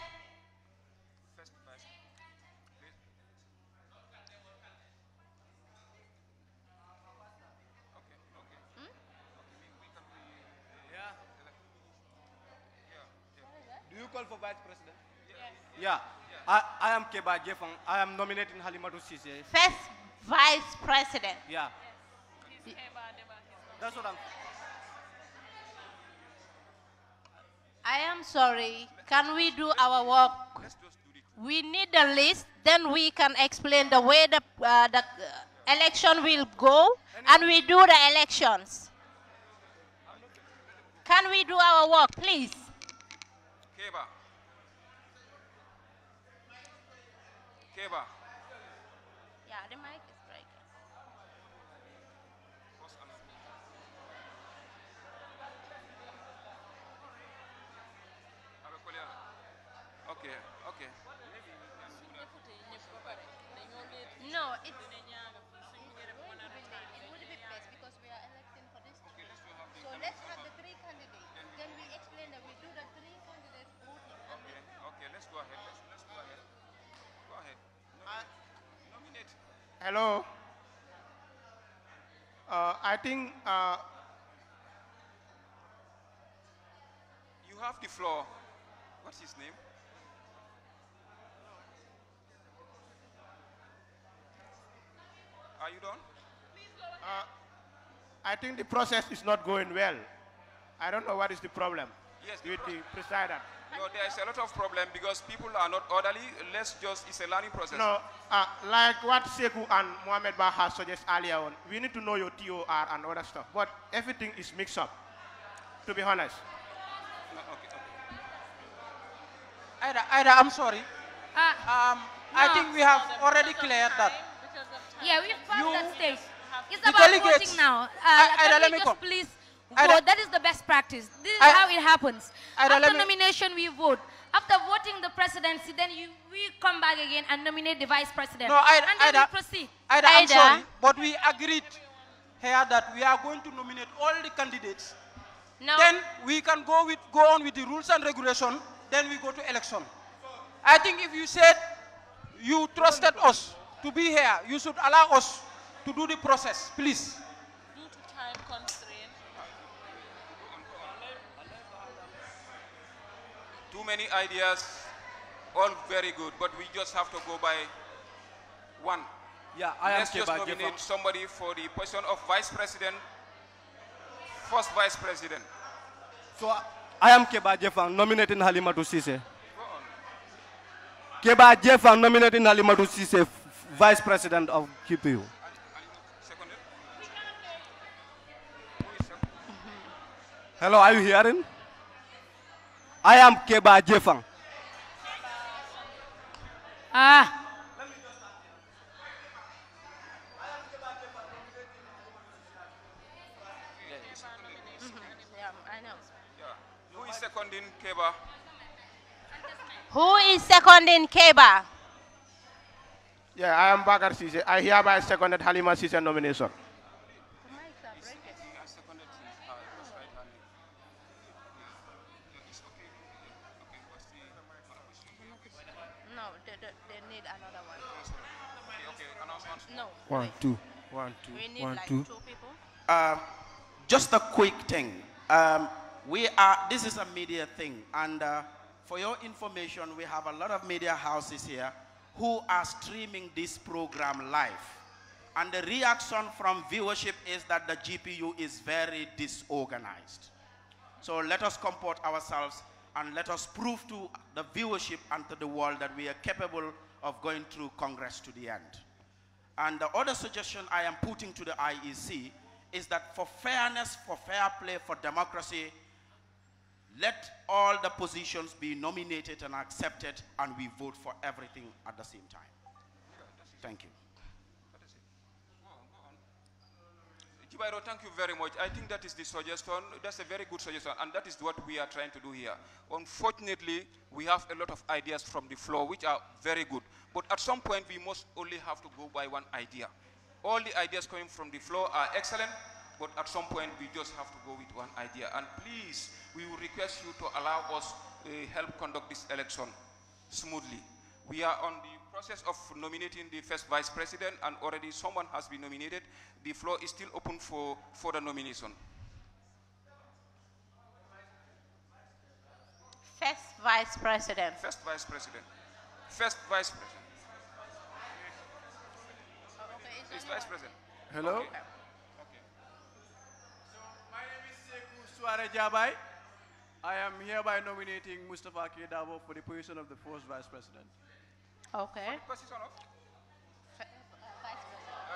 Do you call for vice president? Yeah. I am Keba Jefang. I am nominating Halimatu Sise. First vice president. Yeah. That's what I'm. I am sorry. Can we do our work? We need a list, then we can explain the way the election will go, and we do the elections. Can we do our work, please? Keba. Yeah, the mic is breaking. Okay. No, it would be best because we are electing for this. So let's have the three candidates. Then we explain that we do the three candidates voting. Okay, let's go ahead. Let's go ahead. Go ahead. Nominate. Hello. I think You have the floor. What's his name? Are you done? I think the process is not going well. I don't know what is the problem with the presider. No, there's a lot of problem because people are not orderly. It's a learning process. No, like what Sekou and Mohamed Bah has suggested earlier on, we need to know your TOR and other stuff. But everything is mixed up, to be honest. Ida, I'm sorry. I think we have already cleared that. Yeah, we've passed that stage. It's the about delegates- voting now. Ida, let Can me we go. just please Ida- vote? That is the best practice. This is Ida- how it happens. Ida, let After me- nomination, we vote. After voting the presidency, then we come back again and nominate the vice president. No, Ida, and then Ida, we proceed. Ida, I'm sorry, but we agreed here that we are going to nominate all the candidates. No. Then we can go on with the rules and regulation. Then we go to election. I think if you said you trusted us to be here, you should allow us to do the process, please. Due to time constraint. Too many ideas, all very good, but we just have to go by One. Yeah, I am Let's just Keba nominate Jefang. somebody for the position of vice president, first vice president. So I am Keba Jefang, nominating Halimatu Sise. Keba Jefang, nominating Halimatu Sise, vice president of QPU. Hello, are you hearing? I am Keba Jefang. Ah. Who is seconding Keba? Who is seconding Keba? Yeah, I am Bakar Sise. I hereby seconded Halima Sise nomination. No, they need another one. No. One, two. One, two. We need One, like two. two people. Just a quick thing. This is a media thing, and for your information, we have a lot of media houses here who are streaming this program live. And the reaction from viewership is that the GPU is very disorganized. So let us comport ourselves and let us prove to the viewership and to the world that we are capable of going through Congress to the end. And the other suggestion I am putting to the IEC is that for fairness, for fair play, for democracy, let all the positions be nominated and accepted, and we vote for everything at the same time. Thank you. Jibairo, thank you very much. I think that is the suggestion. That's a very good suggestion, and that is what we are trying to do here. Unfortunately, we have a lot of ideas from the floor, which are very good. But at some point, we must only have to go by one idea. All the ideas coming from the floor are excellent, but at some point, we just have to go with one idea. And please, we will request you to allow us help conduct this election smoothly. We are on the process of nominating the first vice president, and already someone has been nominated. The floor is still open for further nomination. First vice president. First vice president. First vice president. It's vice president. Hello? Okay. My name is Sekou Suare Jabai. I am hereby nominating Mustafa Kedabo for the position of the first vice president. Okay. Position of?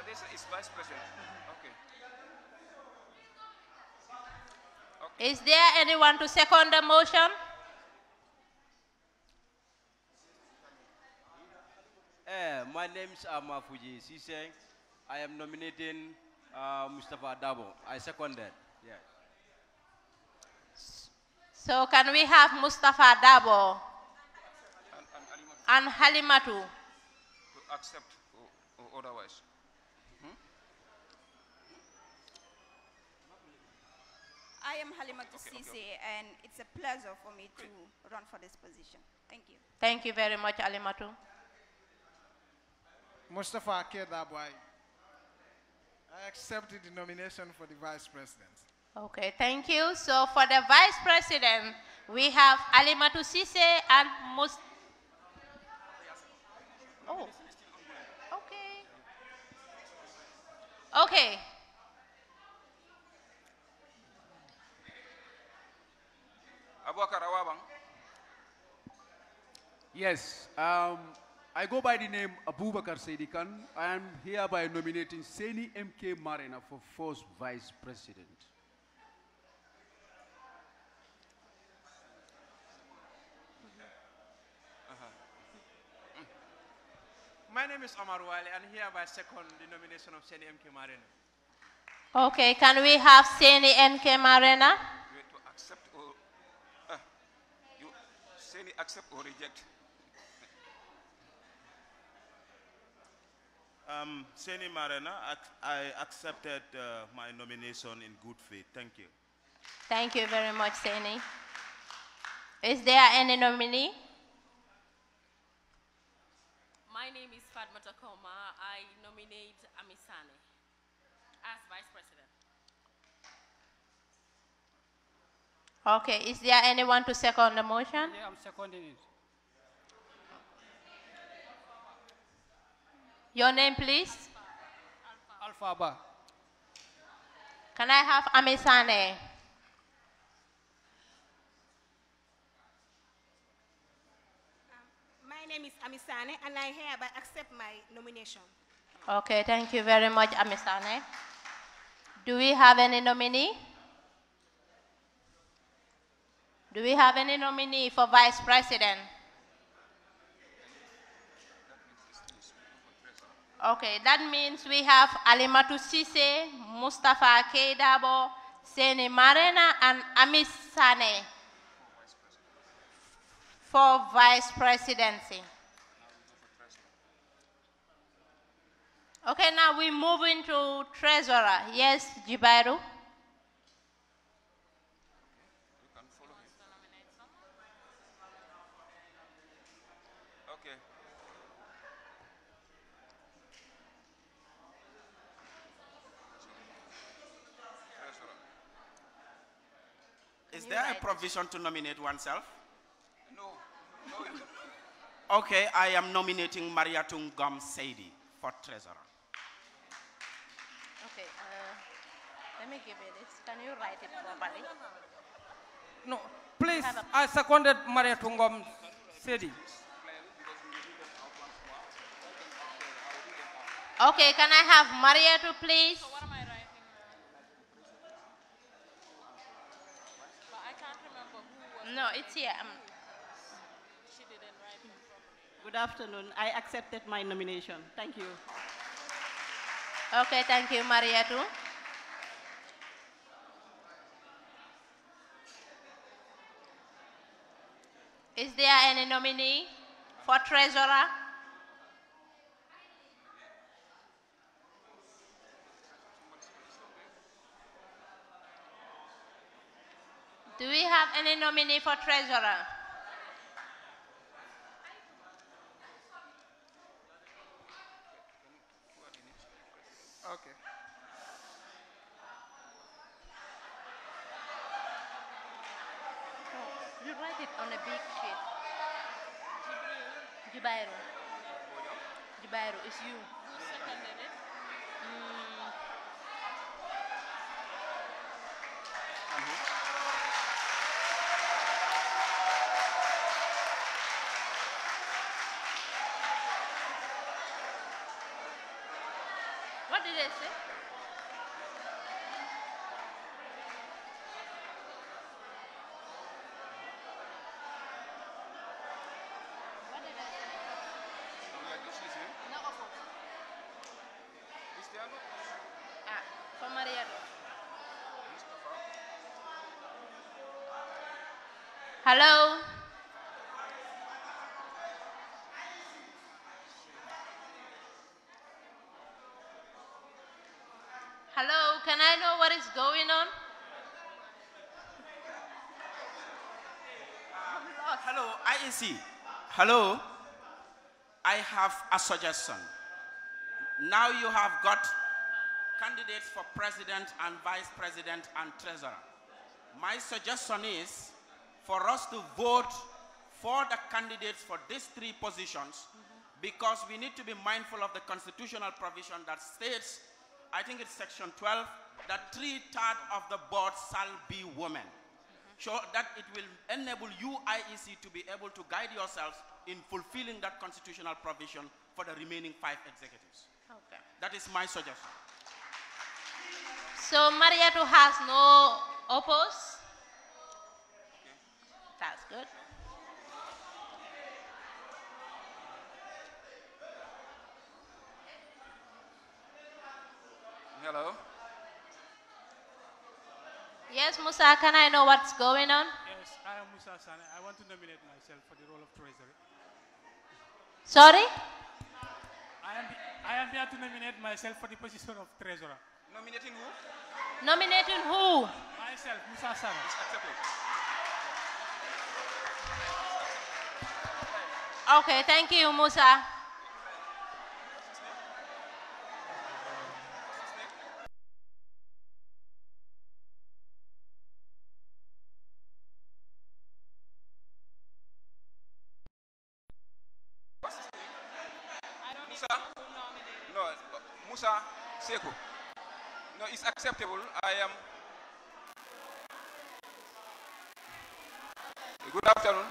This is vice president. Okay. Is there anyone to second the motion? My name is Mafuji Sise. I am nominating Mustafa Dabo. I second that. Yes. So can we have Mustafa Dabo and Halimatu? To accept or otherwise. I am Halimatu Sise, and it's a pleasure for me to run for this position. Thank you. Thank you very much, Halimatu. Mustafa Kedaboy. I accepted the nomination for the vice president. Okay, thank you. So for the vice president, we have Halimatu Sise and Oh, okay. Okay. Yes, I go by the name Abubakar Sedikan. I am hereby nominating Seni MK Marina for first vice president. My name is Omar Wale, and hereby second the nomination of Seni MK Marina. Okay, can we have Seni NK Marina? You have to accept or you say accept or reject. Seni Marina, I accepted my nomination in good faith. Thank you. Thank you very much, Seni. Is there any nominee? My name is Fatma Takoma. I nominate Amisane as Vice President. Okay, is there anyone to second the motion? Yeah, I'm seconding it. Your name, please? Alphaba. Can I have Amisane? My name is Amisane, and I hereby accept my nomination. Okay, thank you very much, Amisane. Do we have any nominee? Do we have any nominee for Vice President? Okay, that means we have Alimatu Sise, Mustafa Keidabo, Seni Marena, and Amis Sane for Vice Presidency. Okay, now we move into Treasurer. Yes, Jibairu. Okay. Is there a provision to nominate oneself? No. Okay, I am nominating Mariatungam Saidi for treasurer. Okay, let me give you this. Can you write it properly? No, please, I seconded Maria Tungom Sedi. Okay, can I have Mariatu, please? So what am I writing? But I can't remember who was. No, it's here. She didn't write it properly. Good afternoon. I accepted my nomination. Thank you. Okay, thank you, Mariatu. Is there any nominee for treasurer? Do we have any nominee for treasurer? Okay. You write it on a big sheet. Jibairu. Jibairu, it's you. Who seconded it? What did I say? What did I say? No, of course. Ah, for Mariatu. Hello? Hello, can I know what is going on? Hello, IEC. Hello. I have a suggestion. Now you have got candidates for president and vice president and treasurer. My suggestion is for us to vote for the candidates for these three positions because we need to be mindful of the constitutional provision that states, I think it's section 12, that 3/3 of the board shall be women. So that it will enable you, IEC, to be able to guide yourselves in fulfilling that constitutional provision for the remaining 5 executives. Okay. That is my suggestion. So Mariatu has no oppose? That's good. Hello. Yes, Musa, can I know what's going on? Yes, I am Musa Sane. I want to nominate myself for the role of treasurer. Sorry? I am here to nominate myself for the position of treasurer. Nominating who? Nominating who? Myself, Musa Sane. Okay, thank you, Musa. Musa? Seku. No, it's acceptable. I am. Good afternoon.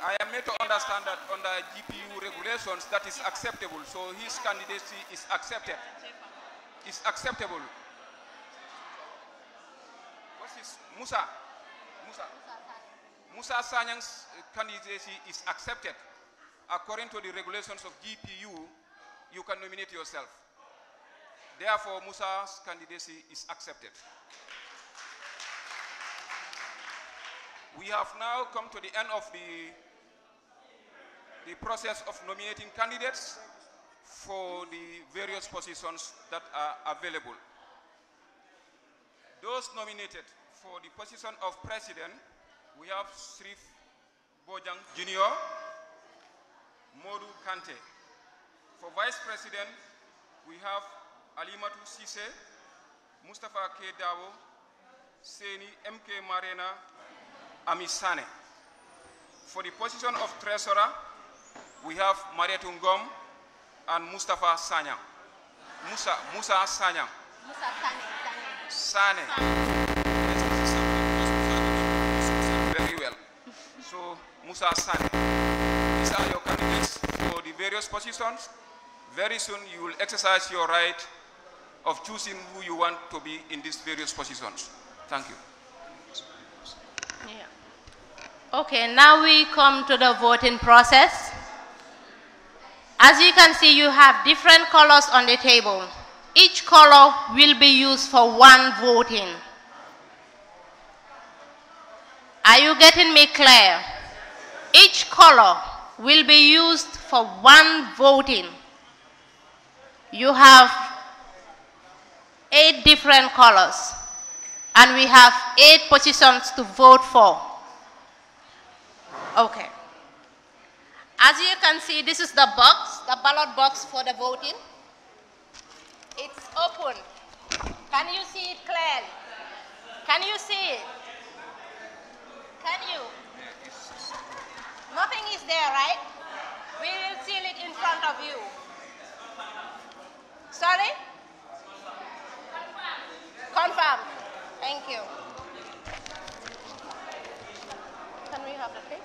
I am made to understand that under GPU regulations that is acceptable. So his candidacy is accepted. It's acceptable. What's his? Musa Sanyang's candidacy is accepted. According to the regulations of GPU, you can nominate yourself. Therefore, Musa's candidacy is accepted. We have now come to the end of the process of nominating candidates for the various positions that are available. Those nominated for the position of president, we have Srif Bojang Jr., Modu Kante. For vice president, we have Alimatu Sise, Mustafa K. Dawo, Seni M.K. Marena, Amisane. For the position of treasurer, we have Mariatu Ngom and Mustafa Sanyang. Musa Sanyang. Sane. Very well. So, Musa Sane. These are your candidates for the various positions. Very soon you will exercise your right of choosing who you want to be in these various positions. Thank you. Yeah. Okay, now we come to the voting process. As you can see, you have different colors on the table. Each color will be used for one voting. Are you getting me clear? Each color will be used for one voting. You have 8 different colors, and we have 8 positions to vote for. Okay. As you can see, this is the box, the ballot box for the voting. It's open. Can you see it clearly? Can you see it? Can you? Nothing is there, right? We will seal it in front of you. Sorry? Confirm. Thank you. Can we have the tape?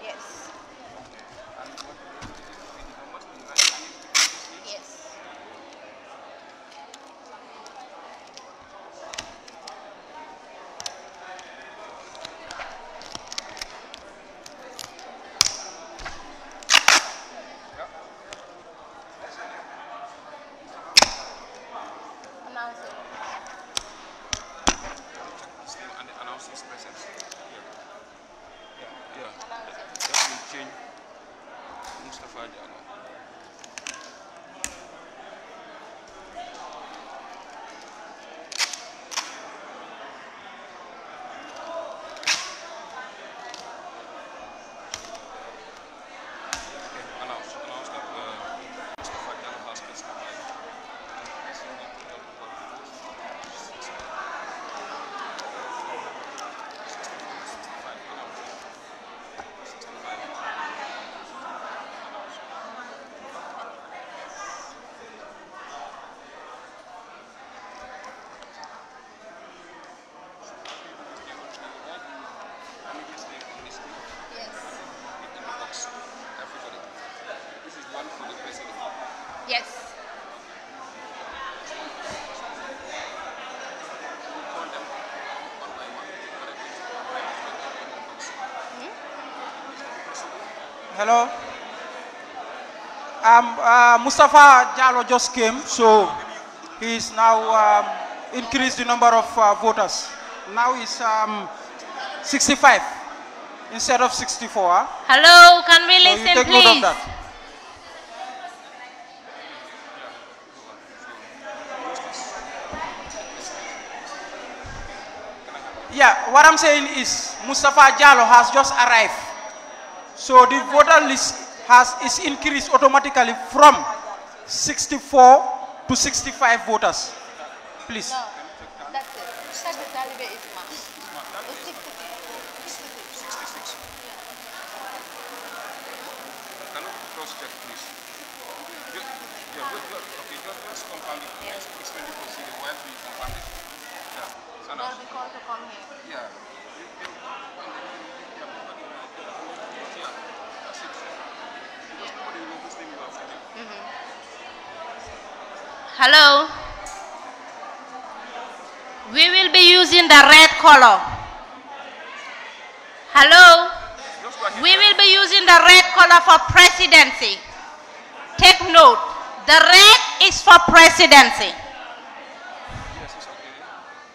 Yes. Yes. Announce it. Announce his presence. Yeah. That will change Mustafa Jalo. Announce that Mustafa Jalo has been supplied. Yes. Hello. Mustafa Jalo just came, so he's now increased the number of voters. Now it's 65 instead of 64. Hello, can we So you listen, take note of please? that. Yeah, what I'm saying is Mustafa Jalo has just arrived. So the voter list is increased automatically from 64 to 65 voters. Please. No, that's it. cross-check, please. Okay, just confirm it. Yes. Explain the procedure while we confirm it. Yeah. They'll be called to come here. Yeah. Yeah, that's it. Just nobody will know whose name you have to do. Hello. We will be using the red color. Hello. We will be using the red color for presidency. Take note. The red is for presidency.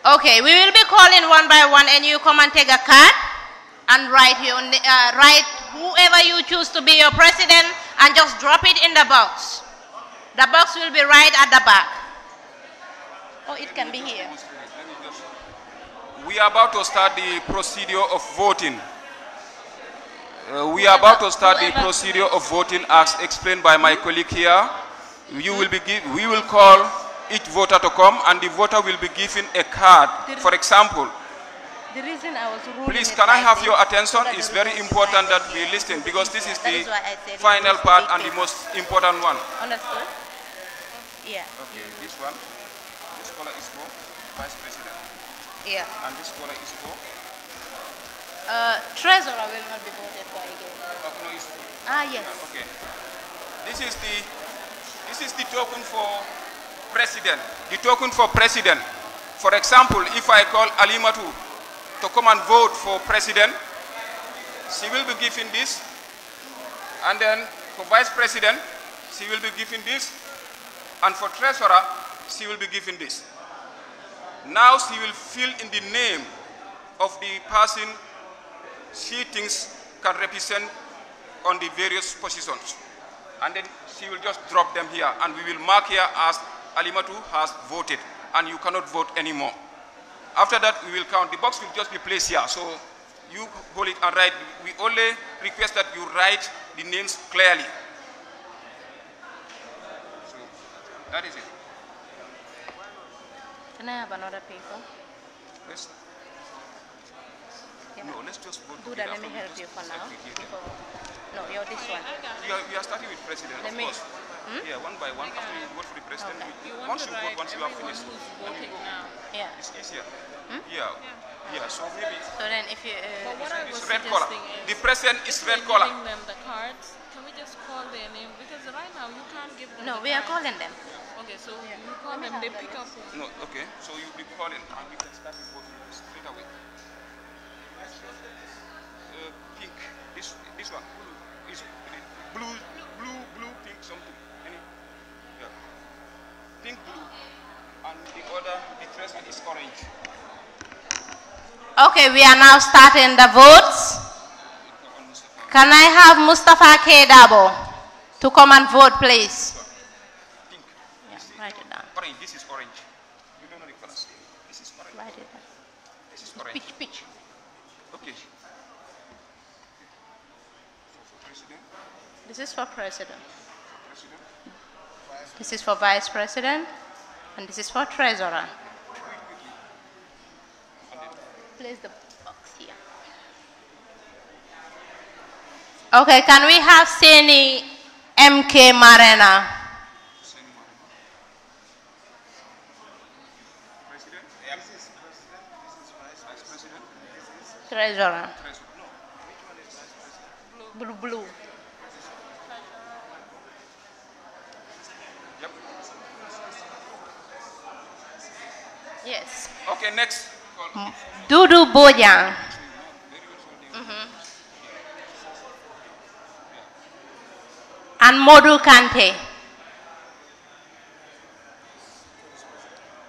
Okay, we will be calling one by one, and you come and take a card and write write whoever you choose to be your president, and just drop it in the box. The box will be right at the back. Oh, it can be here. We are about to start the procedure of voting. We are about to start the procedure of voting as explained by my colleague here. We will call each voter to come, and the voter will be given a card. For example, The reason I was ruling please, can I have your attention? It's very important that we listen, because this is the final part and the most important one. Understood? Yeah. Okay, this one, this color is for Vice President. Yeah. And this color is for? Treasurer will not be voted for again. No, it's for. Yes. Okay. This is the token for president. The token for president. For example, if I call Alimatu to come and vote for president, she will be given this. And then for vice president, she will be given this. And for treasurer, she will be given this. Now she will fill in the name of the person she thinks can represent on the various positions. And then she will just drop them here, and we will mark here as Alimatu has voted, and you cannot vote anymore. After that, we will count. The box will just be placed here, so you hold it and write. We only request that you write the names clearly. So that is it. Can I have another paper? Yes. No, let's just vote. Do that, let me help you for now. No, you're this one. We are starting with president, of course. Yeah, one by one. After you vote for the president, once you vote, once you have finished, yeah, it's easier. Yeah. Yeah, so maybe. So then if you... it's red color. The president is red color. Giving them the cards, can we just call their name? Because right now you can't give them. No, we are calling them. Okay, so you call them, they pick up. No, okay. So you'll be calling, and we can start with voting straight away. Pink. This one is blue, pink, something. Any? Yeah. Pink, blue, and the other, the president is orange. Okay, we are now starting the votes. Can I have Mustafa Kedabo to come and vote, please? Pink. Yeah, write it down. Orange. This is orange. You don't know the colors. This is orange. Write it down. This is orange. Pitch. Okay. This is for president. This is for vice president. And this is for treasurer. Place the box here. Okay, can we have Seni MK Marena? President? This is vice president. Treasurer. Blue. Yep. Yes. Okay, next. Dudu Bojang. And Modu Kante.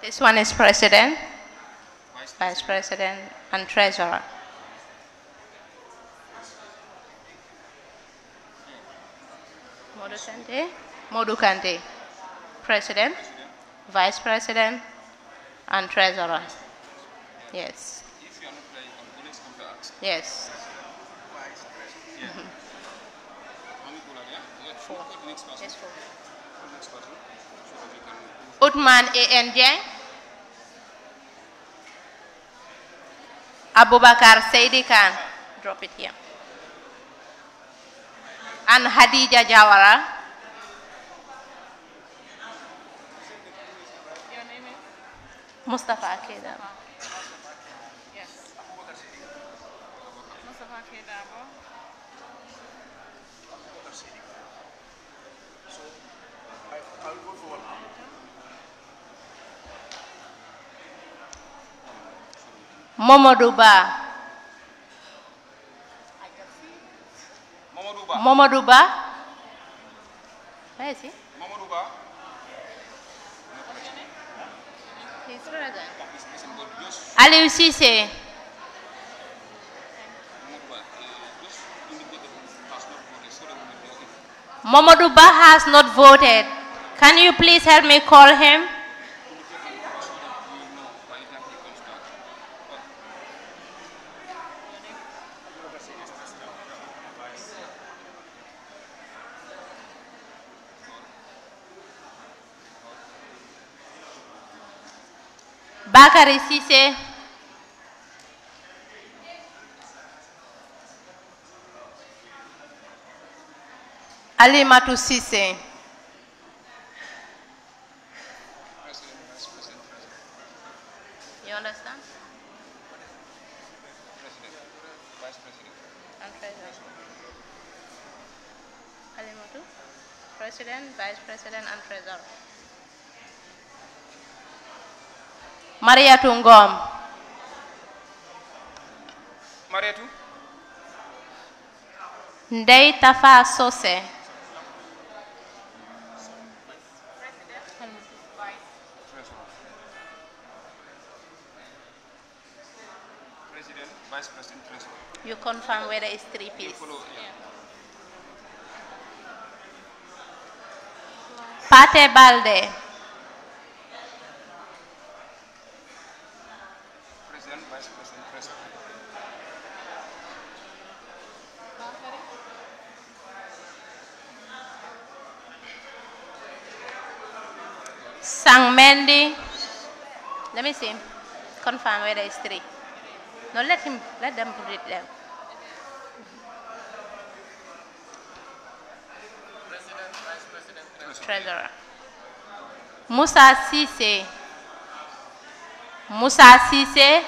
This one is president, vice president, and treasurer. Modu Kante, president, vice president, and treasurer. Yes. If you are not playing, always come to ask. Yes. Yeah. How many people are there? Four. The next person. Yes, four. The next person. So that you can. Utman A.N.J. Abubakar Saidi Khan. Drop it here. and Hadija Jawara. Your name is? Mustafa Kedam. Yes. Mustafa Kedabo. I'll go for one. Momodou Ba. Momodou Ba. Where is he? Mamadou Ba. He's present. Aliou Cissé. Momodou Ba has not voted. Can you please help me call him? Bakary Cissé. Alimatou Cissé. You understand? Vice President. And President. Alimatou, President, Vice President, and Treasurer. Mariatou Ngom. Mariatou. Ndeye Tafa Sosé. President, Vice President, Treasurer. You confirm whether it's 3 piece. Pate Balde. President, Vice President, Treasurer. Sang Mendy. Let me see. Confirm whether it's 3. No, let them put it there. President, Vice President, Treasurer. Musa Cissé. Musa Cissé.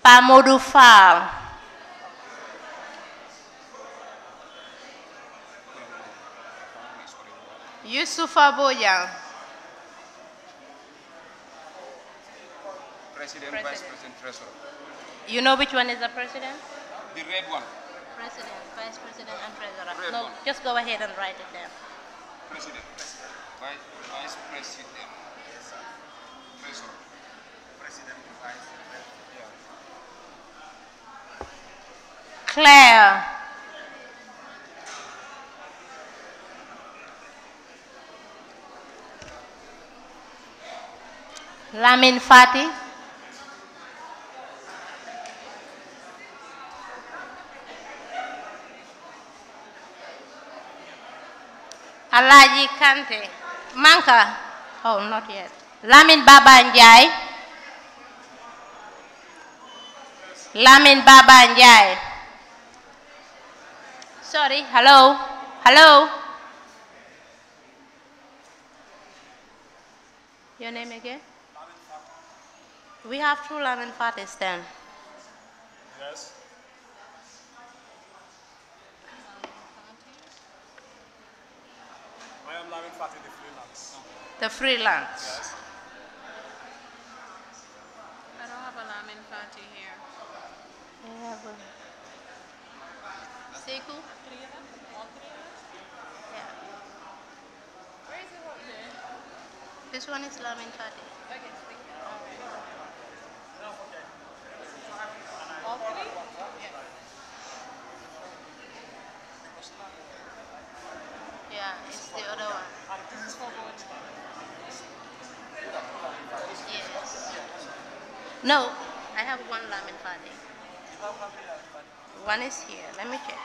Pamoudou Fall. Youssoufa Bojang. President, Vice President, Treasurer. You know which one is the president? The red one. President, Vice President, and Treasurer. Red No, one. just go ahead and write it down. President, Vice President, Treasurer. President, Vice President. Claire. Lamin Fati. Alaji Kante. Manka. Oh, not yet. Lamin Baba Njai. Lamin Baba Njai. Sorry, hello. Hello. Your name again? We have 2 Lamin Fatis then. Yes. I am Lamin Fati, the freelance. The freelance. Yes. I don't have a Lamin Fati here. We have Sekou? 3 of them? All 3 of us? Yeah. Where is it up there? This one is Lamin Fati. Okay, thank you. All 3? Yeah, it's the other one. This is for vote. Yes. No, I have 1 Lamin Fati. One is here. Let me check.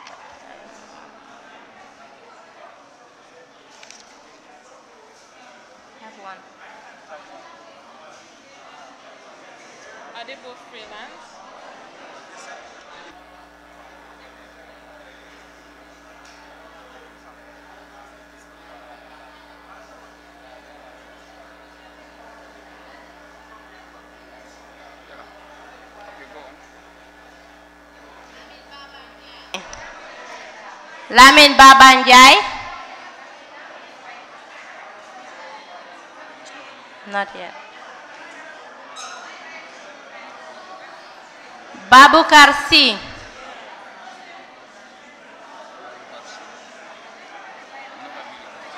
I have 1. Are they both freelance? Lamin Babanjai. Not yet. Babukar C.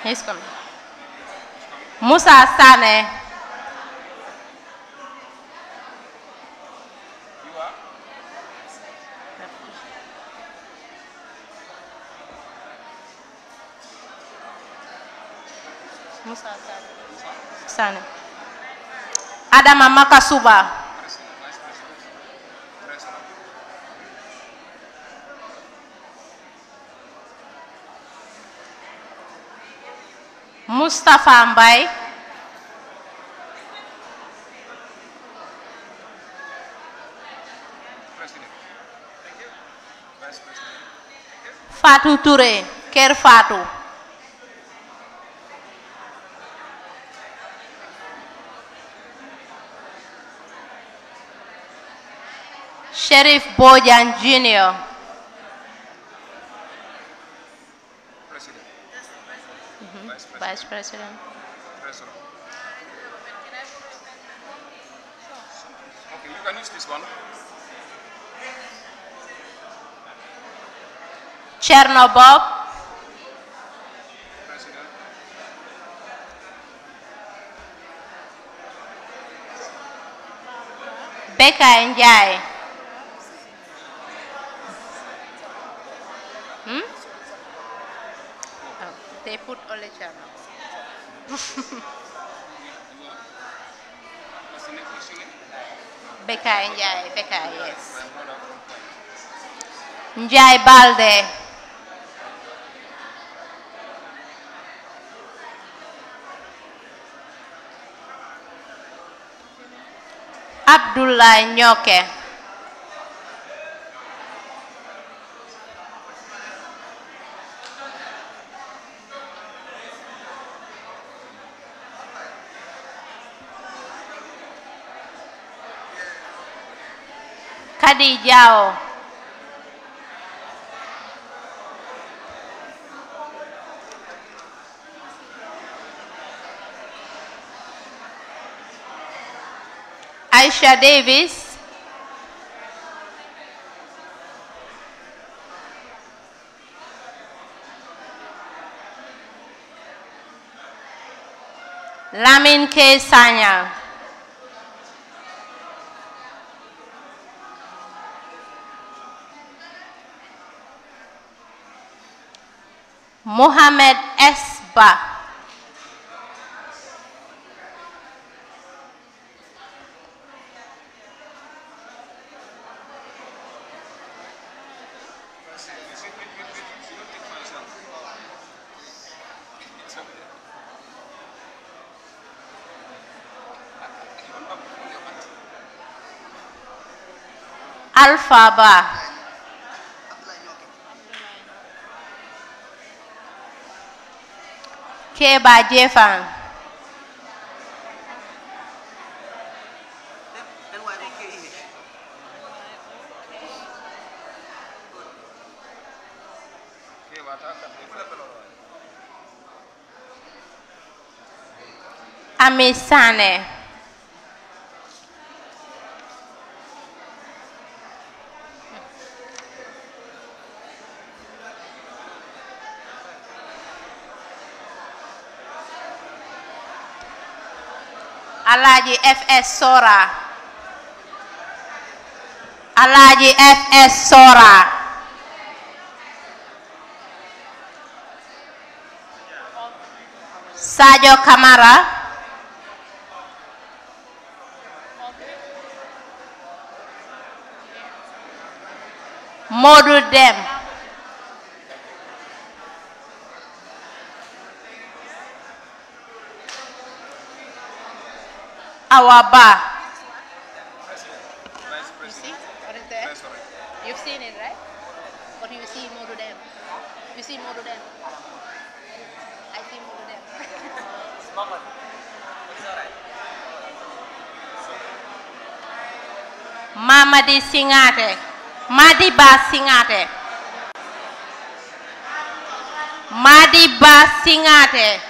He's coming. Musa Sane. Musa Sane. Adama Makasuba. Mustafa Mbai. Fatou Touré, Kerr Fatou. Sheriff Bojan Jr. Vice President. Okay, you can use this one. Chernobob. Becca Njai. Oh, they put only Chernobyl. Becca Njai, Becca, yes. Njai Balde. Abdullah Nyoke. Kadi Jao. Aisha Davis. Lamin K. Sanya. Mohamed S. Ba. Alpha Ba. Keba Jefang. Amisane. Alaji FS Sora. Alaji FS Sora. Sajo Kamara. Modu Dem. Awaba. You've seen it, right? But you see more to them. You see more to them. I see more to them. Mamadi Singate. Madiba Singate. Madiba Singate.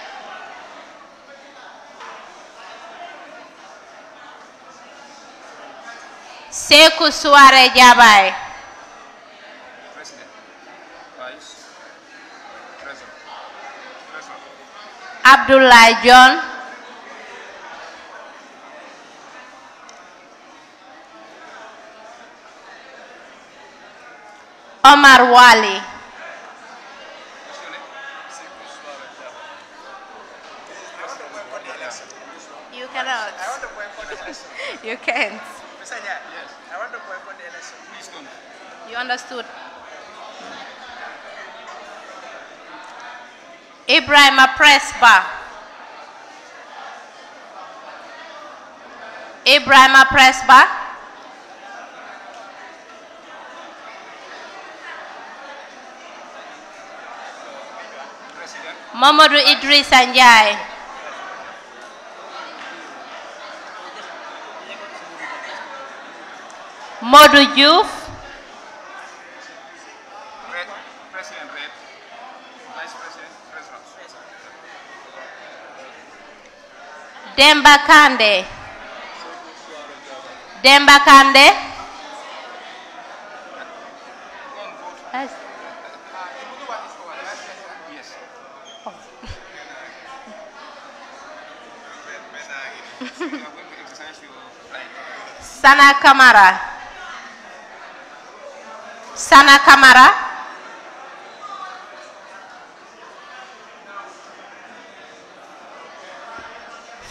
Seku Suare Jabai. President. Vice. President. President. Abdullah John. Omar Wali. You cannot. You can't. Yes. I want to boycott the election. Please don't. You understood? Ibrahim Presba. Ibrahim Presba. Mamadou Idrissa Ndiaye. Modou Diouf. President Red. Vice President President. Demba Kande. Demba Kande. Yes. Sana Kamara. Sana Kamara.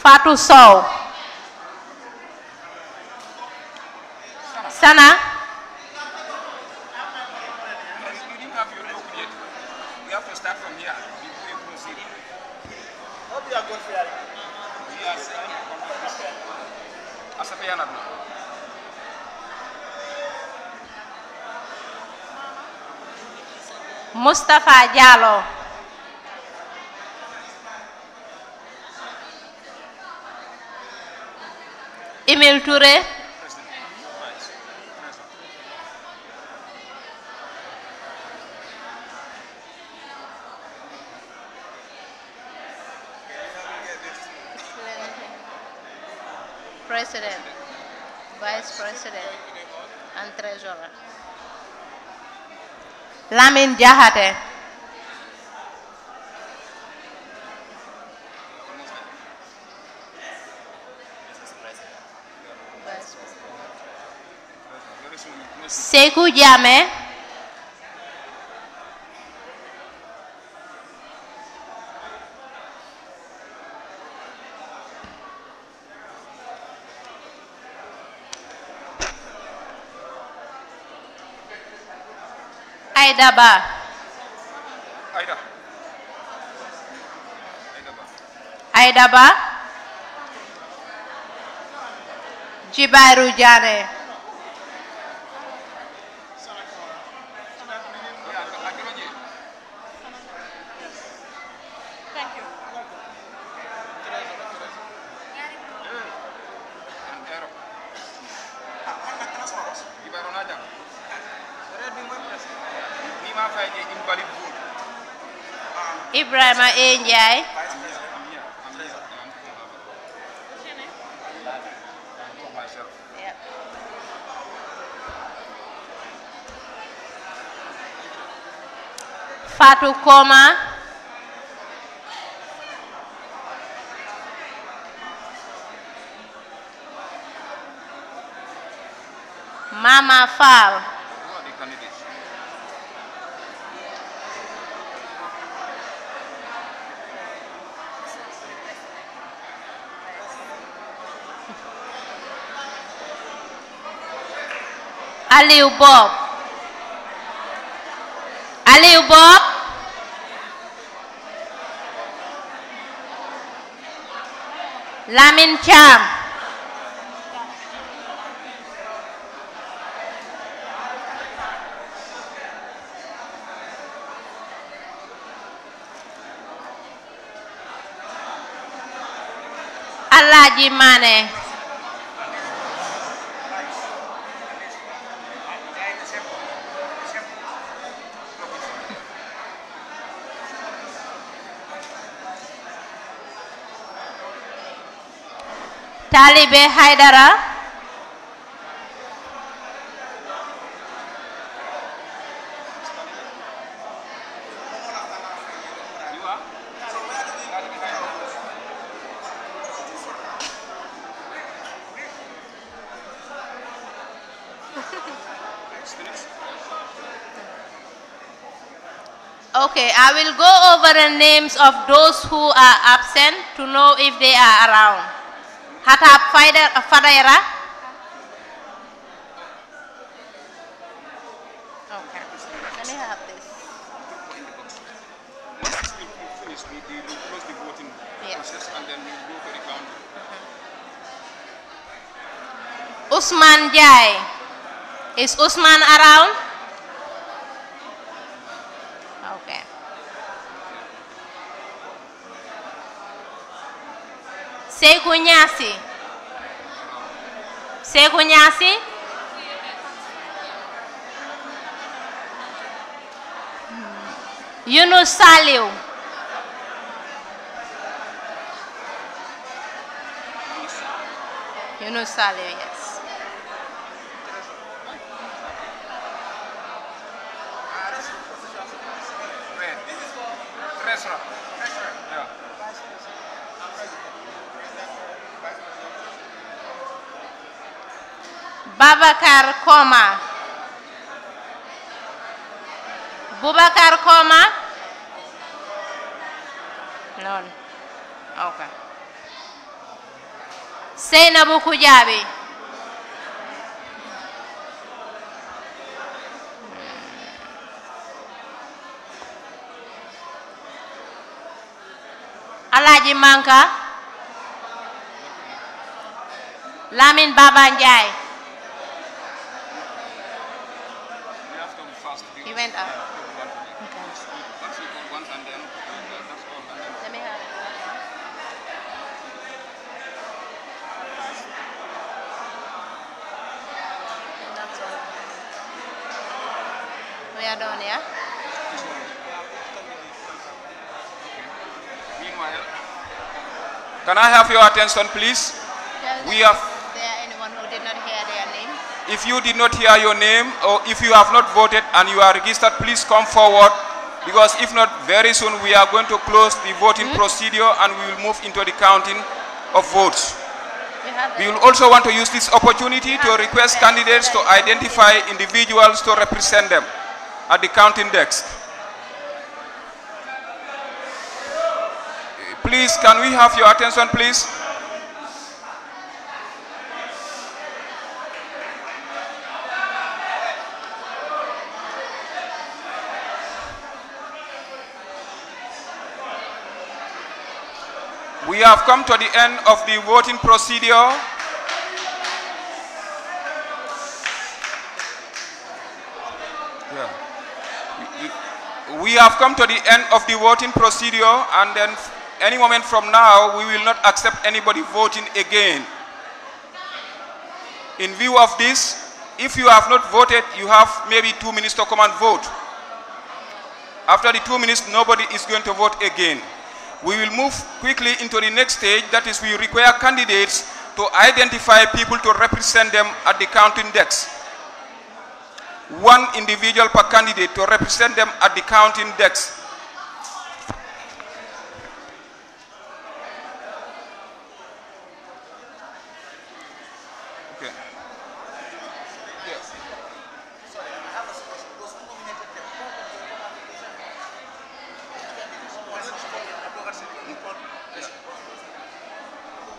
Fatou Sow. Sana. You didn't have your look yet. We have to start from here before you proceed. What do you have got for Yes. Asafiana. Mustafa Diallo. Emile Touré. President, Vice President, and Treasurer. Lamin Jahate. Sekou Jame. Aidaba. Aidaba. Jibairu Jane. Thank you. Ibrahima A. Ndiaye. Yep. Fatou Koma. Mama Fall. Aliou Bob. Aliou Bob. Lamine Cham. Alaji Mane. Talibe Haidara. Okay, I will go over the names of those who are absent to know if they are around. Hatap Fadaira. Okay, let me have this. Once we finish, we will close the voting process and then we will go for the counting. Usman Jai. Is Usman around? Okay. Seku Nyasi. Seku Nyasi. Yunus Saliu. Yunus Saliu, yes. Babakar Koma. Bubakar Koma? None. Okay. Seinabu Kujabi. Alaji Manka. Lamin Baba Njai. He went out. Okay. Let me have it. That's all. We are done, yeah? Meanwhile, can I have your attention, please? We have. Is there anyone who did not hear their name? If you did not hear your name or if you have not voted and you are registered, please come forward, because if not, very soon we are going to close the voting procedure and we will move into the counting of votes. We will also want to use this opportunity to request candidates to identify individuals to represent them at the counting desk. Please, can we have your attention, please? We have come to the end of the voting procedure. We have come to the end of the voting procedure, and then any moment from now, we will not accept anybody voting again. In view of this, if you have not voted, you have maybe 2 minutes to come and vote. After the 2 minutes, nobody is going to vote again. We will move quickly into the next stage, that is, we require candidates to identify people to represent them at the counting desk. 1 individual per candidate to represent them at the counting desk. Okay. Yes.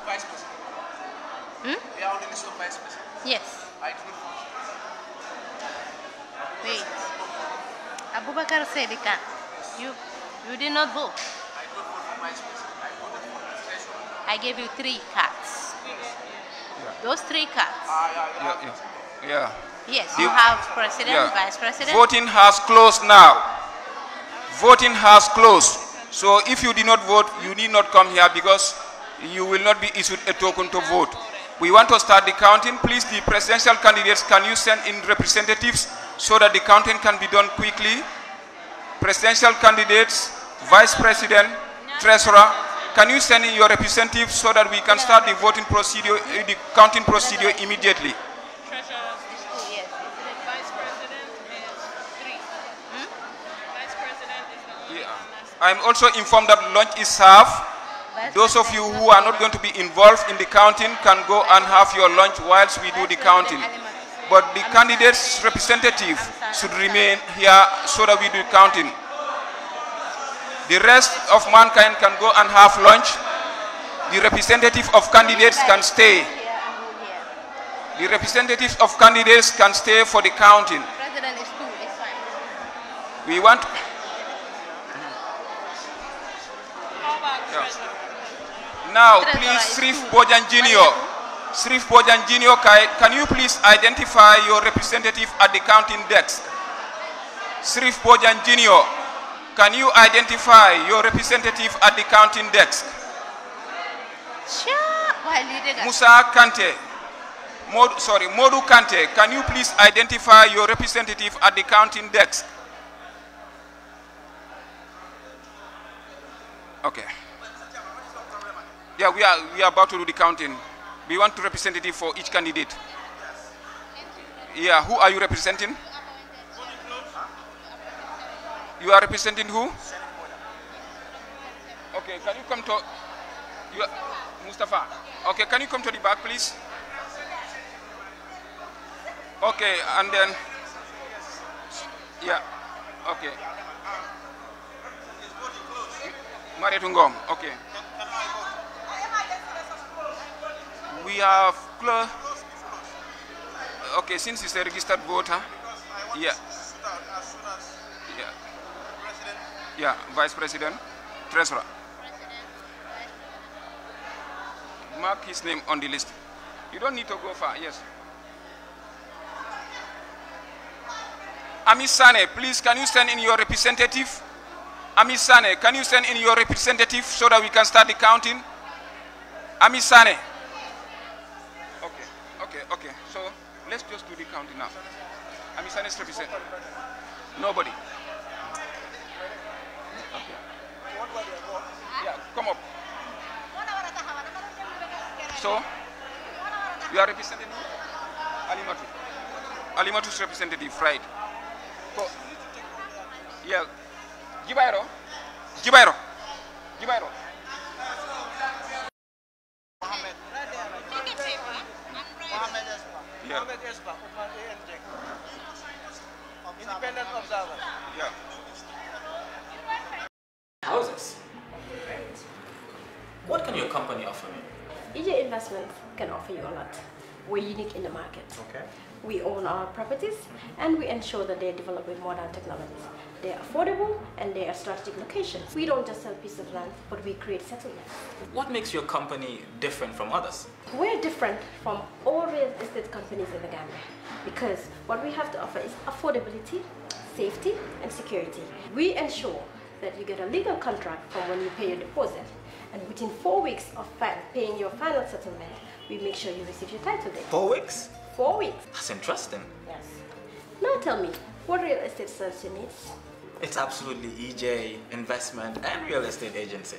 Vice President. We are on the list of Vice President. Yes. I did not vote. Wait. Abubakar Sedikan, you did not vote. I did not vote for Vice President. I voted for the treasurer. I gave you 3 cards. Those 3 cards. Yeah. Yes, you have President, Vice President. Voting has closed now. Voting has closed. So if you did not vote, you need not come here, because you will not be issued a token to vote. We want to start the counting. Please, the presidential candidates, can you send in representatives so that the counting can be done quickly? Presidential candidates, vice president, treasurer, can you send in your representatives so that we can start the voting procedure, the counting procedure immediately? I'm also informed that lunch is served. Those of you who are not going to be involved in the counting can go and have your lunch whilst we do the counting. But the candidates' representative should remain here so that we do counting. The rest of mankind can go and have lunch. The representative of candidates can stay. The representatives of candidates can stay for the counting. We want... Now, please, Srif Bojan Jr. Srif Bojan Jr., can you please identify your representative at the counting desk? Srif Bojan Jr., can you identify your representative at the counting desk? Musa Kante, Modu Kante, can you please identify your representative at the counting desk? Okay. Yeah, we are about to do the counting. We want a representative for each candidate. Yeah, who are you representing? You are representing who? Okay, can you come to Mustafa? Okay, can you come to the back, please? Okay, and then yeah, okay. Marietungom, okay. We have okay, since it's a registered voter, yeah, yeah, vice president, treasurer. Mark his name on the list. You don't need to go far. Yes. Amis Sane, please, can you send in your representative? Amis Sane, can you send in your representative so that we can start the counting? Amis Sane. Okay, so let's just do the counting now. Amisane's represent. Nobody. Okay. Yeah, come up. So, you are representing Alimatu. Alimatu's representative, right? So, yeah. Jibairo. Independent observer. Yeah. Houses. What can your company offer me? EJ Investment can offer you a lot. We're unique in the market. Okay. We own our properties and we ensure that they're developed with modern technologies. They're affordable and they are strategic locations. We don't just sell pieces of land, but we create settlements. What makes your company different from others? We're different from all real estate companies in the Gambia because what we have to offer is affordability, safety, and security. We ensure that you get a legal contract from when you pay your deposit, and within 4 weeks of paying your final settlement, we make sure you receive your title deed. 4 weeks? 4 weeks. That's interesting. Yes. Now tell me, what real estate serves your needs? It's absolutely EJ Investment and Real Estate Agency.